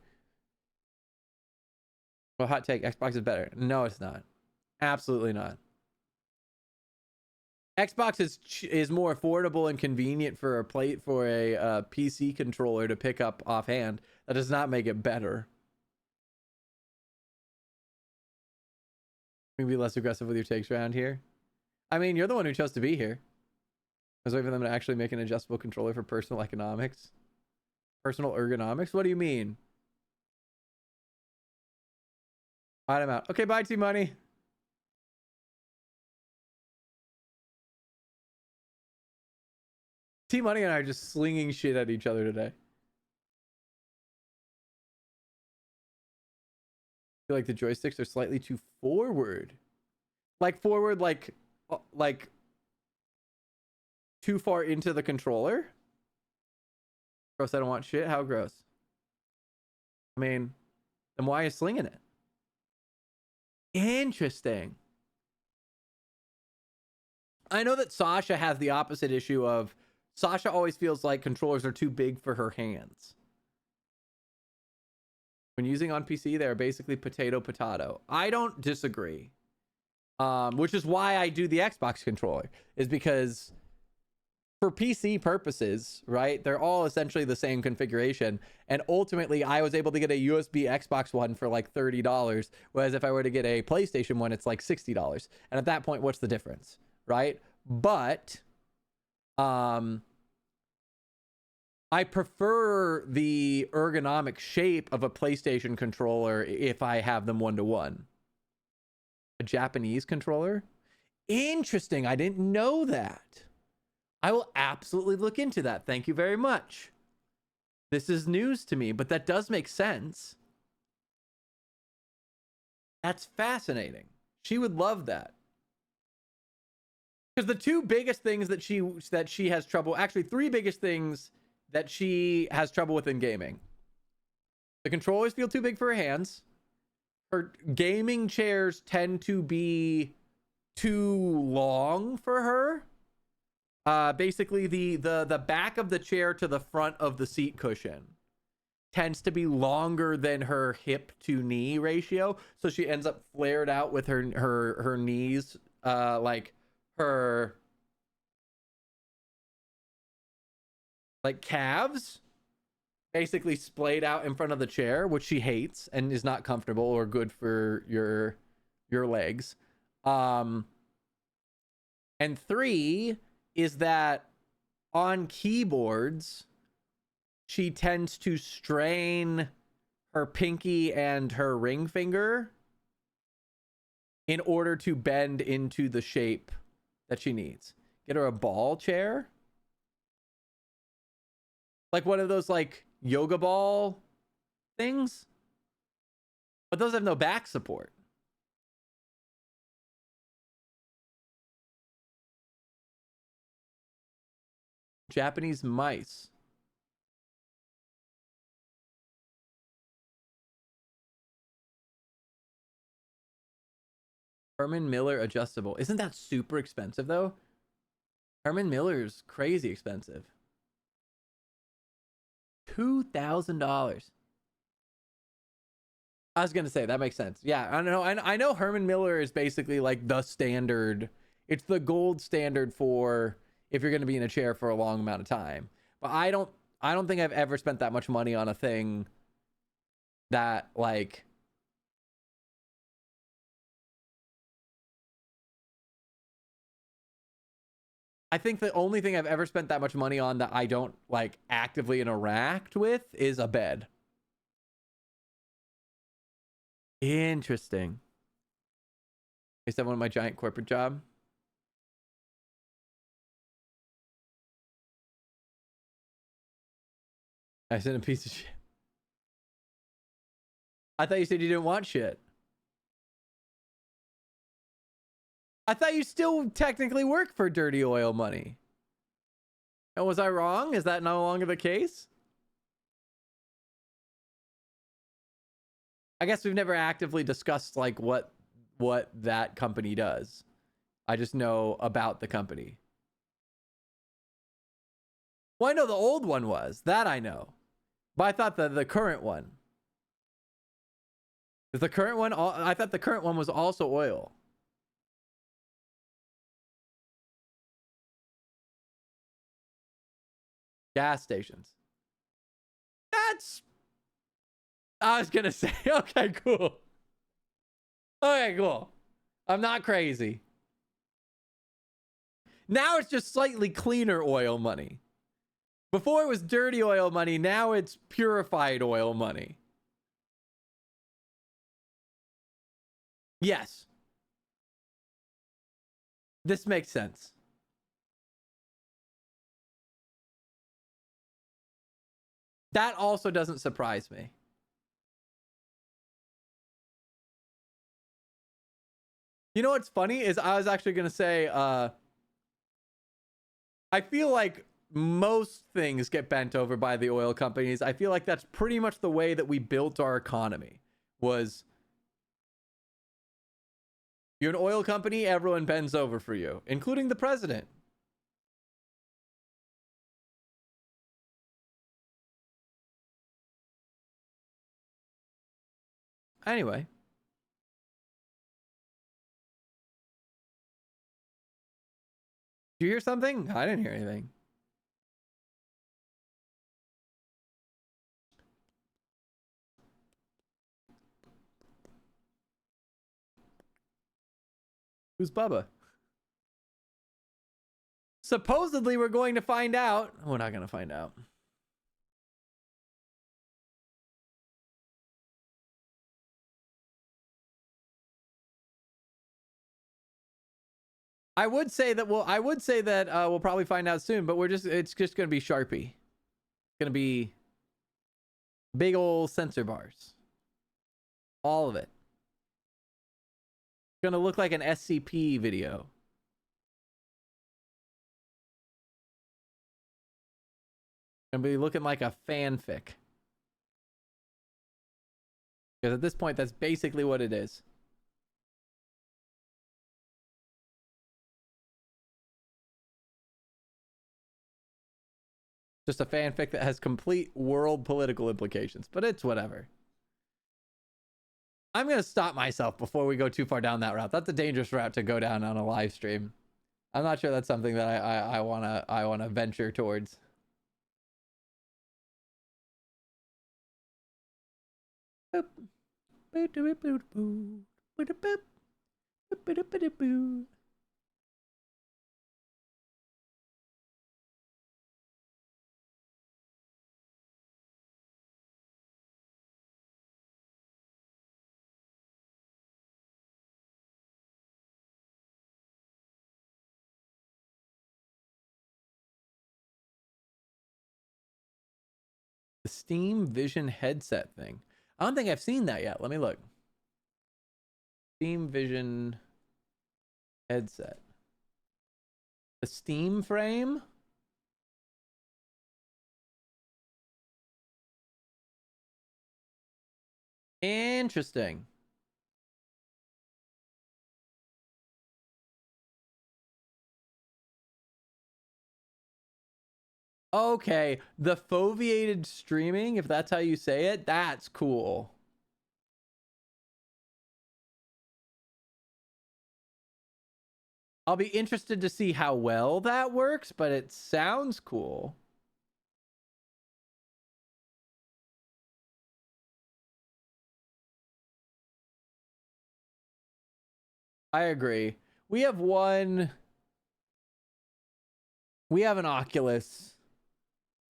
Well, hot take, Xbox is better. No, it's not. Absolutely not. Xbox is more affordable and convenient for a PC controller to pick up offhand. That does not make it better. You can be less aggressive with your takes around here. I mean, you're the one who chose to be here. I was waiting for them to actually make an adjustable controller for personal economics. Personal ergonomics? What do you mean? Alright, I'm out. Okay, bye, T-Money. T-Money and I are just slinging shit at each other today. I feel like the joysticks are slightly too forward. Like forward, like too far into the controller. Gross, I don't want shit. How gross? I mean, then why are you slinging it? Interesting. I know that Sasha has the opposite issue of Sasha always feels like controllers are too big for her hands. When using on PC, they're basically potato. I don't disagree. Which is why I do the Xbox controller, is because for PC purposes, right, they're all essentially the same configuration. And ultimately, I was able to get a USB Xbox one for like $30, whereas if I were to get a PlayStation one, it's like $60. And at that point, what's the difference, right? But I prefer the ergonomic shape of a PlayStation controller if I have them one-to-one. A Japanese controller? Interesting. I didn't know that. I will absolutely look into that. Thank you very much. This is news to me, but that does make sense. That's fascinating. She would love that. Because the two biggest things that she has trouble, actually three biggest things that she has trouble with in gaming. The controllers feel too big for her hands. Her gaming chairs tend to be too long for her. Basically the back of the chair to the front of the seat cushion tends to be longer than her hip to knee ratio, so she ends up flared out with her knees like her like calves basically splayed out in front of the chair, which she hates and is not comfortable or good for your legs. And 3 is that on keyboards, she tends to strain her pinky and her ring finger in order to bend into the shape that she needs. Get her a ball chair. Like one of those like yoga ball things. But those have no back support. Japanese mice. Herman Miller adjustable. Isn't that super expensive though? Herman Miller's crazy expensive. $2,000. I was gonna say that makes sense. Yeah, I don't know. I know Herman Miller is basically like the standard. It's the gold standard for if you're gonna be in a chair for a long amount of time. But I don't think I've ever spent that much money on a thing that like I think the only thing I've ever spent that much money on that I don't like actively interact with is a bed. Interesting. Is that one of my giant corporate job? I sent a piece of shit. I thought you said you didn't want shit. I thought you still technically work for dirty oil money. And was I wrong? Is that no longer the case? I guess we've never actively discussed like what that company does. I just know about the company. Well, I know the old one was. That I know. But I thought the current one. Is the current one I thought the current one was also oil. Gas stations. That's I was gonna say, okay, cool. Okay, cool. I'm not crazy. Now it's just slightly cleaner oil money. Before it was dirty oil money, now it's purified oil money. Yes. This makes sense. That also doesn't surprise me. You know what's funny is I was actually going to say, I feel like most things get bent over by the oil companies. I feel like that's pretty much the way that we built our economy was you're an oil company, everyone bends over for you, including the president. Anyway. Did you hear something? I didn't hear anything. Who's Bubba? Supposedly we're going to find out. We're not going to find out. I would say that we'll probably find out soon, but it's just going to be Sharpie. It's going to be big old sensor bars. All of it. It's going to look like an SCP video. It's going to be looking like a fanfic. Because at this point, that's basically what it is. Just a fanfic that has complete world political implications, but it's whatever. I'm going to stop myself before we go too far down that route. That's a dangerous route to go down on a live stream. I'm not sure that's something that I wanna venture towards. Boop. Boo-doo-boo-doo-boo. Boo-doo-boop. Boo-doo-boo-doo-boo. The Steam Vision headset thing. I don't think I've seen that yet. Let me look. Steam Vision headset. The Steam frame? Interesting. Okay, the foveated streaming, if that's how you say it, that's cool. I'll be interested to see how well that works, but it sounds cool. I agree. We have an Oculus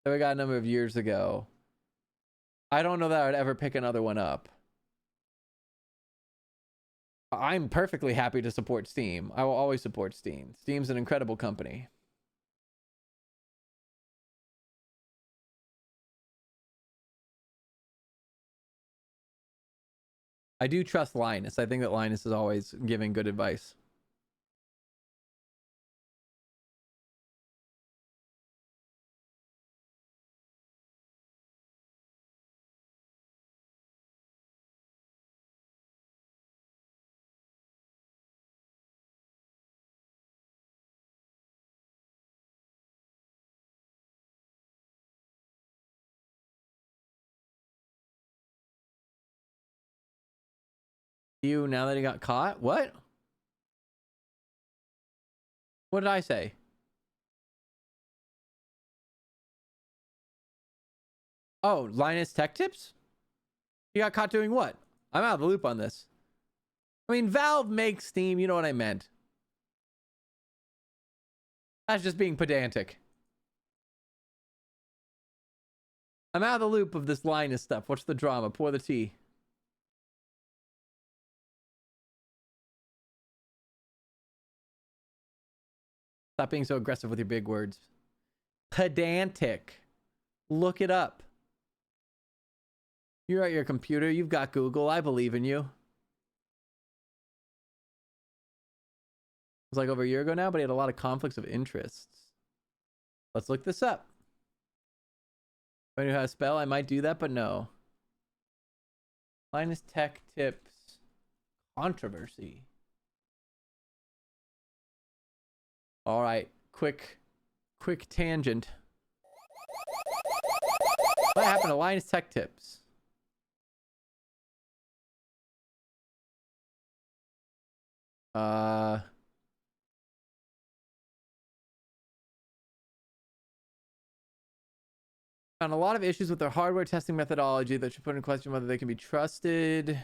that we got a number of years ago. I don't know that I would ever pick another one up. I'm perfectly happy to support Steam. I will always support Steam. Steam's an incredible company. I do trust Linus. I think that Linus is always giving good advice. You, now that he got caught? What? What did I say? Oh, Linus Tech Tips? He got caught doing what? I'm out of the loop on this. I mean, Valve makes Steam. You know what I meant. That's just being pedantic. I'm out of the loop of this Linus stuff. What's the drama? Pour the tea. Stop being so aggressive with your big words. Pedantic. Look it up. You're at your computer. You've got Google. I believe in you. It was like over a year ago now, but he had a lot of conflicts of interests. Let's look this up. If I knew how to spell, I might do that, but no. Linus Tech Tips. Controversy. All right. Quick tangent. What happened to Linus Tech Tips? Found a lot of issues with their hardware testing methodology that should put in question whether they can be trusted.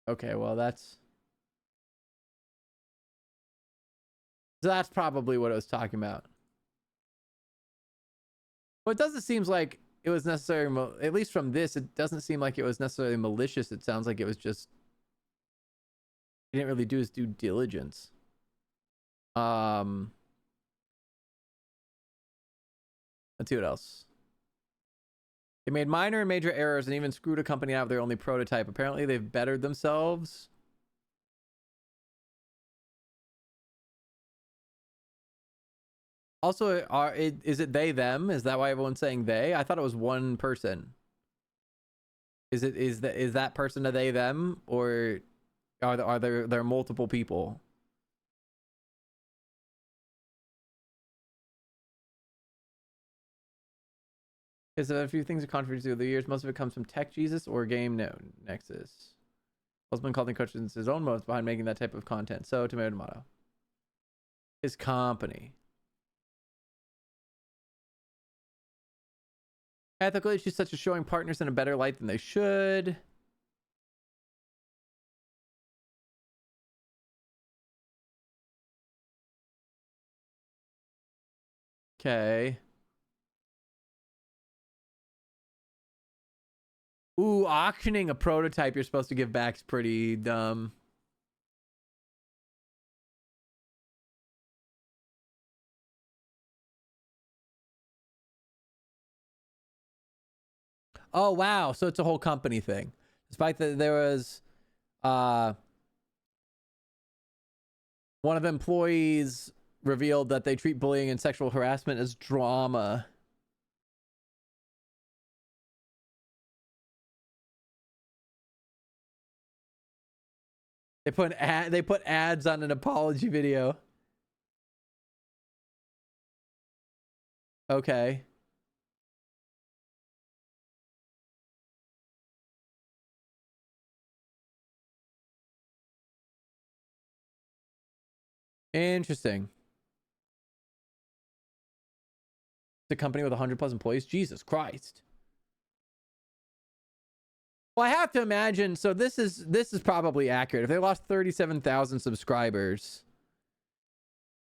Okay, well that's probably what I was talking about. Well, it doesn't seem like it was necessarily, at least from this, it doesn't seem like it was necessarily malicious. It sounds like it was just, he didn't really do his due diligence. Let's see what else. They made minor and major errors and even screwed a company out of their only prototype. Apparently they've bettered themselves. Also, is it they them? Is that why everyone's saying they? I thought it was one person. Is that person a they them, or are there multiple people? Because a few things are controversial over the years. Most of it comes from Tech Jesus or Game Nexus. Husband called in questions his own motives behind making that type of content. So, tomato. His company. Ethical issues such as showing partners in a better light than they should. Okay. Ooh, auctioning a prototype you're supposed to give back is pretty dumb. Oh, wow. So it's a whole company thing. Despite that there was one of the employees revealed that they treat bullying and sexual harassment as drama. They put ads on an apology video. Okay. Interesting. It's a company with 100 plus employees. Jesus Christ. Well, I have to imagine. So this is probably accurate. If they lost 37,000 subscribers,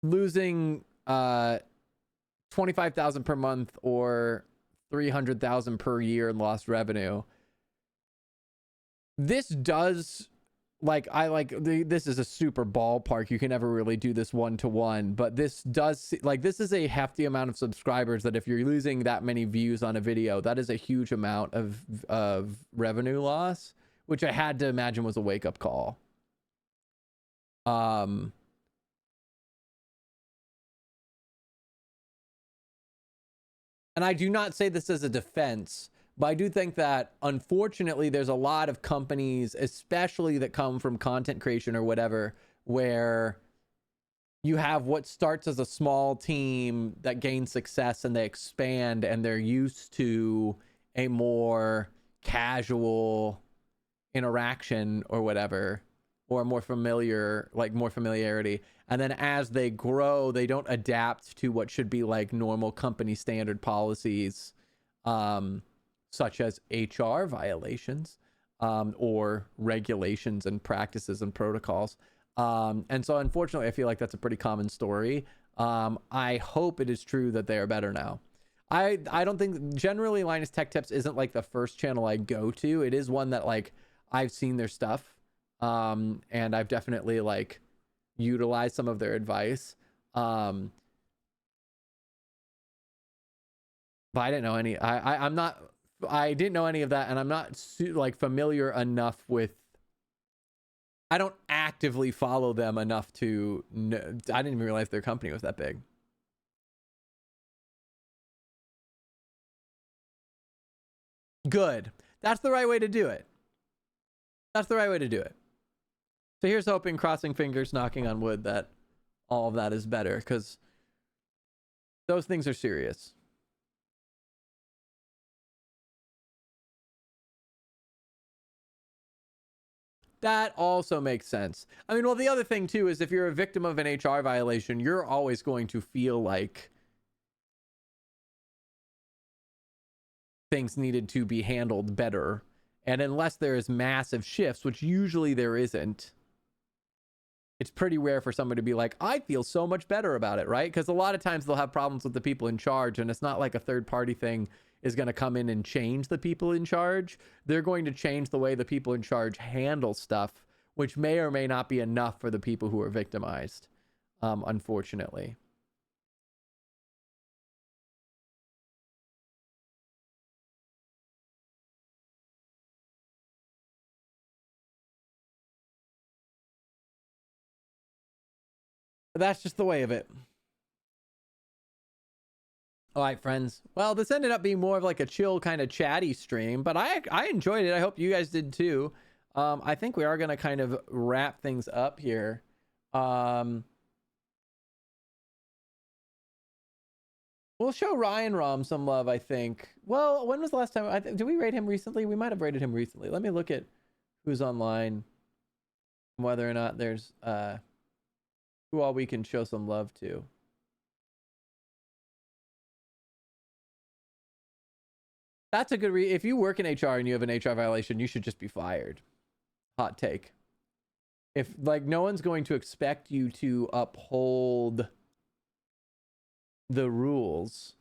losing 25,000 per month or 300,000 per year in lost revenue. This does this is a super ballpark. You can never really do this one-to-one, but this does this is a hefty amount of subscribers that if you're losing that many views on a video, that is a huge amount of revenue loss, which I had to imagine was a wake-up call. And I do not say this as a defense, but I do think that, unfortunately, there's a lot of companies, especially that come from content creation or whatever, where you have what starts as a small team that gains success and they expand and they're used to a more casual interaction or whatever, or more familiarity. And then as they grow, they don't adapt to what should be like normal company standard policies, such as HR violations, or regulations and practices and protocols. And so unfortunately, I feel like that's a pretty common story. I hope it is true that they are better now. I don't think, generally Linus Tech Tips isn't like the first channel I go to. It is one that like I've seen their stuff, and I've definitely like utilized some of their advice. But I didn't know any. I didn't know any of that, and I'm not familiar enough with. I don't actively follow them enough to know. I didn't even realize their company was that big. Good. That's the right way to do it. That's the right way to do it. So here's hoping, crossing fingers, knocking on wood, that all of that is better, because those things are serious. That also makes sense. I mean, well, the other thing too is if you're a victim of an HR violation, you're always going to feel like things needed to be handled better. And unless there is massive shifts, which usually there isn't, it's pretty rare for somebody to be like, I feel so much better about it, right? Because a lot of times they'll have problems with the people in charge, and it's not like a third party thing is going to come in and change the people in charge. They're going to change the way the people in charge handle stuff, which may or may not be enough for the people who are victimized, unfortunately. But that's just the way of it. All right, friends. Well, this ended up being more of like a chill kind of chatty stream, but I enjoyed it. I hope you guys did too. I think we are going to kind of wrap things up here. We'll show Ryan Rom some love, I think. Well, when was the last time? Did we rate him recently? We might have rated him recently. Let me look at who's online, whether or not there's who all we can show some love to. That's a good if you work in HR and you have an HR violation, you should just be fired. Hot take. If like no one's going to expect you to uphold the rules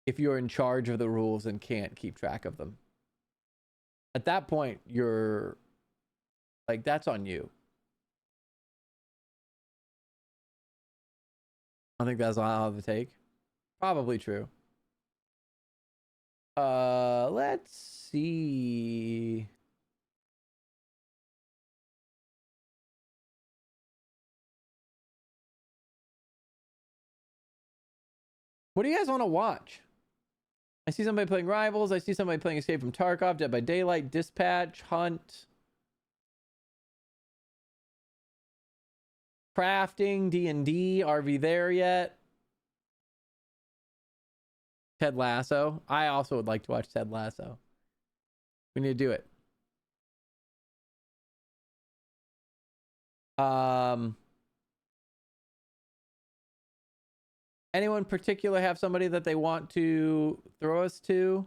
if you're in charge of the rules and can't keep track of them. At that point, you're like, that's on you. I think that's all the take. Probably true. Let's see. What do you guys want to watch? I see somebody playing Rivals. I see somebody playing Escape from Tarkov, Dead by Daylight, Dispatch, Hunt, Crafting, D&D. Are we there yet? Ted Lasso. I also would like to watch Ted Lasso. We need to do it. Anyone particular have somebody that they want to throw us to?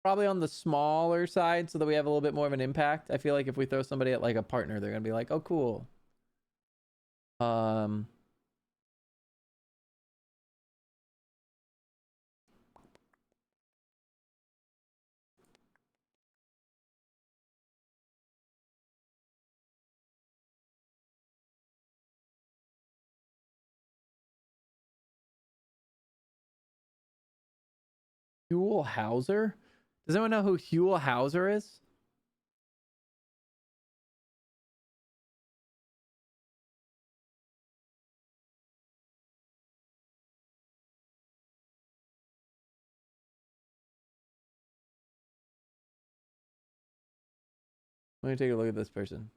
Probably on the smaller side so that we have a little bit more of an impact. I feel like if we throw somebody at like a partner, they're going to be like, oh, cool. Huell Hauser? Does anyone know who Huell Hauser is? Let me take a look at this person.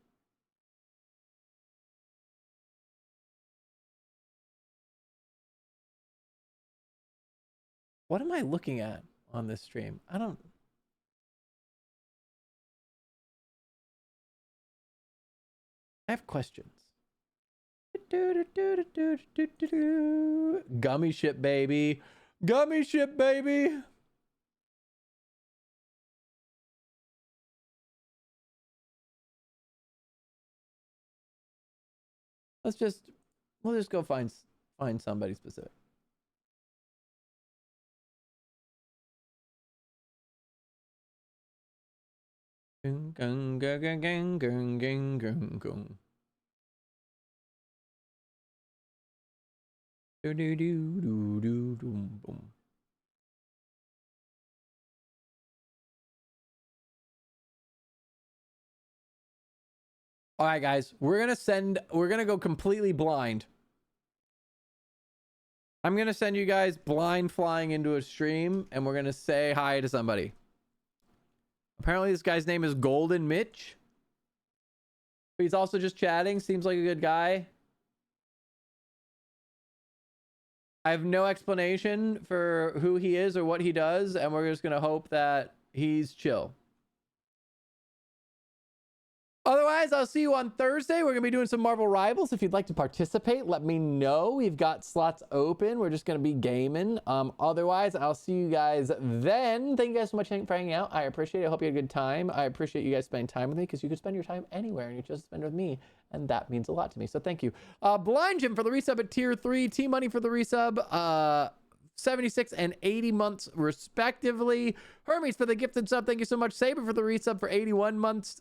What am I looking at on this stream? I have questions. Gummy ship, baby. Gummy ship, baby. We'll just go find somebody specific. All right, guys, we're gonna go completely blind. I'm gonna send you guys blind flying into a stream, and we're gonna say hi to somebody. Apparently this guy's name is Golden Mitch. He's also just chatting. Seems like a good guy. I have no explanation for who he is or what he does, and we're just gonna hope that he's chill. Otherwise, I'll see you on Thursday. We're going to be doing some Marvel Rivals. If you'd like to participate, let me know. We've got slots open. We're just going to be gaming. Otherwise, I'll see you guys then. Thank you guys so much for hanging out. I appreciate it. I hope you had a good time. I appreciate you guys spending time with me because you could spend your time anywhere and you just spend it with me. And that means a lot to me. So thank you. Blind Jim for the resub at tier 3. T-Money for the resub. 76 and 80 months respectively. Hermes for the gifted sub, thank you so much. Saber for the resub for 81 months.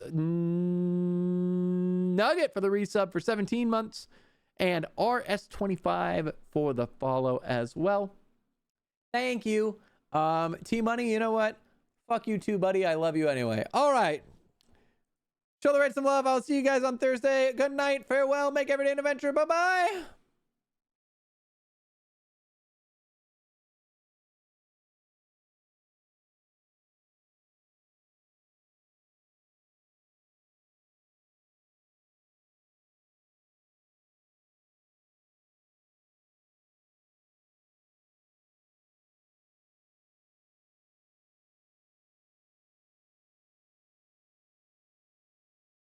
Nugget for the resub for 17 months. And RS25 for the follow as well. Thank you. T-Money, you know what? Fuck you too, buddy. I love you anyway. All right. Show the Red some love. I'll see you guys on Thursday. Good night. Farewell. Make every day an adventure. Bye-bye.